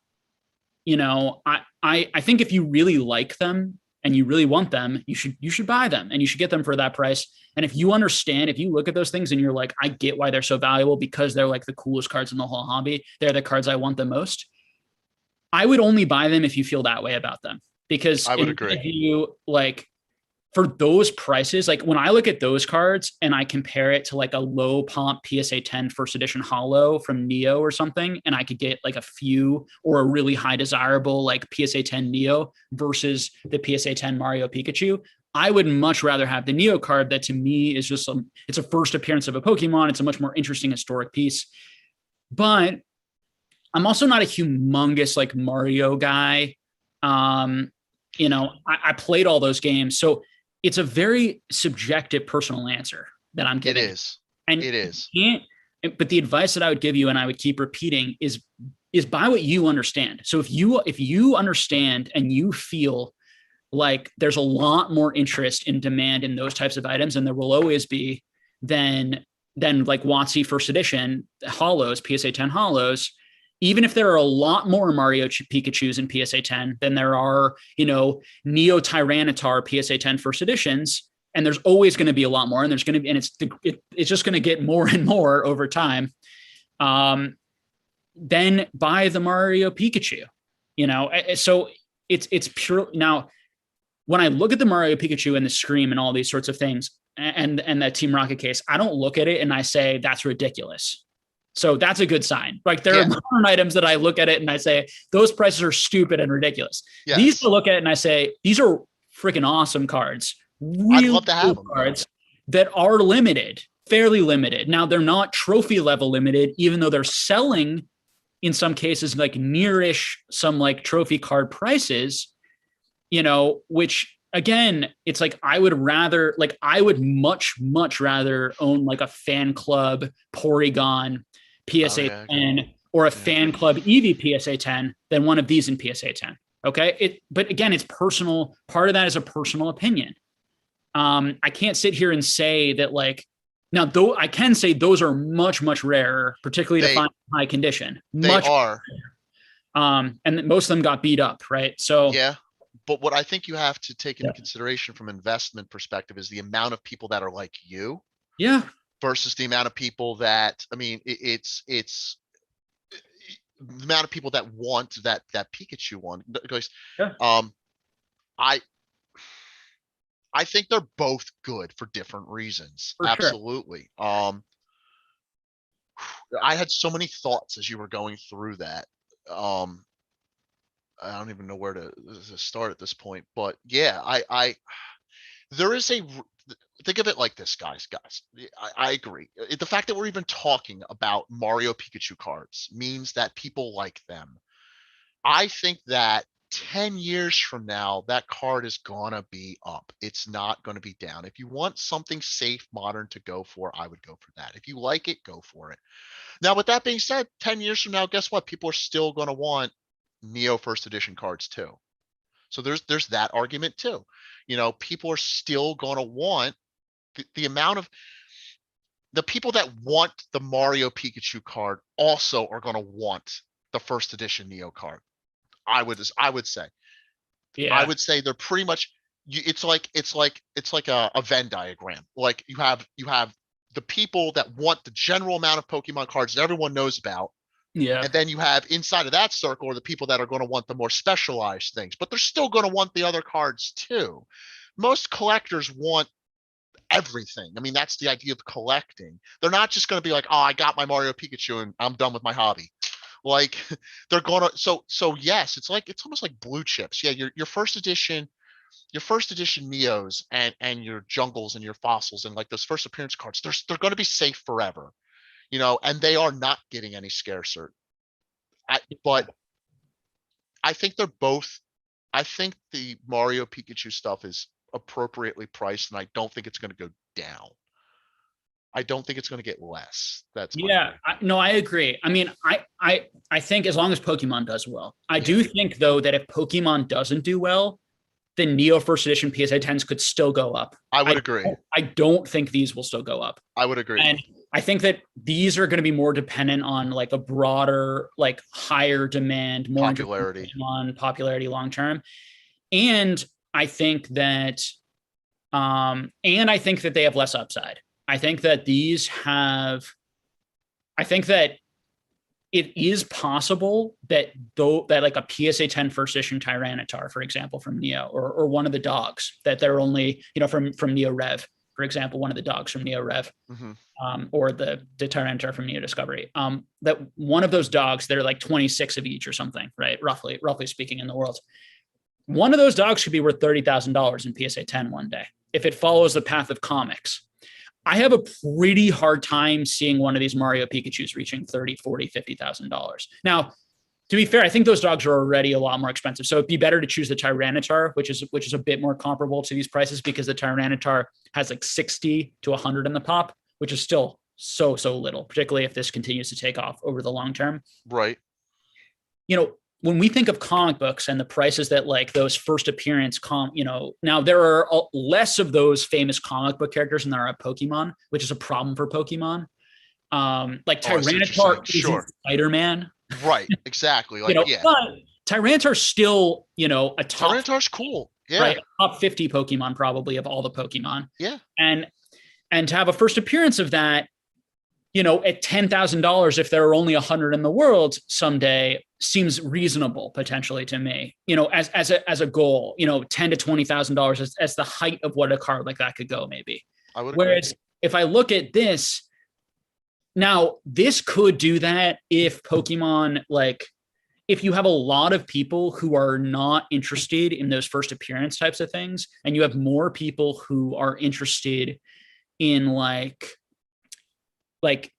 I think if you really like them and you really want them, you should buy them and you should get them for that price. And if you look at those things and you're like, I get why they're so valuable because they're like the coolest cards in the whole hobby. They're the cards I want the most. I would only buy them if you feel that way about them, because I would agree. If you like, for those prices, like when I look at those cards and I compare it to like a low pomp PSA 10 first edition holo from Neo or something, and I could get like a few or a really high desirable like PSA 10 Neo versus the PSA 10 Mario Pikachu, I would much rather have the Neo card that to me is just it's a first appearance of a Pokemon. It's a much more interesting historic piece. But I'm also not a humongous like Mario guy. I played all those games. So it's a very subjective personal answer that I'm giving. It is. And it is. But the advice that I would give you, and I would keep repeating, is buy what you understand. So if you understand and you feel like there's a lot more interest in demand in those types of items, and there will always be, than like WotC first edition holos, PSA 10 holos, even if there are a lot more Mario Pikachus in PSA 10 than there are, Neo Tyranitar PSA 10 first editions, and there's always going to be a lot more, and it's just going to get more and more over time. Then buy the Mario Pikachu, So it's pure. Now, when I look at the Mario Pikachu and the Scream and all these sorts of things, and that Team Rocket case, I don't look at it and I say that's ridiculous. So that's a good sign. Like there are modern items that I look at it and I say, those prices are stupid and ridiculous. Yes. These I look at it and I say, these are freaking awesome cards. Really I'd love to have them. Cards that are limited, fairly limited. Now they're not trophy level limited, even though they're selling in some cases like nearish some like trophy card prices, which again, it's like, I would much, much rather own like a fan club Porygon PSA 10 or a fan club Eevee PSA 10 than one of these in PSA 10. Okay. But again, it's personal. Part of that is a personal opinion. I can't sit here and say that though I can say those are much, much rarer, particularly to find high condition. They are. And most of them got beat up. Right. So yeah. But what I think you have to take into consideration from an investment perspective is the amount of people that are like you. Yeah. Versus the amount of people that, it's the amount of people that want that Pikachu one. Because, I think they're both good for different reasons. For absolutely. Sure. I had so many thoughts as you were going through that. I don't even know where to start at this point, but yeah, there is think of it like this, guys. I agree. The fact that we're even talking about Mario Pikachu cards means that people like them. I think that 10 years from now, that card is gonna be up. It's not gonna be down. If you want something safe, modern to go for, I would go for that. If you like it, go for it. Now, with that being said, 10 years from now, guess what? People are still gonna want Neo first edition cards too. So there's that argument too. People are still going to want the amount of the people that want the Mario Pikachu card also are going to want the first edition Neo card. I would say. Yeah. I would say they're pretty much. It's like a Venn diagram. Like you have the people that want the general amount of Pokemon cards that everyone knows about. Yeah. And then you have inside of that circle are the people that are going to want the more specialized things, but they're still going to want the other cards too. Most collectors want everything. I mean, that's the idea of collecting. They're not just going to be like, oh, I got my Mario Pikachu and I'm done with my hobby. Like they're gonna so yes, it's almost like blue chips. Yeah, your first edition Neos and your jungles and your fossils and like those first appearance cards, they're going to be safe forever, and they are not getting any scarcer. But I think they're both. I think the Mario Pikachu stuff is appropriately priced, and I don't think it's going to go down. I don't think it's going to get less. That's my Yeah, no, I agree. I mean, I think as long as Pokemon does well, I do think though that if Pokemon doesn't do well, the Neo First Edition PSA 10s could still go up. I would agree. I don't think these will still go up. I would agree. And I think that these are going to be more dependent on like a broader, like higher demand, more popularity on popularity long term. And I think that, they have less upside. I think that it is possible that like a PSA 10 first edition Tyranitar, for example, from Neo, or one of the dogs that they're only, from Neo Rev, for example, one of the dogs from Neo Rev, or the Tyranitar from Neo Discovery, that one of those dogs, they're like 26 of each or something, right? Roughly speaking in the world. One of those dogs could be worth $30,000 in PSA 10 one day if it follows the path of comics. I have a pretty hard time seeing one of these Mario Pikachus reaching $30,000, $40,000, $50,000. Now, to be fair, I think those dogs are already a lot more expensive. So it'd be better to choose the Tyranitar, which is a bit more comparable to these prices, because the Tyranitar has like 60 to 100 in the pop, which is still so little, particularly if this continues to take off over the long term. Right. When we think of comic books and the prices that like those first appearance now there are less of those famous comic book characters than there are Pokemon, which is a problem for Pokemon. Like Tyranitar isn't Spider-Man. Right, exactly. Like, but Tyranitar's still, a top. Tyranitar's cool. Yeah. Right. Top 50 Pokemon probably of all the Pokemon. Yeah. And to have a first appearance of that, at $10,000, if there are only 100 in the world someday, seems reasonable potentially to me, as a goal, $10,000 to $20,000 as the height of what a card like that could go, maybe. I would Whereas agree. If I look at this, now this could do that if Pokemon, like, if you have a lot of people who are not interested in those first appearance types of things, and you have more people who are interested in like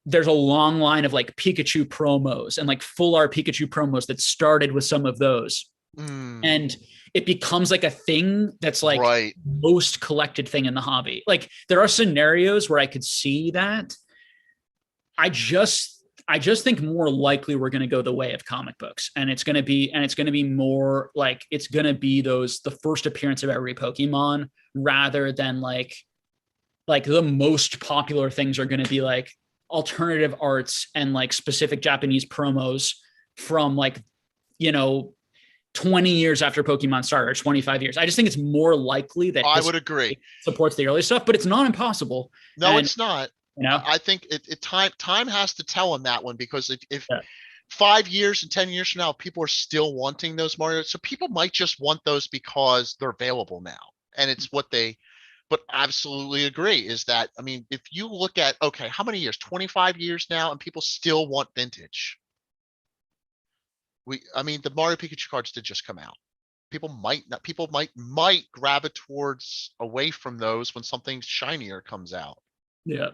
there's a long line of like Pikachu promos and like full art Pikachu promos that started with some of those. And it becomes like a thing that's like most collected thing in the hobby. Like there are scenarios where I could see that. I just think more likely we're going to go the way of comic books, and it's going to be more like, it's going to be the first appearance of every Pokemon, rather than like the most popular things are going to be like alternative arts and like specific Japanese promos from 20 years after Pokemon started, or 25 years. I just think it's more likely that I would agree supports the early stuff, but it's not impossible. No, it's not. I think time has to tell on that one, because if 5 years and 10 years from now, people are still wanting those Mario, so people might just want those because they're available now, and it's what they. But absolutely agree is that, I mean, if you look at, okay, how many years? 25 years now, and people still want vintage. The Mario Pikachu cards did just come out. People might gravitate towards away from those when something shinier comes out. Yeah.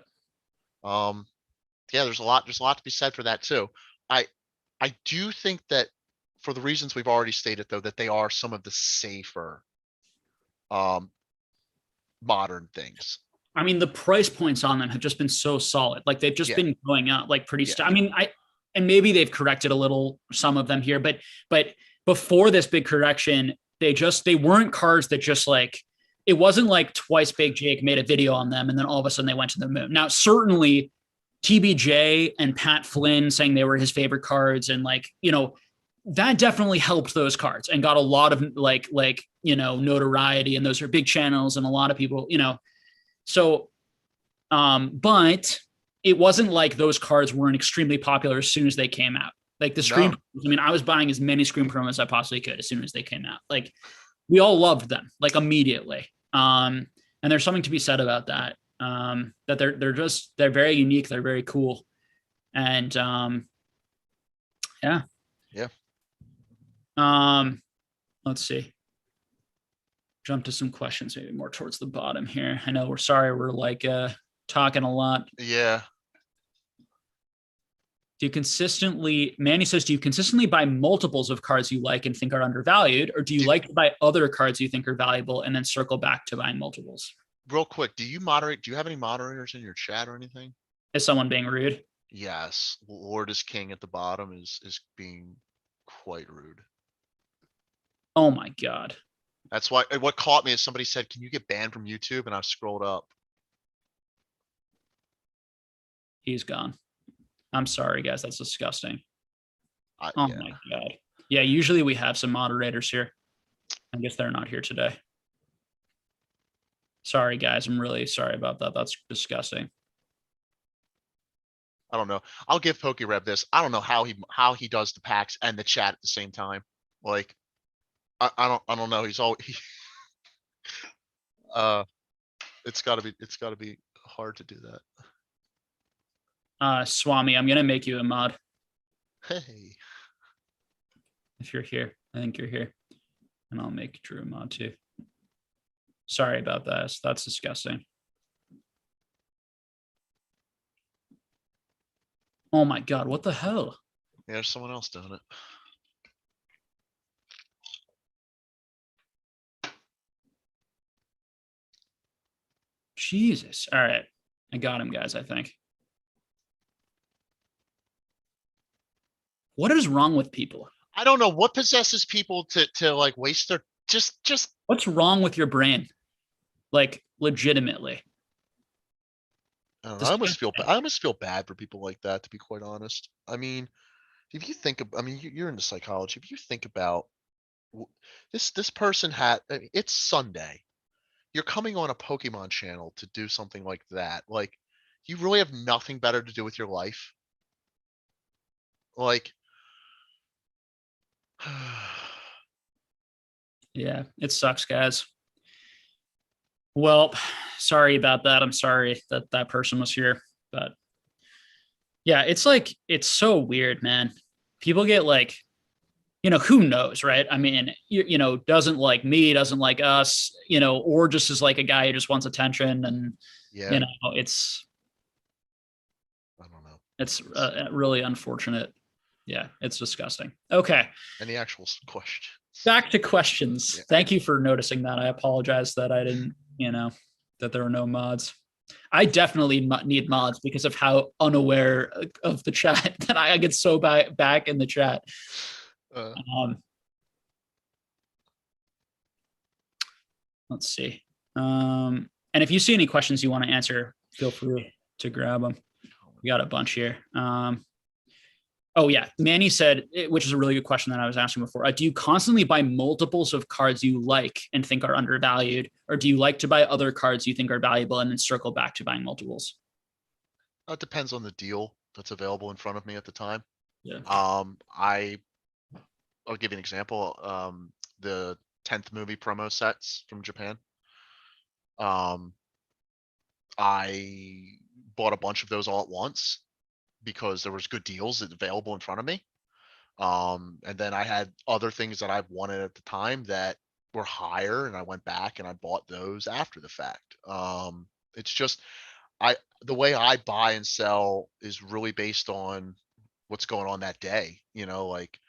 There's a lot to be said for that too. I do think that, for the reasons we've already stated, though, that they are some of the safer modern things. I mean, the price points on them have just been so solid. Like they've just been going up like pretty. And maybe they've corrected a little, some of them here, but before this big correction, they weren't cards that just like, it wasn't like Twice Big Jake made a video on them and then all of a sudden they went to the moon. Now, certainly TBJ and Pat Flynn saying they were his favorite cards, and that definitely helped those cards and got a lot of notoriety, and those are big channels and a lot of people, so but it wasn't like those cards weren't extremely popular as soon as they came out. Like the Scream, I was buying as many Scream promos as I possibly could as soon as they came out. Like we all loved them like immediately. And there's something to be said about that. that they're very unique. They're very cool. And yeah. Yeah. Let's see. Jump to some questions, maybe more towards the bottom here. I know we're like talking a lot. Yeah. Manny says, do you consistently buy multiples of cards you like and think are undervalued, or do you like to buy other cards you think are valuable and then circle back to buying multiples? Real quick, do you moderate? Do you have any moderators in your chat or anything? Is someone being rude? Yes. Lord is King at the bottom is being quite rude. Oh my God. That's why what caught me is somebody said, can you get banned from YouTube? And I've scrolled up. He's gone. I'm sorry, guys. That's disgusting. Oh yeah. my God. Yeah, usually we have some moderators here. I guess they're not here today. Sorry, guys. I'm really sorry about that. That's disgusting. I don't know. I'll give PokeRev this. I don't know how he does the packs and the chat at the same time. Like, I don't know. He's all it's gotta be hard to do that. Swami, I'm gonna make you a mod. Hey. If you're here. I think you're here. And I'll make Drew a mod too. Sorry about that. That's disgusting. Oh my God, what the hell? Yeah, there's someone else doing it. Jesus. All right. I got him, guys, I think. What is wrong with people? I don't know what possesses people to like waste their just what's wrong with your brain? Like legitimately. I almost feel bad for people like that, to be quite honest. I mean, if you think I mean, you're into psychology. If you think about this person it's Sunday. You're coming on a Pokemon channel to do something like that. Like, you really have nothing better to do with your life. Like, yeah, it sucks, guys. Well, sorry about that. I'm sorry that that person was here, but yeah, it's like, it's so weird, man. People get like, who knows, right? I mean, doesn't like me, doesn't like us, or just is like a guy who just wants attention. And, yeah, it's, I don't know. It's really unfortunate. Yeah, it's disgusting. Okay. Any actual question? Back to questions. Yeah. Thank you for noticing that. I apologize that I didn't, that there were no mods. I definitely need mods because of how unaware of the chat that I get so back in the chat. Let's see. And if you see any questions you want to answer, feel free to grab them. We got a bunch here. Oh yeah, Manny said, which is a really good question that I was asking before. Do you constantly buy multiples of cards you like and think are undervalued, or do you like to buy other cards you think are valuable and then circle back to buying multiples? It depends on the deal that's available in front of me at the time. Yeah. I'll give you an example. The 10th movie promo sets from Japan. I bought a bunch of those all at once because there was good deals available in front of me. And then I had other things that I wanted at the time that were higher, and I went back and I bought those after the fact. It's just, the way I buy and sell is really based on what's going on that day. Like,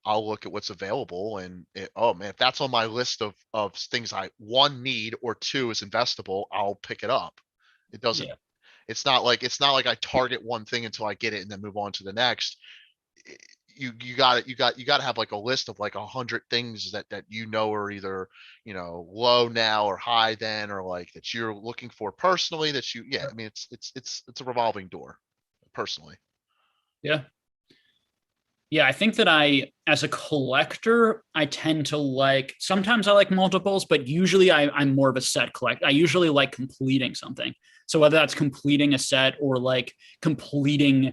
I'll look at what's available and oh man, if that's on my list of things I need, or two is investable, I'll pick it up. It doesn't, it's not like I target one thing until I get it and then move on to the next. You got to have like a list of like 100 things that are either, low now or high then, or like that you're looking for personally that I mean, it's a revolving door personally. Yeah. Yeah, I think that as a collector, I tend to sometimes I like multiples, but usually I'm more of a set collector. I usually like completing something. So whether that's completing a set or like completing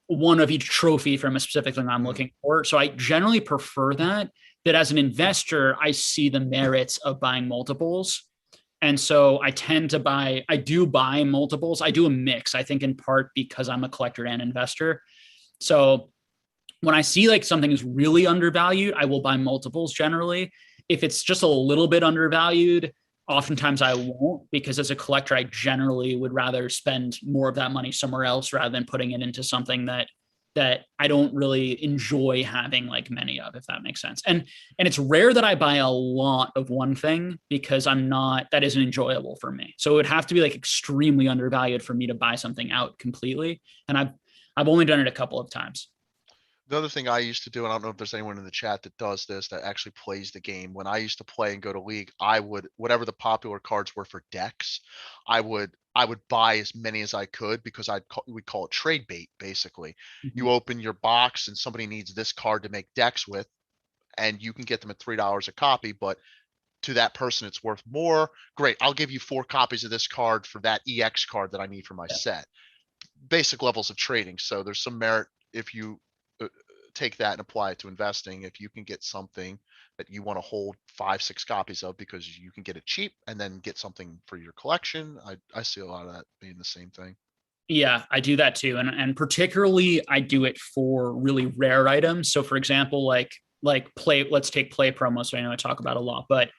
one of each trophy from a specific thing I'm looking for. So I generally prefer that. But as an investor, I see the merits of buying multiples. And so I do buy multiples. I do a mix, I think in part because I'm a collector and investor. So when I see like something is really undervalued, I will buy multiples generally. If it's just a little bit undervalued, oftentimes I won't, because as a collector, I generally would rather spend more of that money somewhere else rather than putting it into something that I don't really enjoy having like many of, if that makes sense. And it's rare that I buy a lot of one thing because that isn't enjoyable for me. So it would have to be like extremely undervalued for me to buy something out completely. And I've only done it a couple of times. The other thing I used to do, and I don't know if there's anyone in the chat that does this, that actually plays the game. When I used to play and go to league, I would, whatever the popular cards were for decks, I would buy as many as I could, because we call it trade bait. Basically, you open your box and somebody needs this card to make decks with, and you can get them at $3 a copy, but to that person it's worth more. Great, I'll give you 4 copies of this card for that EX card that I need for my set. Basic levels of trading. So there's some merit if you take that and apply it to investing. If you can get something that you want to hold 5-6 copies of because you can get it cheap and then get something for your collection, I see a lot of that being the same thing. Yeah, I do that too. And particularly I do it for really rare items. So for example, let's take play promos. I know I talk about a lot, but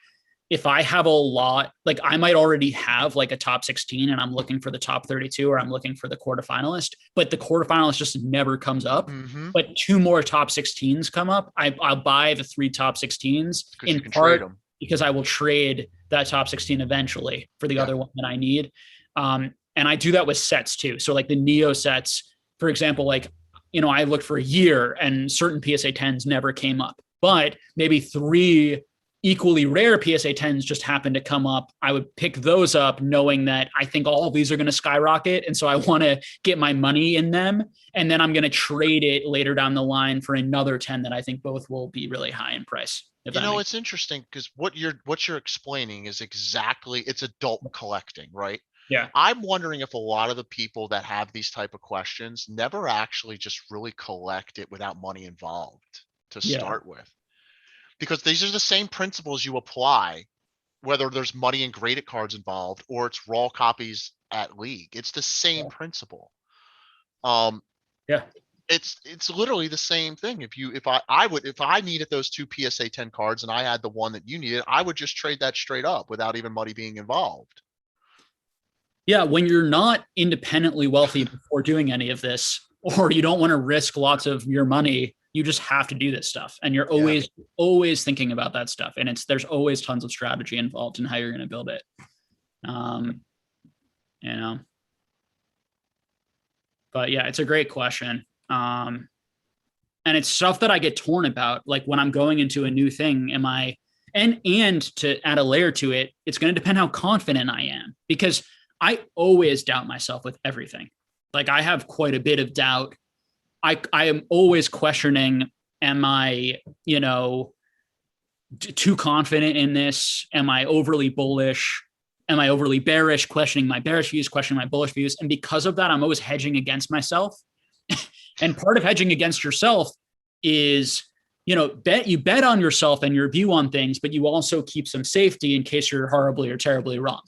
if I have a lot, like I might already have like a top 16 and I'm looking for the top 32, or I'm looking for the quarterfinalist, but the quarterfinalist just never comes up. But 2 more top 16s come up. I'll buy the 3 top 16s in part because I will trade that top 16 eventually for the other one that I need. And I do that with sets too. So like the Neo sets, for example, like, I looked for a year and certain PSA 10s never came up, but maybe 3 equally rare PSA 10s just happened to come up. I would pick those up knowing that I think all of these are going to skyrocket. And so I want to get my money in them. And then I'm going to trade it later down the line for another 10 that I think both will be really high in price. It's interesting because what you're explaining is exactly, it's adult collecting, right? Yeah. I'm wondering if a lot of the people that have these type of questions never actually just really collect it without money involved to start with. Because these are the same principles you apply, whether there's money and graded cards involved or it's raw copies at league. It's the same principle. It's literally the same thing. If I needed those 2 PSA 10 cards and I had the one that you needed, I would just trade that straight up without even money being involved. Yeah, when you're not independently wealthy before doing any of this, or you don't want to risk lots of your money, you just have to do this stuff. And you're always thinking about that stuff. And there's always tons of strategy involved in how you're going to build it. But yeah, it's a great question. And it's stuff that I get torn about. Like when I'm going into a new thing, and to add a layer to it, it's going to depend how confident I am, because I always doubt myself with everything. Like I have quite a bit of doubt. I am always questioning, am I, too confident in this? Am I overly bullish? Am I overly bearish? Questioning my bearish views, questioning my bullish views. And because of that, I'm always hedging against myself. And part of hedging against yourself is, you bet on yourself and your view on things, but you also keep some safety in case you're horribly or terribly wrong.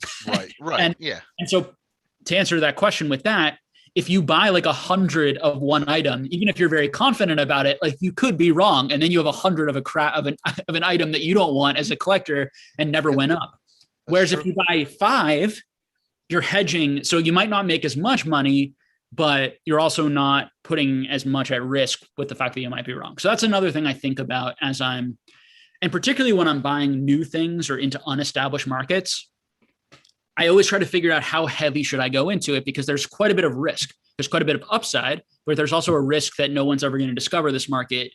Right. And so to answer that question with that, if you buy like 100 of one item, even if you're very confident about it, like you could be wrong. And then you have 100 of an item that you don't want as a collector and never went up. Whereas if you buy 5, you're hedging. So you might not make as much money, but you're also not putting as much at risk with the fact that you might be wrong. So that's another thing I think about and particularly when I'm buying new things or into unestablished markets, I always try to figure out how heavy should I go into it, because there's quite a bit of risk. There's quite a bit of upside, but there's also a risk that no one's ever going to discover this market.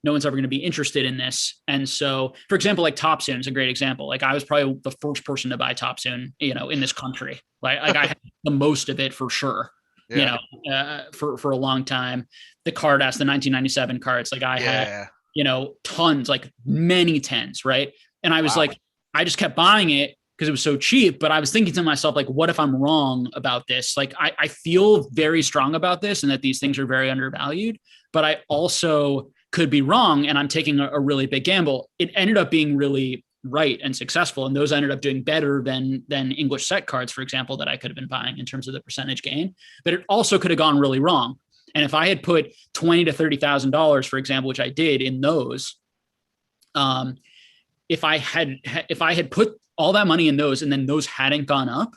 No one's ever going to be interested in this. And so, for example, like Topsoon is a great example. Like I was probably the first person to buy Topsoon, in this country. Like I had the most of it for sure. For a long time. The card the 1997 cards, like I had, tons, like many 10s, right? And I was like, I just kept buying it because it was so cheap. But I was thinking to myself, like, what if I'm wrong about this? Like, I feel very strong about this and that these things are very undervalued, but I also could be wrong. And I'm taking a really big gamble. It ended up being really, right and successful, and those ended up doing better than English set cards, for example, that I could have been buying in terms of the percentage gain. But it also could have gone really wrong. And if I had put $20,000 to $30,000, for example, which I did in those, if I had put all that money in those and then those hadn't gone up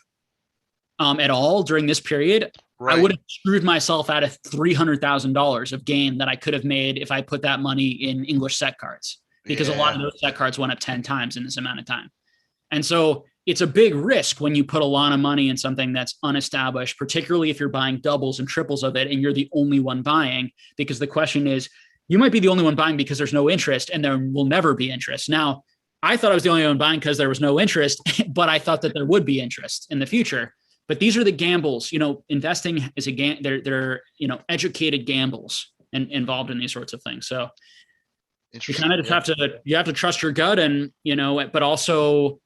at all during this period, right, I would have screwed myself out of $300,000 of gain that I could have made if I put that money in English set cards, because a lot of those set cards went up 10 times in this amount of time. And so it's a big risk when you put a lot of money in something that's unestablished, particularly if you're buying doubles and triples of it and you're the only one buying, because the question is, you might be the only one buying because there's no interest and there will never be interest. Now, I thought I was the only one buying because there was no interest, but I thought that there would be interest in the future. But these are the gambles, investing is they're educated gambles and involved in these sorts of things. So you kind of just have to trust your gut and, but also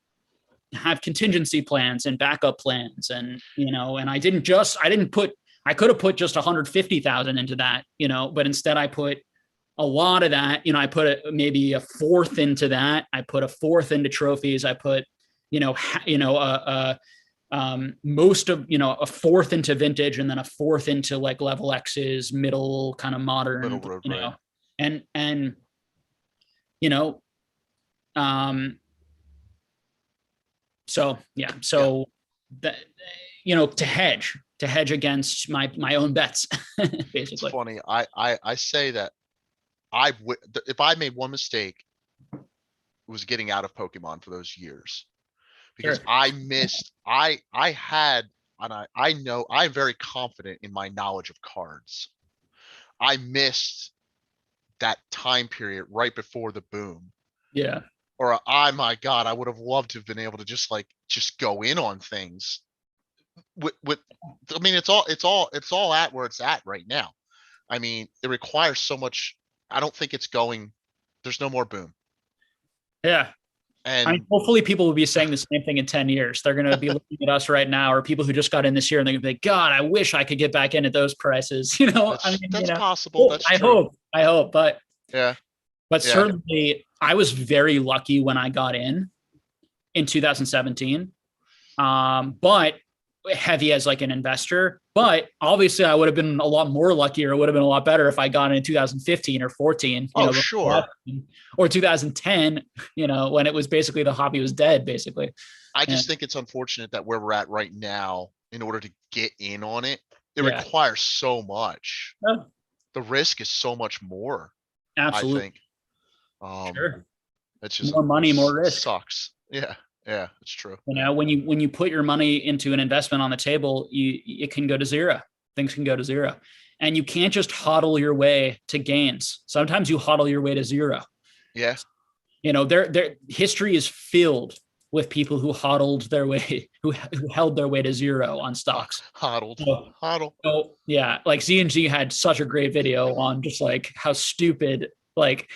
have contingency plans and backup plans. And, and I could have put just 150,000 into that, but instead I put a lot of that, I put maybe a fourth into that. I put a fourth into trophies. I put, most of, a fourth into vintage, and then a fourth into like level X's, middle kind of modern, middle road, right. and, so, yeah. So that, to hedge against my own bets, basically. It's funny. I say that if I made one mistake, it was getting out of Pokemon for those years, because sure. I know I'm very confident in my knowledge of cards. I missed that time period right before the boom. Yeah. Or my God, I would have loved to have been able to just go in on things with, I mean, it's all at where it's at right now. I mean, it requires so much. I don't think there's no more boom. Yeah. And hopefully people will be saying the same thing in 10 years. They're going to be looking at us right now, or people who just got in this year, and they're going to be like, God, I wish I could get back in at those prices. That's possible. That's true. I hope, but yeah. But certainly I was very lucky when I got in 2017. But heavy as like an investor, but obviously I would have been a lot more lucky, or it would have been a lot better if I got in 2015 or 14, sure. Or 2010, when it was basically the hobby was dead, basically. I just think it's unfortunate that where we're at right now, in order to get in on it, requires so much. Yeah. The risk is so much more. Absolutely. I think. Sure. It's just more money, more risk. Sucks. Yeah. Yeah, it's true. When you put your money into an investment on the table, it can go to zero. Things can go to zero, and you can't just hodl your way to gains. Sometimes you hodl your way to zero. Yeah. Their history is filled with people who hodled their way, who held their way to zero on stocks. Hodl. So yeah, like Z&G had such a great video on just like how stupid, like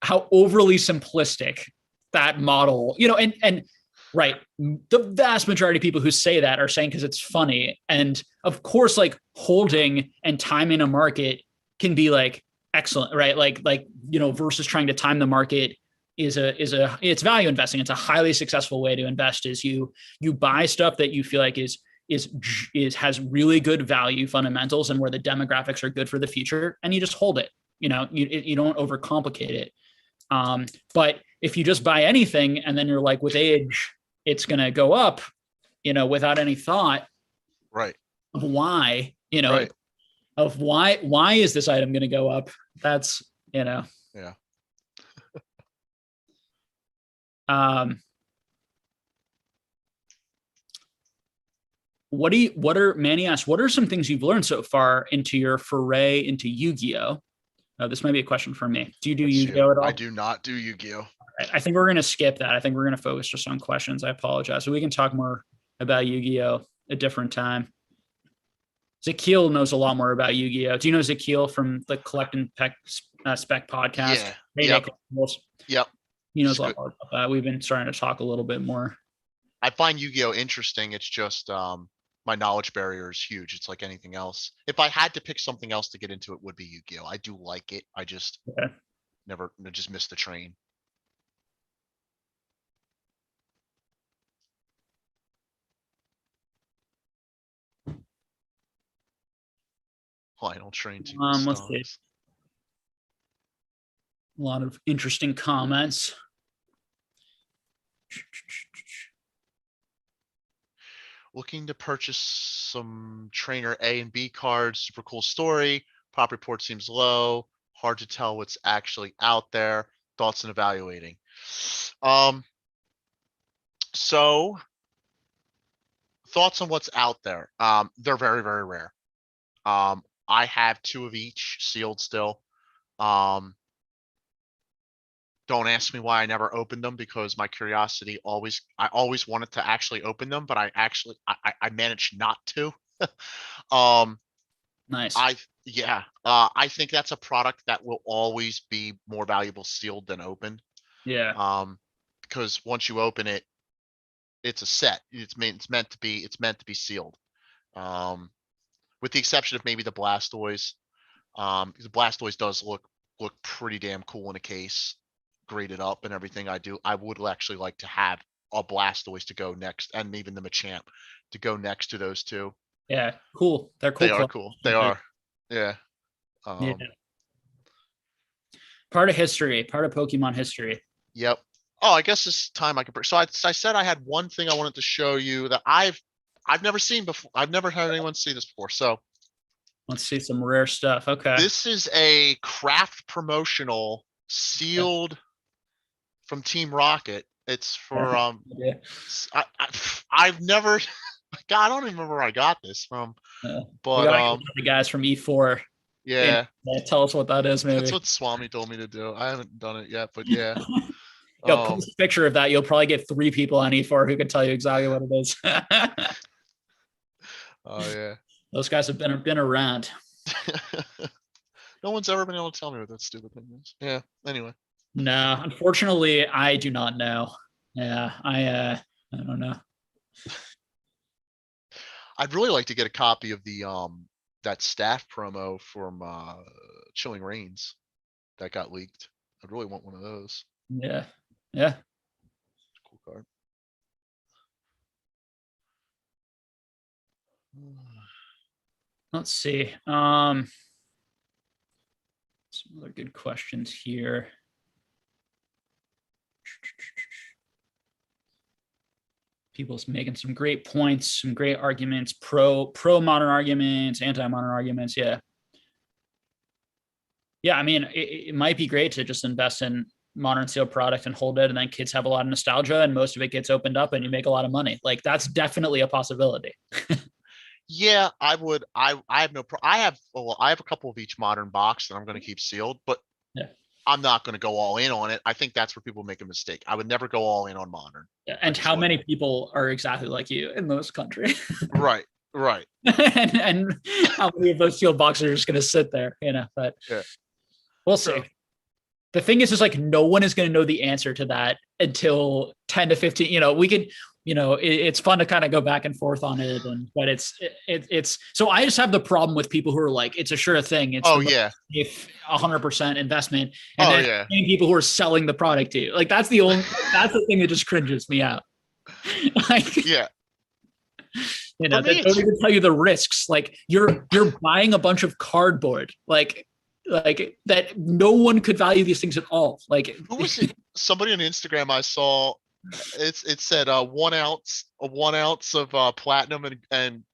how overly simplistic that model, and right. The vast majority of people who say that are saying because it's funny. And of course, like holding and timing a market can be like excellent, right? Like, versus trying to time the market it's value investing. It's a highly successful way to invest. Is you buy stuff that you feel like has really good value fundamentals and where the demographics are good for the future, and you just hold it. You don't overcomplicate it. But if you just buy anything and then you're like, with age, it's going to go up, without any thought, right, of why, right. of why is this item going to go up? That's, yeah. Manny asks, what are some things you've learned so far into your foray into Yu-Gi-Oh? This might be a question for me. Do you do Yu-Gi-Oh at all? I do not do Yu-Gi-Oh. I think we're going to skip that. I think we're going to focus just on questions. I apologize. So we can talk more about Yu-Gi-Oh a different time. Zakiel knows a lot more about Yu-Gi-Oh. Do you know Zakiel from the Collect and Spec podcast? Yeah. Yep. He knows a lot more about that. We've been starting to talk a little bit more. I find Yu-Gi-Oh interesting. It's just my knowledge barrier is huge. It's like anything else. If I had to pick something else to get into, it would be Yu-Gi-Oh. I do like it. I just just missed the train. Lionel trains you Let's see. stocks. A lot of interesting comments. Looking to purchase some trainer A and B cards. Super cool story. Pop report seems low. Hard to tell what's actually out there. Thoughts and evaluating. So thoughts on what's out there. They're very, very rare. I have 2 of each sealed still. Don't ask me why I never opened them, because my curiosity I always wanted to actually open them, but I managed not to. Nice. I think that's a product that will always be more valuable sealed than open. Yeah. Because once you open it, it's a set. It's meant to be sealed. With the exception of maybe the Blastoise. Because the Blastoise does look pretty damn cool in a case, graded up and everything. I would actually like to have a Blastoise to go next, and even the Machamp to go next to those two. Yeah. Cool. They're cool. They are cool. They are. Yeah. Yeah. Part of history, part of Pokemon history. Yep. Oh, I guess this time I could. So I said I had one thing I wanted to show you that I've never seen before. I've never had anyone see this before. So let's see some rare stuff. Okay. This is a craft promotional sealed from Team Rocket. It's for Yeah. I've never God, I don't even remember where I got this from. We But got the guys from E4. yeah. Tell us what that is, maybe. That's what Swami told me to do. I haven't done it yet, but yeah. Yo, post a picture of that. You'll probably get 3 people on E4 who can tell you exactly what it is. Oh yeah. Those guys have been around. No one's ever been able to tell me what that stupid thing is. Yeah. Anyway. No, unfortunately, I do not know. Yeah, I don't know. I'd really like to get a copy of the that staff promo from Chilling Reigns that got leaked. I'd really want one of those. Yeah. Yeah. Cool card. Let's see. Some other good questions here. People's making some great points, some great arguments, pro modern arguments, anti-modern arguments. Yeah. Yeah, I mean, it might be great to just invest in modern sealed product and hold it, and then kids have a lot of nostalgia and most of it gets opened up and you make a lot of money. Like, that's definitely a possibility. Yeah, I would. I have no pro. I have a couple of each modern box that I'm going to keep sealed, but yeah, I'm not going to go all in on it. I think that's where people make a mistake. I would never go all in on modern. Yeah. And how many people are exactly like you in those countries? Right. Right. and how many of those sealed boxes are just going to sit there, but yeah. We'll see. The thing is like no one is going to know the answer to that until 10 to 15. We could, it's fun to kind of go back and forth on it, but it's so I just have the problem with people who are like, it's a sure thing. It's 100% investment, and then people who are selling the product to you. Like that's the thing that just cringes me out. Like, yeah. They don't even tell you the risks. Like you're buying a bunch of cardboard, like that no one could value these things at all. Like, who was it? Somebody on Instagram I saw, it said 1 ounce of platinum and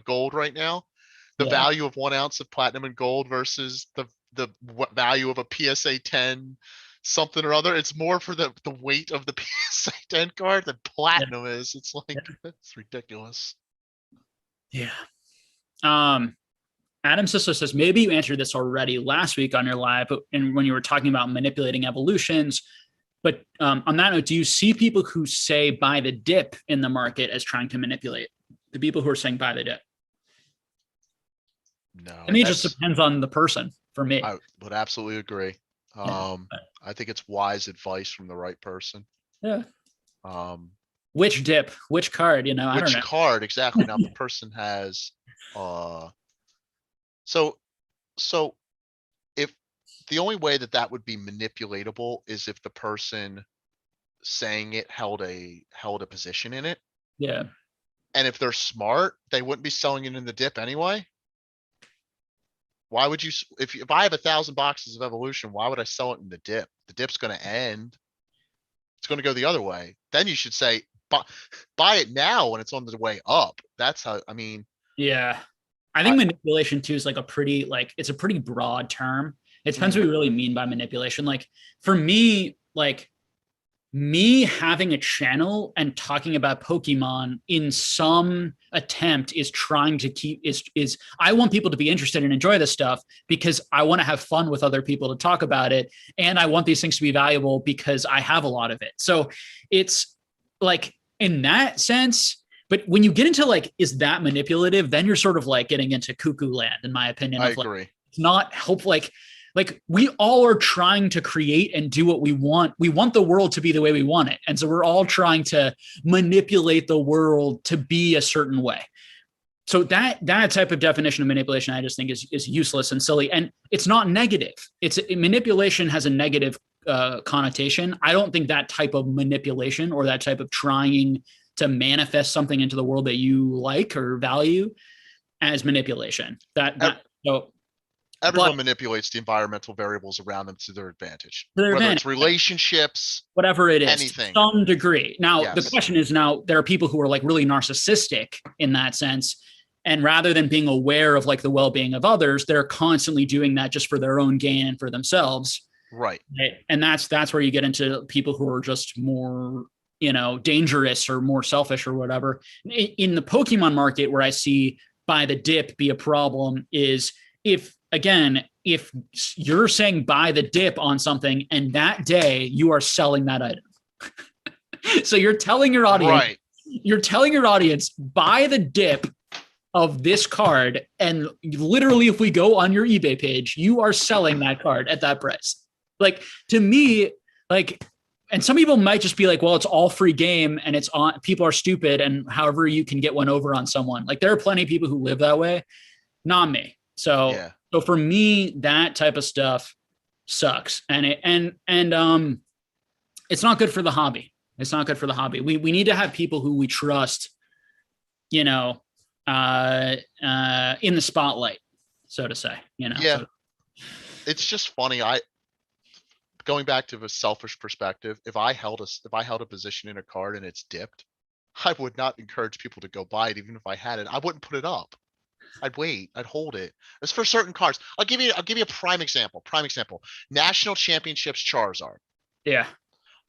gold right now. The value of 1 ounce of platinum and gold versus the value of a PSA 10 something or other. It's more for the weight of the PSA 10 card than platinum is. It's like that's ridiculous. Yeah. Adam Sisto says, maybe you answered this already last week on your live, and when you were talking about manipulating evolutions. But on that note, do you see people who say buy the dip in the market as trying to manipulate? The people who are saying buy the dip? No. I mean, it just depends on the person for me. I would absolutely agree. I think it's wise advice from the right person. Yeah. Which dip? Which card? I don't know. Which card exactly? Now, if the person has So if the only way that would be manipulatable is if the person saying it held a position in it. Yeah. And if they're smart, they wouldn't be selling it in the dip anyway. Why would you, if I have 1,000 boxes of evolution, why would I sell it in the dip? The dip's gonna end. It's gonna go the other way. Then you should say, buy it now when it's on the way up. That's how, I mean. Yeah. I think manipulation too is like a pretty, like, it's a pretty broad term. It depends what we really mean by manipulation. Like for me, like me having a channel and talking about Pokemon in some attempt is trying to keep is I want people to be interested and enjoy this stuff because I want to have fun with other people to talk about it. And I want these things to be valuable because I have a lot of it. So it's like in that sense, but when you get into like, is that manipulative? Then you're sort of like getting into cuckoo land, in my opinion. I agree. Like, it's not helpful. Like we all are trying to create and do what we want. We want the world to be the way we want it. And so we're all trying to manipulate the world to be a certain way. So that type of definition of manipulation, I just think is useless and silly. And it's not negative. Manipulation has a negative connotation. I don't think that type of manipulation or that type of trying to manifest something into the world that you like or value as manipulation. Everyone manipulates the environmental variables around them to their advantage. Whether it's relationships, whatever it is, anything. To some degree. Now, The question is now there are people who are like really narcissistic in that sense. And rather than being aware of like the well-being of others, they're constantly doing that just for their own gain and for themselves. Right. And that's where you get into people who are just more, dangerous or more selfish or whatever. In the Pokemon market, where I see buy the dip be a problem is if you're saying buy the dip on something and that day you are selling that item. So you're telling your audience, buy the dip of this card. And literally, if we go on your eBay page, you are selling that card at that price. Like to me, like, and some people might just be like, well, it's all free game and it's on, people are stupid. And however you can get one over on someone, like there are plenty of people who live that way, not me. So for me, that type of stuff sucks. And it's not good for the hobby. It's not good for the hobby. We need to have people who we trust, in the spotlight, so to say, Yeah. So. It's just funny. Going back to a selfish perspective, if I held a position in a card and it's dipped, I would not encourage people to go buy it. Even if I had it, I wouldn't put it up. I'd wait. I'd hold it. It's for certain cards. I'll give you a prime example. National Championships Charizard. Yeah.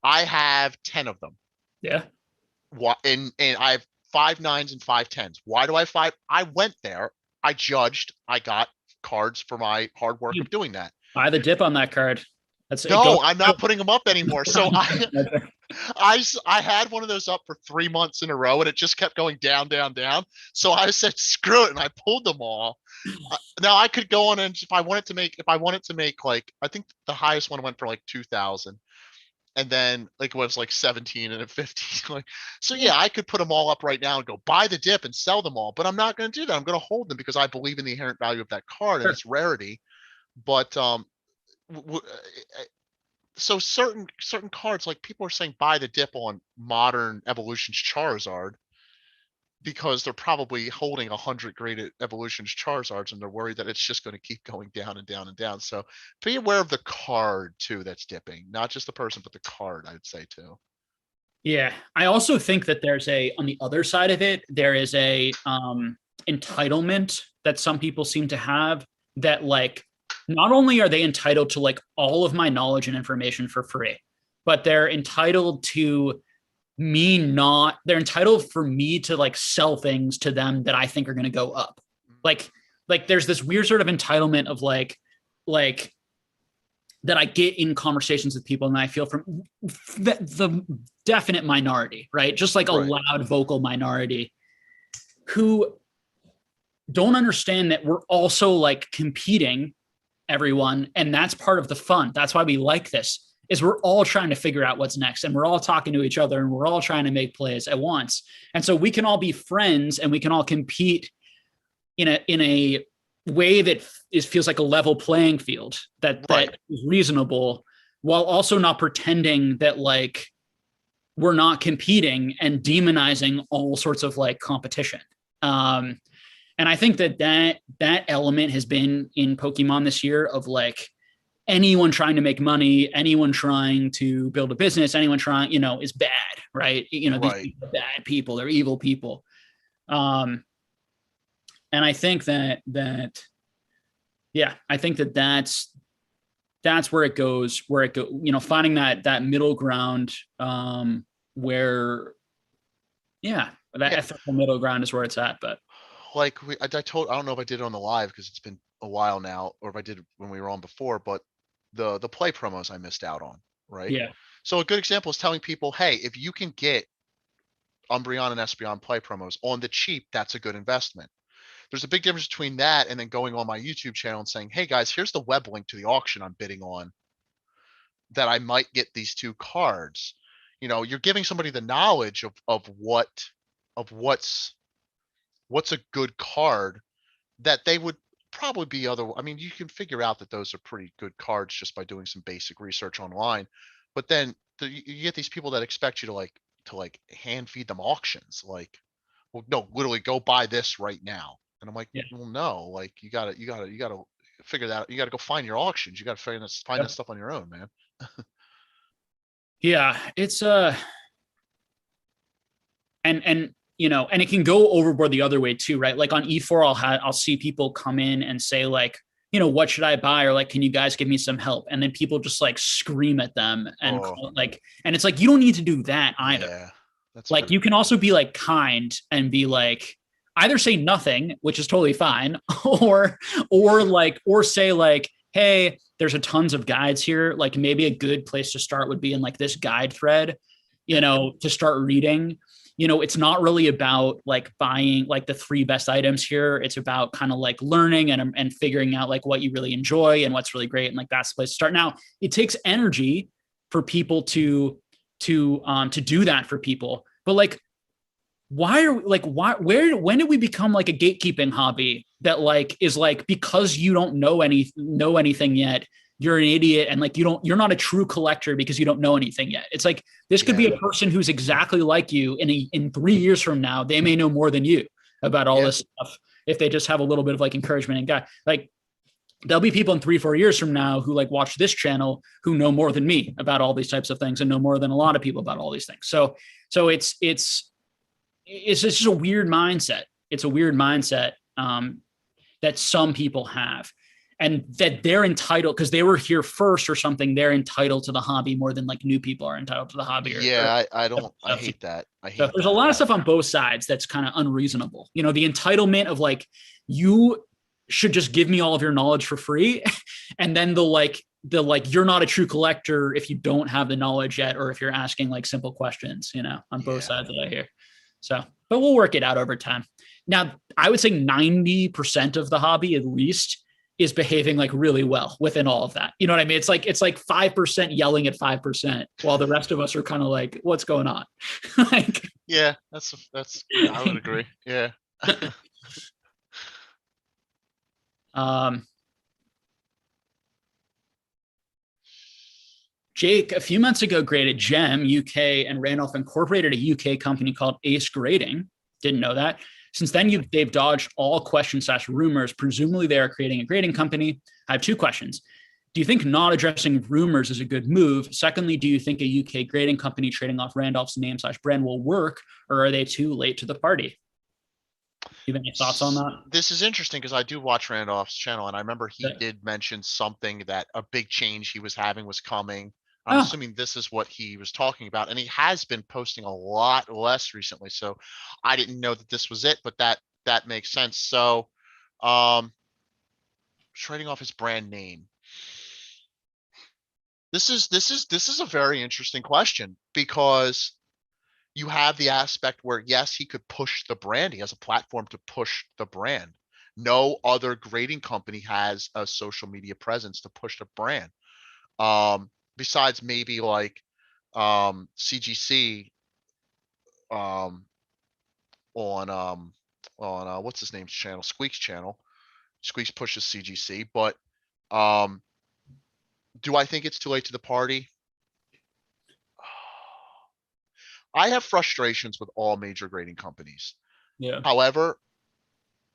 I have 10 of them. Yeah. And I have 5 9s and 5 10s. Why do I have 5? I went there. I judged. I got cards for my hard work of doing that. Buy the dip on that card. I'm not putting them up anymore. So I had one of those up for 3 months in a row and it just kept going down, down, down. So I said, screw it. And I pulled them all. Now I could go on and if I wanted to make like, I think the highest one went for like 2,000 and then like it was like 17 and a 15. Like, so yeah, I could put them all up right now and go buy the dip and sell them all, but I'm not going to do that. I'm going to hold them because I believe in the inherent value of that card and its rarity. But, so certain cards, like people are saying buy the dip on modern evolutions Charizard because they're probably holding 100 graded evolutions Charizards and they're worried that it's just going to keep going down and down and down. So be aware of the card too that's dipping, not just the person, but the card, I'd say too. Yeah. I also think that on the other side of it, there is a entitlement that some people seem to have that like, not only are they entitled to like all of my knowledge and information for free, but they're entitled to they're entitled for me to like sell things to them that I think are going to go up. Like there's this weird sort of entitlement of like that I get in conversations with people and I feel from the definite minority, right? Just like a loud vocal minority who don't understand that we're also like competing everyone. And that's part of the fun. That's why we like this is we're all trying to figure out what's next and we're all talking to each other and we're all trying to make plays at once. And so we can all be friends and we can all compete in a way that feels like a level playing field that is reasonable while also not pretending that like we're not competing and demonizing all sorts of like competition. And I think that element has been in Pokemon this year of like anyone trying to make money, anyone trying to build a business, anyone trying, is bad, right? These Right. people are bad people, they're evil people. Um, and I think yeah, I think that's where it go, finding that middle ground, where, yeah, that Yeah. ethical middle ground is where it's at. But Like I don't know if I did it on the live because it's been a while now, or if I did when we were on before, but the play promos I missed out on, right? yeah, So a good example is telling people, hey, if you can get Umbreon and Espeon play promos on the cheap, that's a good investment. There's a big difference between that and then going on my YouTube channel and saying, hey guys, here's the web link to the auction I'm bidding on that I might get these two cards. You're giving somebody the knowledge of what's a good card that they would probably be other. I mean, you can figure out that those are pretty good cards just by doing some basic research online. But then you get these people that expect you to hand feed them auctions. Like, well, no, literally go buy this right now. And I'm like, yeah, well, no, like you gotta figure that out. You gotta go find your auctions. You gotta find that yep. stuff on your own, man. Yeah, it's and it can go overboard the other way too, right? Like on E4, I'll see people come in and say like, what should I buy? Or like, can you guys give me some help? And then people just like scream at them and Oh, call, like, and it's like, you don't need to do that either. yeah, that's Like rude. you can also be like kind and be like, either say nothing, which is totally fine, or say like, hey, there's a tons of guides here. Like maybe a good place to start would be in like this guide thread, Yeah, to start reading. It's not really about like buying like the three best items here. It's about kind of like learning and figuring out like what you really enjoy and what's really great. And like that's the place to start. Now it takes energy for people to do that for people. But like, when did we become like a gatekeeping hobby that like is like, because you don't know anything yet, you're an idiot, and like you're not a true collector because you don't know anything yet. It's like this could be yeah, a person who's exactly like you in 3 years from now, they may know more than you about all yeah, this stuff if they just have a little bit of like encouragement and guy like there'll be people in 3-4 years from now who like watch this channel who know more than me about all these types of things and know more than a lot of people about all these things. So it's just a weird mindset. It's a weird mindset, that some people have, and that they're entitled because they were here first or something. They're entitled to the hobby more than like new people are entitled to the hobby. yeah. I don't. I So, hate that. I so hate there's a that. lot of stuff on both sides that's kind of unreasonable. The entitlement of like, you should just give me all of your knowledge for free, and then the you're not a true collector if you don't have the knowledge yet, or if you're asking like simple questions. On both Yeah. sides that I hear. So, but we'll work it out over time. Now, I would say 90% of the hobby, at least, is behaving like really well within all of that. You know what I mean? It's like 5% yelling at 5%, while the rest of us are kind of like, what's going on? Like, Yeah, that's. I would agree. Yeah. um, Jake, a few months ago, graded GEM UK, and Randolph incorporated a UK company called Ace Grading. Didn't know that. Since then, they've dodged all questions/rumors. Presumably, they are creating a grading company. I have two questions. Do you think not addressing rumors is a good move? Secondly, do you think a UK grading company trading off Randolph's name/brand will work, or are they too late to the party? Do you have any thoughts on that? This is interesting because I do watch Randolph's channel, and I remember he Yeah. did mention something that a big change he was having was coming. I'm Oh, assuming this is what he was talking about, and he has been posting a lot less recently. So I didn't know that this was it, but that makes sense. So, um, trading off his brand name. This is a very interesting question because you have the aspect where yes, he could push the brand. He has a platform to push the brand. No other grading company has a social media presence to push the brand. Besides maybe like CGC um on what's his name's channel, Squeak's channel. Squeaks pushes CGC, but um do I think it's too late to the party? I have frustrations with all major grading companies. yeah. However,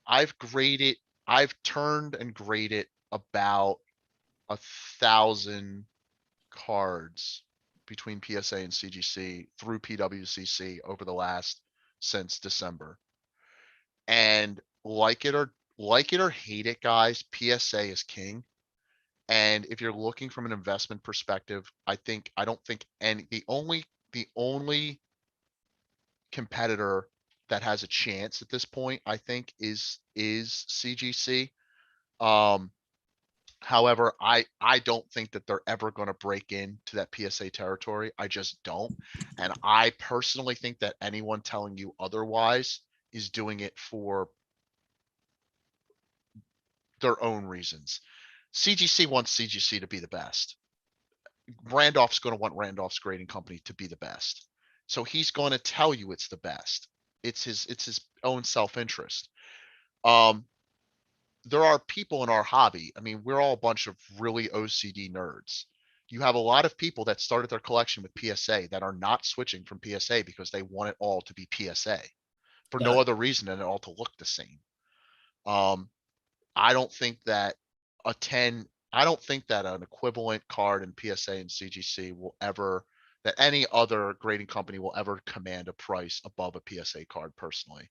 I've turned and graded about 1,000 cards between PSA and CGC through PWCC over the last since December. And like it or hate it, guys, PSA is king. And if you're looking from an investment perspective, I don't think the only competitor that has a chance at this point, I think is CGC. Um, However, I don't think that they're ever going to break into that PSA territory. I just don't. And I personally think that anyone telling you otherwise is doing it for their own reasons. CGC wants CGC to be the best. Randolph's going to want Randolph's grading company to be the best. So he's going to tell you it's the best. It's his own self-interest. There are people in our hobby. I mean, we're all a bunch of really OCD nerds. You have a lot of people that started their collection with PSA that are not switching from PSA because they want it all to be PSA for no other reason than it all to look the same. I don't think that I don't think that an equivalent card in PSA and CGC that any other grading company will ever command a price above a PSA card personally.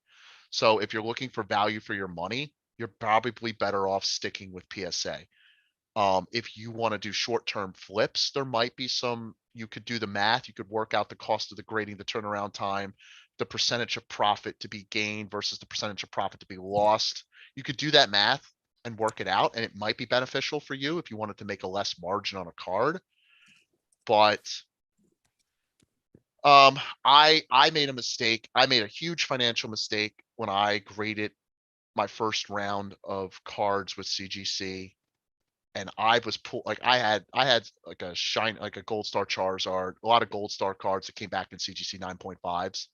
So if you're looking for value for your money, you're probably better off sticking with PSA. If you want to do short-term flips, there might be you could do the math. You could work out the cost of the grading, the turnaround time, the percentage of profit to be gained versus the percentage of profit to be lost. You could do that math and work it out, and it might be beneficial for you if you wanted to make a less margin on a card. But I made a mistake. I made a huge financial mistake when I graded my first round of cards with CGC, and I was I had like a gold star Charizard, a lot of gold star cards that came back in CGC 9.5s.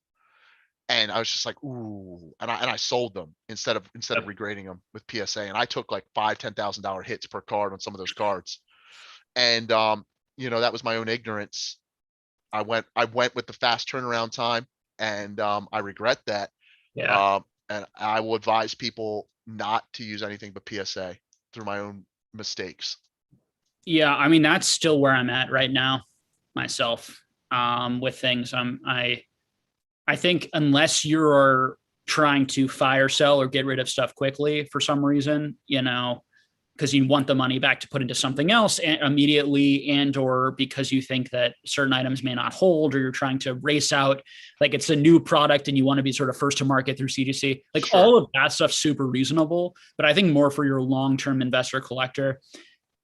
And I was just like, ooh, and I sold them instead of regrading them with PSA. And I took like $5,000-$10,000 hits per card on some of those cards. And that was my own ignorance. I went with the fast turnaround time, and I regret that. Yeah. And I will advise people not to use anything but PSA through my own mistakes. Yeah, I mean, that's still where I'm at right now myself, with things. I think unless you're trying to fire sell or get rid of stuff quickly for some reason, because you want the money back to put into something else immediately, and or because you think that certain items may not hold, or you're trying to race out, like it's a new product and you want to be sort of first to market through CGC, like Sure. all of that stuff's super reasonable. But I think more for your long-term investor collector,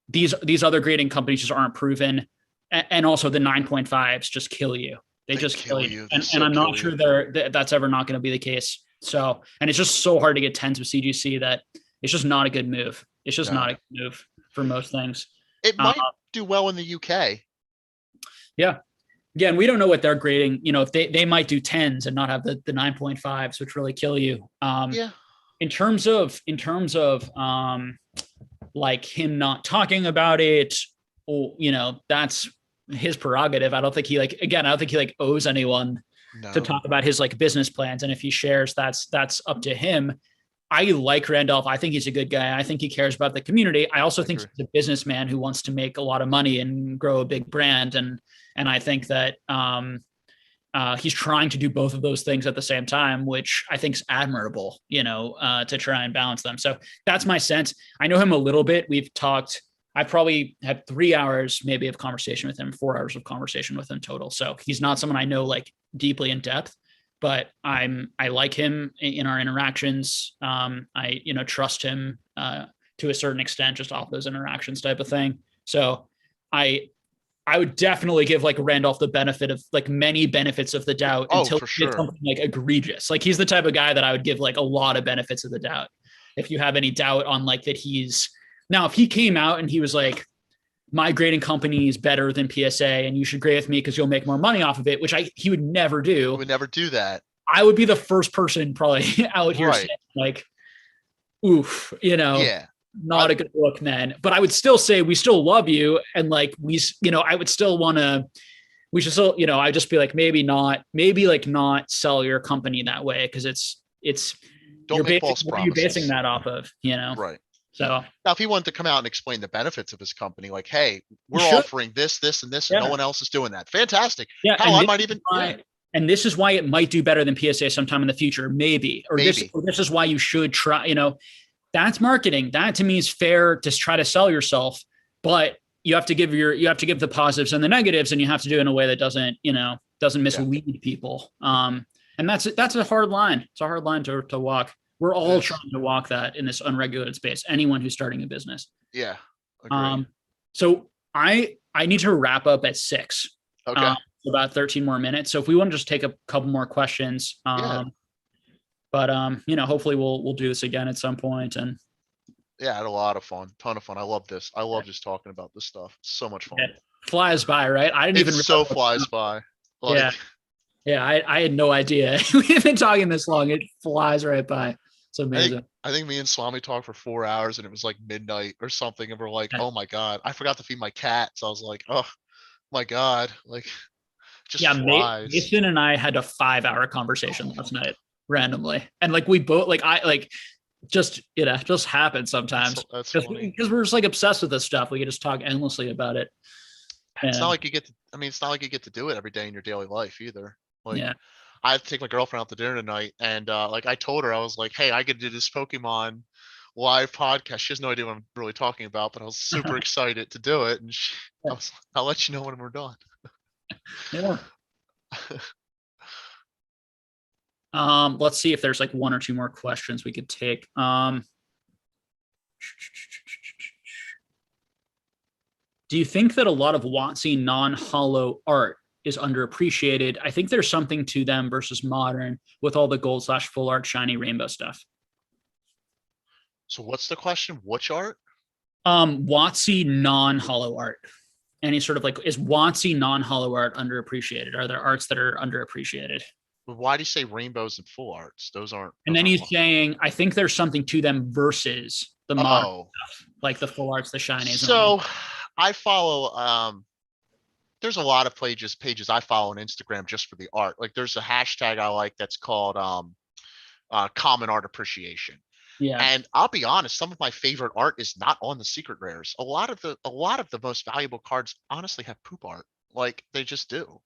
these other grading companies just aren't proven. And also the 9.5s just kill you. They just kill you. And I'm not sure that's ever not going to be the case. So, and it's just so hard to get 10s with CGC that it's just not a good move. It's just not a good move for most things. It might do well in the UK. Yeah. Again, we don't know what they're grading. If they might do 10s and not have the 9.5s, which really kill you. Yeah. In terms of like him not talking about it, that's his prerogative. I don't think he owes anyone to talk about his like business plans. And if he shares, that's up to him. I like Randolph. I think he's a good guy. I think he cares about the community. I also think he's a businessman who wants to make a lot of money and grow a big brand. And I think that he's trying to do both of those things at the same time, which I think is admirable, to try and balance them. So that's my sense. I know him a little bit. We've talked. I probably had 3 hours maybe of conversation with him, 4 hours of conversation with him total. So he's not someone I know like deeply in depth, but I like him in our interactions. I trust him to a certain extent just off those interactions type of thing. So I would definitely give like Randolph the benefit of like many benefits of the doubt until it's something like egregious. Like he's the type of guy that I would give like a lot of benefits of the doubt. If you have any doubt on like that now, if he came out and he was like, my grading company is better than PSA and you should grade with me because you'll make more money off of it, which he would never do. He would never do that. I would be the first person probably out here saying like, oof, not a good look, man. But I would still say we still love you. And like, I would still want to, we should still, I'd just be like, maybe not sell your company that way. Cause it's Don't make false what are you basing promises. that off of? Right. So Now, if he wanted to come out and explain the benefits of his company, like, hey, you we're should, offering this, this, and this, and no yeah, one else is doing that. Fantastic. yeah. Hell, I might even, And this is why it might do better than PSA sometime in the future, maybe. maybe. This is why you should try. That's marketing. That to me is fair to try to sell yourself, but you have to give the positives and the negatives, and you have to do it in a way that doesn't mislead people. And that's a hard line. It's a hard line to walk. We're all trying to walk that in this unregulated space. Anyone who's starting a business. Yeah. Agree. So I need to wrap up at 6. Okay. About 13 more minutes. So if we want to just take a couple more questions, but hopefully we'll do this again at some point. And yeah, I had a lot of fun, ton of fun. I love this. I love just talking about this stuff. So much fun. It flies by, right? I didn't even so flies by. Like, yeah. I had no idea. We've been talking this long. It flies right by. It's amazing. I think me and Swami talked for 4 hours, and it was like midnight or something, and we're like, oh my God, I forgot to feed my cat. So I was like, oh my God, like just flies. Nathan and I had a 5-hour conversation last night randomly, and like we both just happens sometimes. That's funny. Because we're just like obsessed with this stuff. We can just talk endlessly about it. It's not like you get to do it every day in your daily life either. Like, I had to take my girlfriend out to dinner tonight, and like I told her, I was like, hey, I could do this Pokemon live podcast. She has no idea what I'm really talking about, but I was super excited to do it. And I'll let you know when we're done. Yeah. Let's see if there's like 1 or 2 more questions we could take. Do you think that a lot of WotC non-holo art is underappreciated? I think there's something to them versus modern with all the gold/full art shiny rainbow stuff. So what's the question? Which art? WotC non-holo art. Any sort of is WotC non-holo art underappreciated? Are there arts that are underappreciated? But why do you say rainbows and full arts? Those aren't. And then he's saying, I think there's something to them versus the modern stuff, like the full arts, the shinies. So I follow, there's a lot of pages I follow on Instagram just for the art. Like there's a hashtag I like that's called common art appreciation. Yeah. And I'll be honest, some of my favorite art is not on the secret rares. A lot of the most valuable cards honestly have poop art. Like they just do.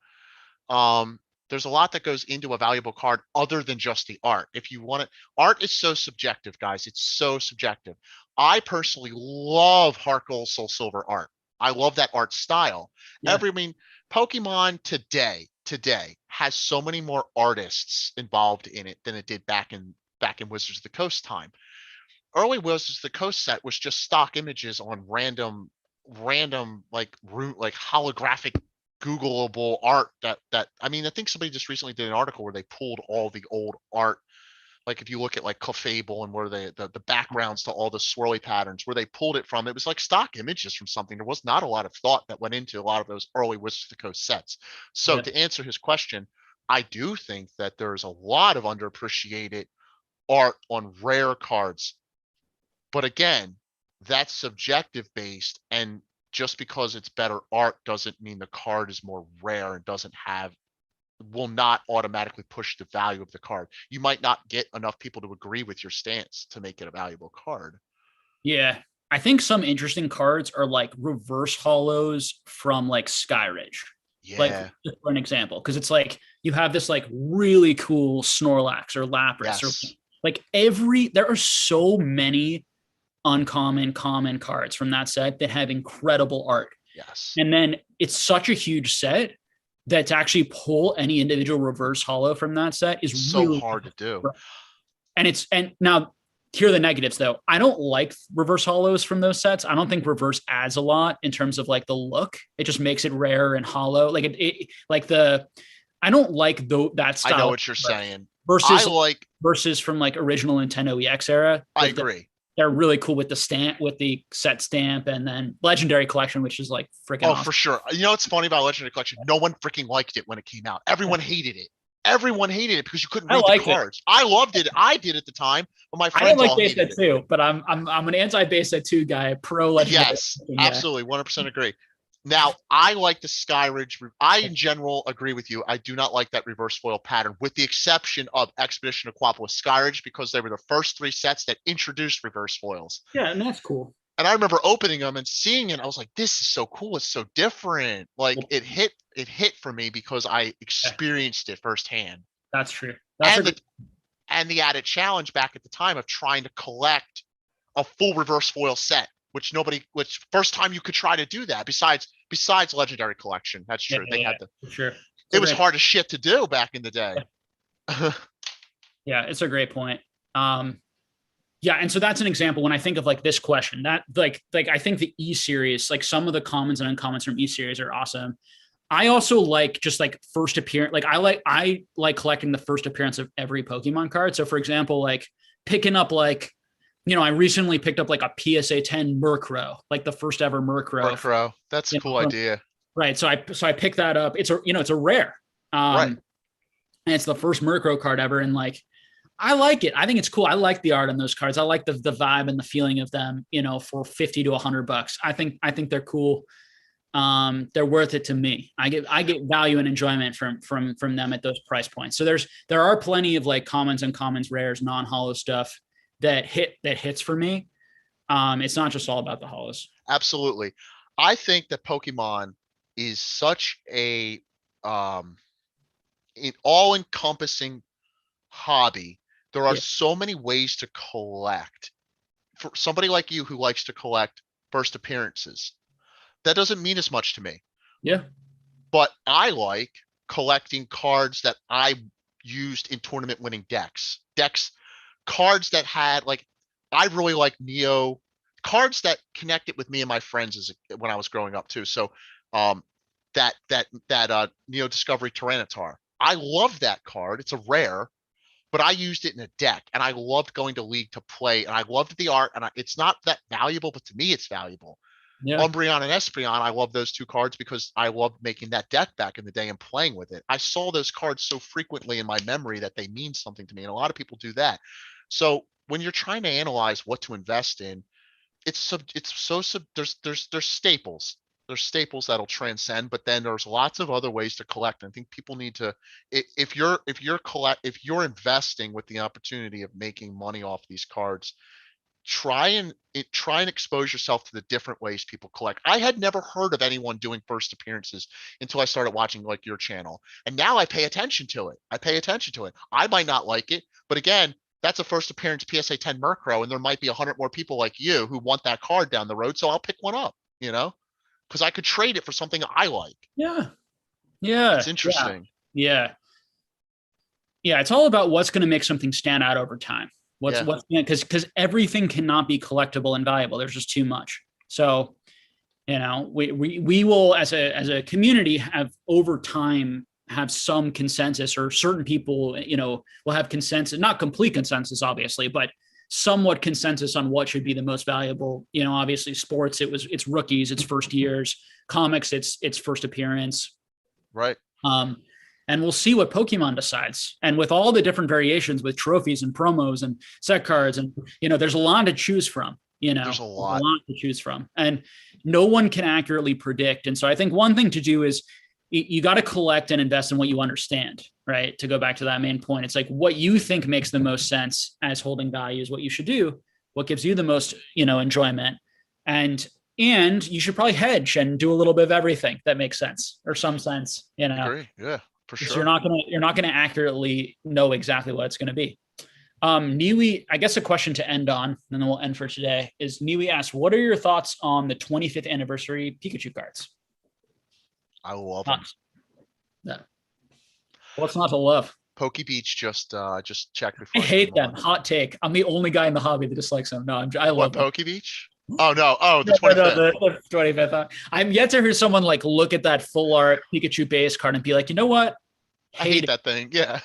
There's a lot that goes into a valuable card other than just the art. If you want it, art is so subjective, guys. It's so subjective. I personally love Heart Gold Soul Silver art. I love that art style. Yeah. Pokemon today has so many more artists involved in it than it did back in Wizards of the Coast time. Early Wizards of the Coast set was just stock images on random like holographic Googleable art that I think somebody just recently did an article where they pulled all the old art. Like if you look at like Clefable and where the backgrounds to all the swirly patterns, where they pulled it from, it was like stock images from something. There was not a lot of thought that went into a lot of those early Wizards of the Coast sets. So to answer his question, I do think that there's a lot of underappreciated art on rare cards. But again, that's subjective based, and just because it's better art doesn't mean the card is more rare and will not automatically push the value of the card. You might not get enough people to agree with your stance to make it a valuable card. Yeah. I think some interesting cards are like reverse holos from like Skyridge. Yeah. Like for an example, because it's like you have this like really cool Snorlax or Lapras or like there are so many uncommon common cards from that set that have incredible art. Yes. And then it's such a huge set that to actually pull any individual reverse holo from that set is so really hard to do. And now here are the negatives though. I don't like reverse holos from those sets. I don't think reverse adds a lot in terms of like the look. It just makes it rare and hollow. Like I don't like that style. I know what you're saying. Versus from like original Nintendo EX era. I agree. They're really cool with the stamp, with the set stamp, and then Legendary Collection, which is like freaking awesome. For sure. You know what's funny about Legendary Collection? No one freaking liked it when it came out. Everyone hated it. Everyone hated it because you couldn't read the cards. I loved it. I did at the time, but my friends all hated it. I didn't like base set too, but I'm an anti base set 2 guy, pro Legendary. Yes, absolutely, 100% agree. Now, I like the Skyridge. I, in general, agree with you. I do not like that reverse foil pattern, with the exception of Expedition Aquapolis Skyridge, because they were the first 3 sets that introduced reverse foils. Yeah, and that's cool. And I remember opening them and seeing it. I was like, this is so cool. It's so different. Like, it hit for me because I Yeah, experienced it firsthand. that's true. That's And the added challenge back at the time of trying to collect a full reverse foil set, which first time you could try to do that besides Legendary Collection. That's true. They had for sure. it was hard as shit to do back in the day. Yeah, it's a great point. Yeah, and so that's an example when I think of like this question, that like I think the E series, like some of the commons and uncommons from E series are awesome. I also like just like first appearance. Like I like collecting the first appearance of every Pokemon card. So for example, like picking up like, I recently picked up like a PSA 10 Murkrow, like the first ever Murkrow. Murkrow. That's a cool idea. Right. So I picked that up. It's a rare. Right. And it's the first Murkrow card ever. And like, I like it. I think it's cool. I like the art on those cards. I like the vibe and the feeling of them, for 50 to $100. I think they're cool. They're worth it to me. I get value and enjoyment from them at those price points. So there are plenty of like commons and commons, rares, non-hollow stuff that hits for me. It's not just all about the hollows. Absolutely. I think that Pokemon is such a an all-encompassing hobby. There are so many ways to collect. For somebody like you who likes to collect first appearances, that doesn't mean as much to me. Yeah. But I like collecting cards that I used in tournament winning decks. Cards that had like, I really like Neo cards that connected with me and my friends when I was growing up too. So that Neo Discovery Tyranitar. I love that card. It's a rare, but I used it in a deck and I loved going to League to play and I loved the art and it's not that valuable, but to me it's valuable. Yeah. Umbreon and Espeon, I love those 2 cards because I loved making that deck back in the day and playing with it. I saw those cards so frequently in my memory that they mean something to me, and a lot of people do that. So when you're trying to analyze what to invest in, there's staples. There's staples that'll transcend, but then there's lots of other ways to collect. I think people need to, if you're investing with the opportunity of making money off these cards, try and expose yourself to the different ways people collect. I had never heard of anyone doing first appearances until I started watching like your channel. And now I pay attention to it. I might not like it, but again, that's a first appearance PSA 10 Murkrow, and there might be 100 more people like you who want that card down the road. So I'll pick one up, because I could trade it for something I like. Yeah. Yeah. It's interesting. Yeah. Yeah. It's all about what's going to make something stand out over time. Because everything cannot be collectible and valuable. There's just too much. So, we will as a community have over time have some consensus, or certain people, will have consensus, not complete consensus, obviously, but somewhat consensus on what should be the most valuable. Obviously sports, it's rookies, it's first years. Comics, it's first appearance. Right. And we'll see what Pokemon decides. And with all the different variations with trophies and promos and set cards, and there's a lot to choose from. There's a lot to choose from, and no one can accurately predict. And so I think one thing to do is you got to collect and invest in what you understand, right? To go back to that main point, it's like what you think makes the most sense as holding value is what you should do, what gives you the most, enjoyment. And you should probably hedge and do a little bit of everything that makes sense, or some sense, I agree. Yeah, for sure. You're not gonna accurately know exactly what it's gonna be. Niwi, I guess a question to end on, and then we'll end for today, is Niwi asks, what are your thoughts on the 25th anniversary Pikachu cards? I love them. Yeah. What's not to love? Poke Beach just checked before. I hate them. Hot take. I'm the only guy in the hobby that dislikes them. No, I love Poke Beach. Oh no! Oh, the 25th. The 25th. I'm yet to hear someone like look at that full art Pikachu base card and be like, you know what? I hate that thing. Yeah.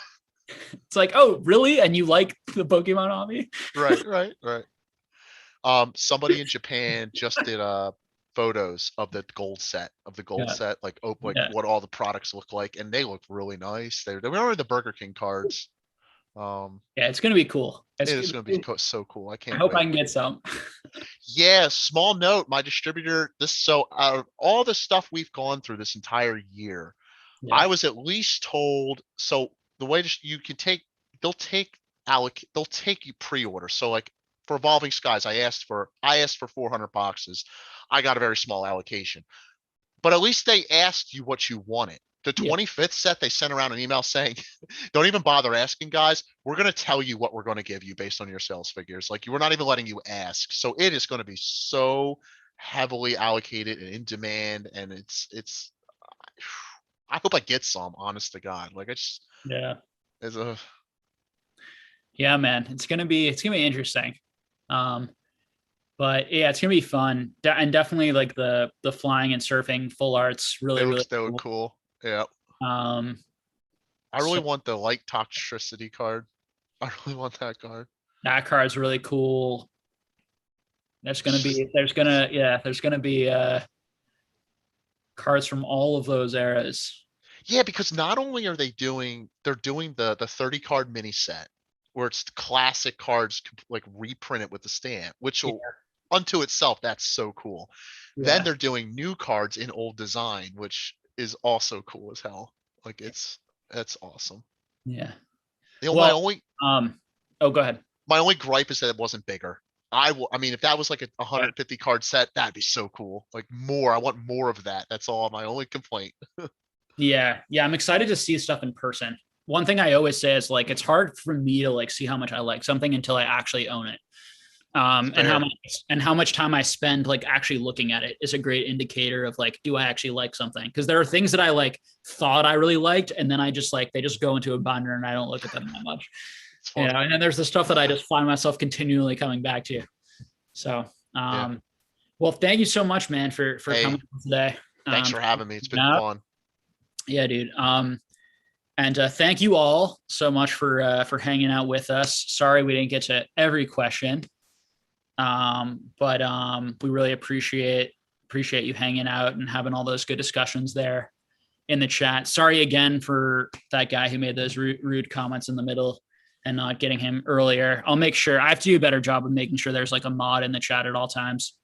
It's like, oh, really? And you like the Pokemon hobby? Right. Somebody in Japan just did photos of the gold set, like what all the products look like, and they look really nice. They remember the Burger King cards. Yeah, it's gonna be cool. It's gonna be so cool. I hope I can get some. Yeah, small note, my distributor, so out of all the stuff we've gone through this entire year, Yeah. I was at least told, so the way you can take, they'll take they'll take you pre-order. So like for Evolving Skies, I asked for 400 boxes. I got a very small allocation, but at least they asked you what you wanted. The Yeah. 25th set, they sent around an email saying, don't even bother asking, guys. We're going to tell you what we're going to give you based on your sales figures. Like, we're not even letting you ask. So it is going to be so heavily allocated and in demand. And I hope I get some, honest to God. Like, Yeah. as a, Yeah, man. It's gonna be interesting. Um, but yeah, it's gonna be fun. And definitely like the flying and surfing full arts really, really they look cool. cool. Yeah. Um, I really so want the light toxicity card. I really want that card. that card is really cool. There's It's gonna just, be there's gonna yeah, there's gonna be cards from all of those eras. yeah, because not only are they're doing the 30 card mini set where it's the classic cards like reprinted with the stamp, which Yeah, will unto itself, that's so cool. Then yeah, they're doing new cards in old design, which is also cool as hell. Like that's awesome. yeah. You know, Well, oh, go ahead. my only gripe is that it wasn't bigger. I mean, if that was like a Yeah. 150 card set, that'd be so cool. Like more, I want more of that. That's all my only complaint. Yeah, yeah, I'm excited to see stuff in person. One thing I always say is like it's hard for me to like see how much I like something until I actually own it. And Fair. how much time I spend like actually looking at it is a great indicator of like, do I actually like something? Because there are things that I like thought I really liked, and then I just like they just go into a binder and I don't look at them that much. It's You funny. know, and then there's the stuff that I just find myself continually coming back to. So, Yeah. well, thank you so much, man, for Hey, coming today. thanks for having me. It's been Yeah, fun. yeah, dude. And thank you all so much for hanging out with us. Sorry we didn't get to every question, but we really appreciate you hanging out and having all those good discussions there in the chat. Sorry again for that guy who made those rude comments in the middle and not getting him earlier. I'll make sure I have to do a better job of making sure there's like a mod in the chat at all times.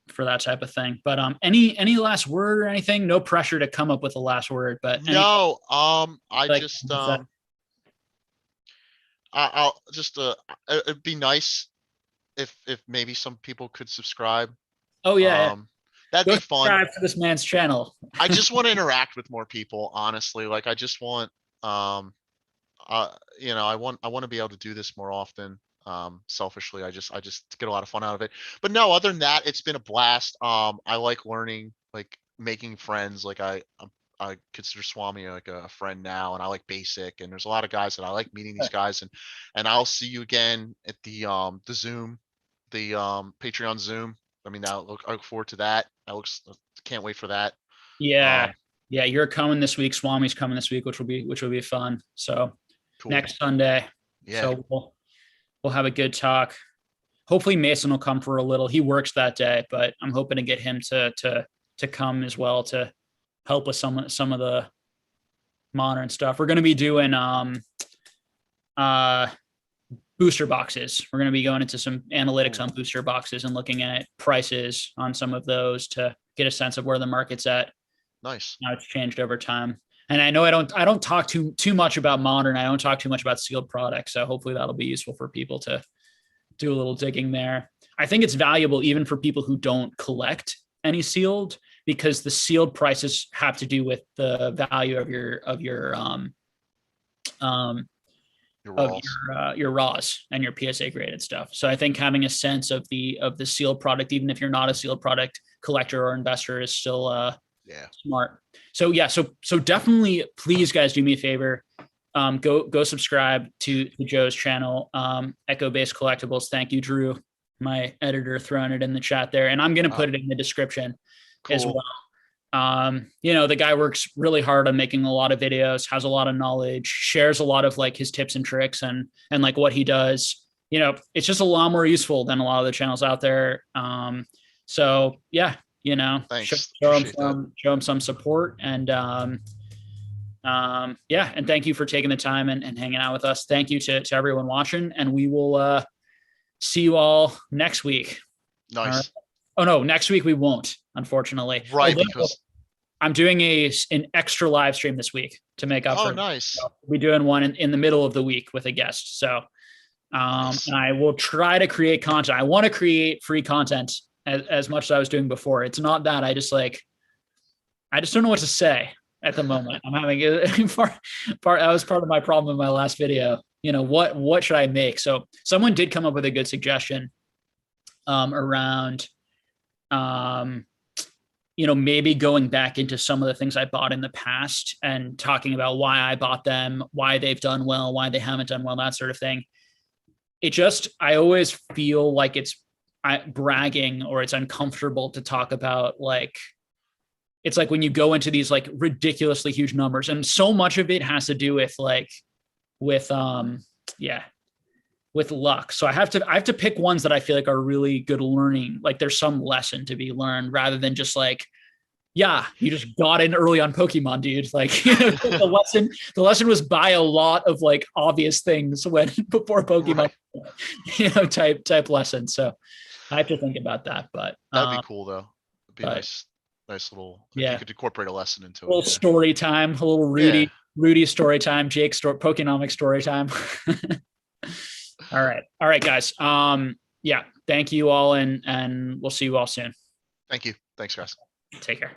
For that type of thing. But any last word or anything? No pressure to come up with a last word, but No, I like just I'll just it'd be nice if maybe some people could subscribe. oh yeah, That'd go be fun. subscribe to this man's channel. I just want to interact with more people, honestly. Like, I just want I want to be able to do this more often. Selfishly, I just get a lot of fun out of it. But no, other than that, it's been a blast. I like learning, like making friends. Like, I consider Swami like a friend now, and I like Basic, and there's a lot of guys that I like meeting these guys, and I'll see you again at the Zoom, the Patreon Zoom. I mean, I look forward to that. Can't wait for that. Yeah, Um, yeah, you're coming this week. Swami's coming this week, which will be fun. So cool. next Sunday. Yeah. So we'll have a good talk. Hopefully Mason will come for a little. He works that day, but I'm hoping to get him to come as well to help with some of the modern stuff. We're going to be doing booster boxes. We're going to be going into some analytics on booster boxes and looking at prices on some of those to get a sense of where the market's at. Nice. Now it's changed over time. And I know I don't talk too much about modern. I don't talk too much about sealed products. So hopefully that'll be useful for people to do a little digging there. I think it's valuable even for people who don't collect any sealed, because the sealed prices have to do with the value of your your raws and your PSA graded stuff. So I think having a sense of the sealed product, even if you're not a sealed product collector or investor, is still smart. So yeah, so definitely, please guys, do me a favor. Go subscribe to Joe's channel, Echo Based Collectibles. Thank you, Drew, my editor, throwing it in the chat there, and I'm going to put it in the description as well. The guy works really hard on making a lot of videos, has a lot of knowledge, shares a lot of like his tips and tricks and like what he does. It's just a lot more useful than a lot of the channels out there. So yeah, Thanks. show him some support and and thank you for taking the time and hanging out with us. Thank you to everyone watching, and we will see you all next week. All right. Nice. Oh no, next week we won't, unfortunately. Right, Although because I'm doing an extra live stream this week to make up for it. nice. So we'll be doing one in the middle of the week with a guest. So Nice. and I will try to create content. I want to create free content as much as I was doing before. It's not that I just don't know what to say at the moment. I'm having that was part of my problem in my last video. What should I make? So someone did come up with a good suggestion around maybe going back into some of the things I bought in the past and talking about why I bought them, why they've done well, why they haven't done well, that sort of thing. I always feel like it's bragging or it's uncomfortable to talk about, like, it's like when you go into these like ridiculously huge numbers, and so much of it has to do with with luck. So I have to pick ones that I feel like are really good learning. Like there's some lesson to be learned rather than just like, yeah, you just got in early on Pokemon, dude. Like the lesson was buy a lot of like obvious things before Pokemon, right. type lesson. So I have to think about that, but that'd be cool though. It'd be nice little, if you could incorporate a lesson into a little story time, a little Rudy story time, Jake Pokenomics story time. All right, guys. Thank you all, and we'll see you all soon. Thank you. Thanks, guys. Take care.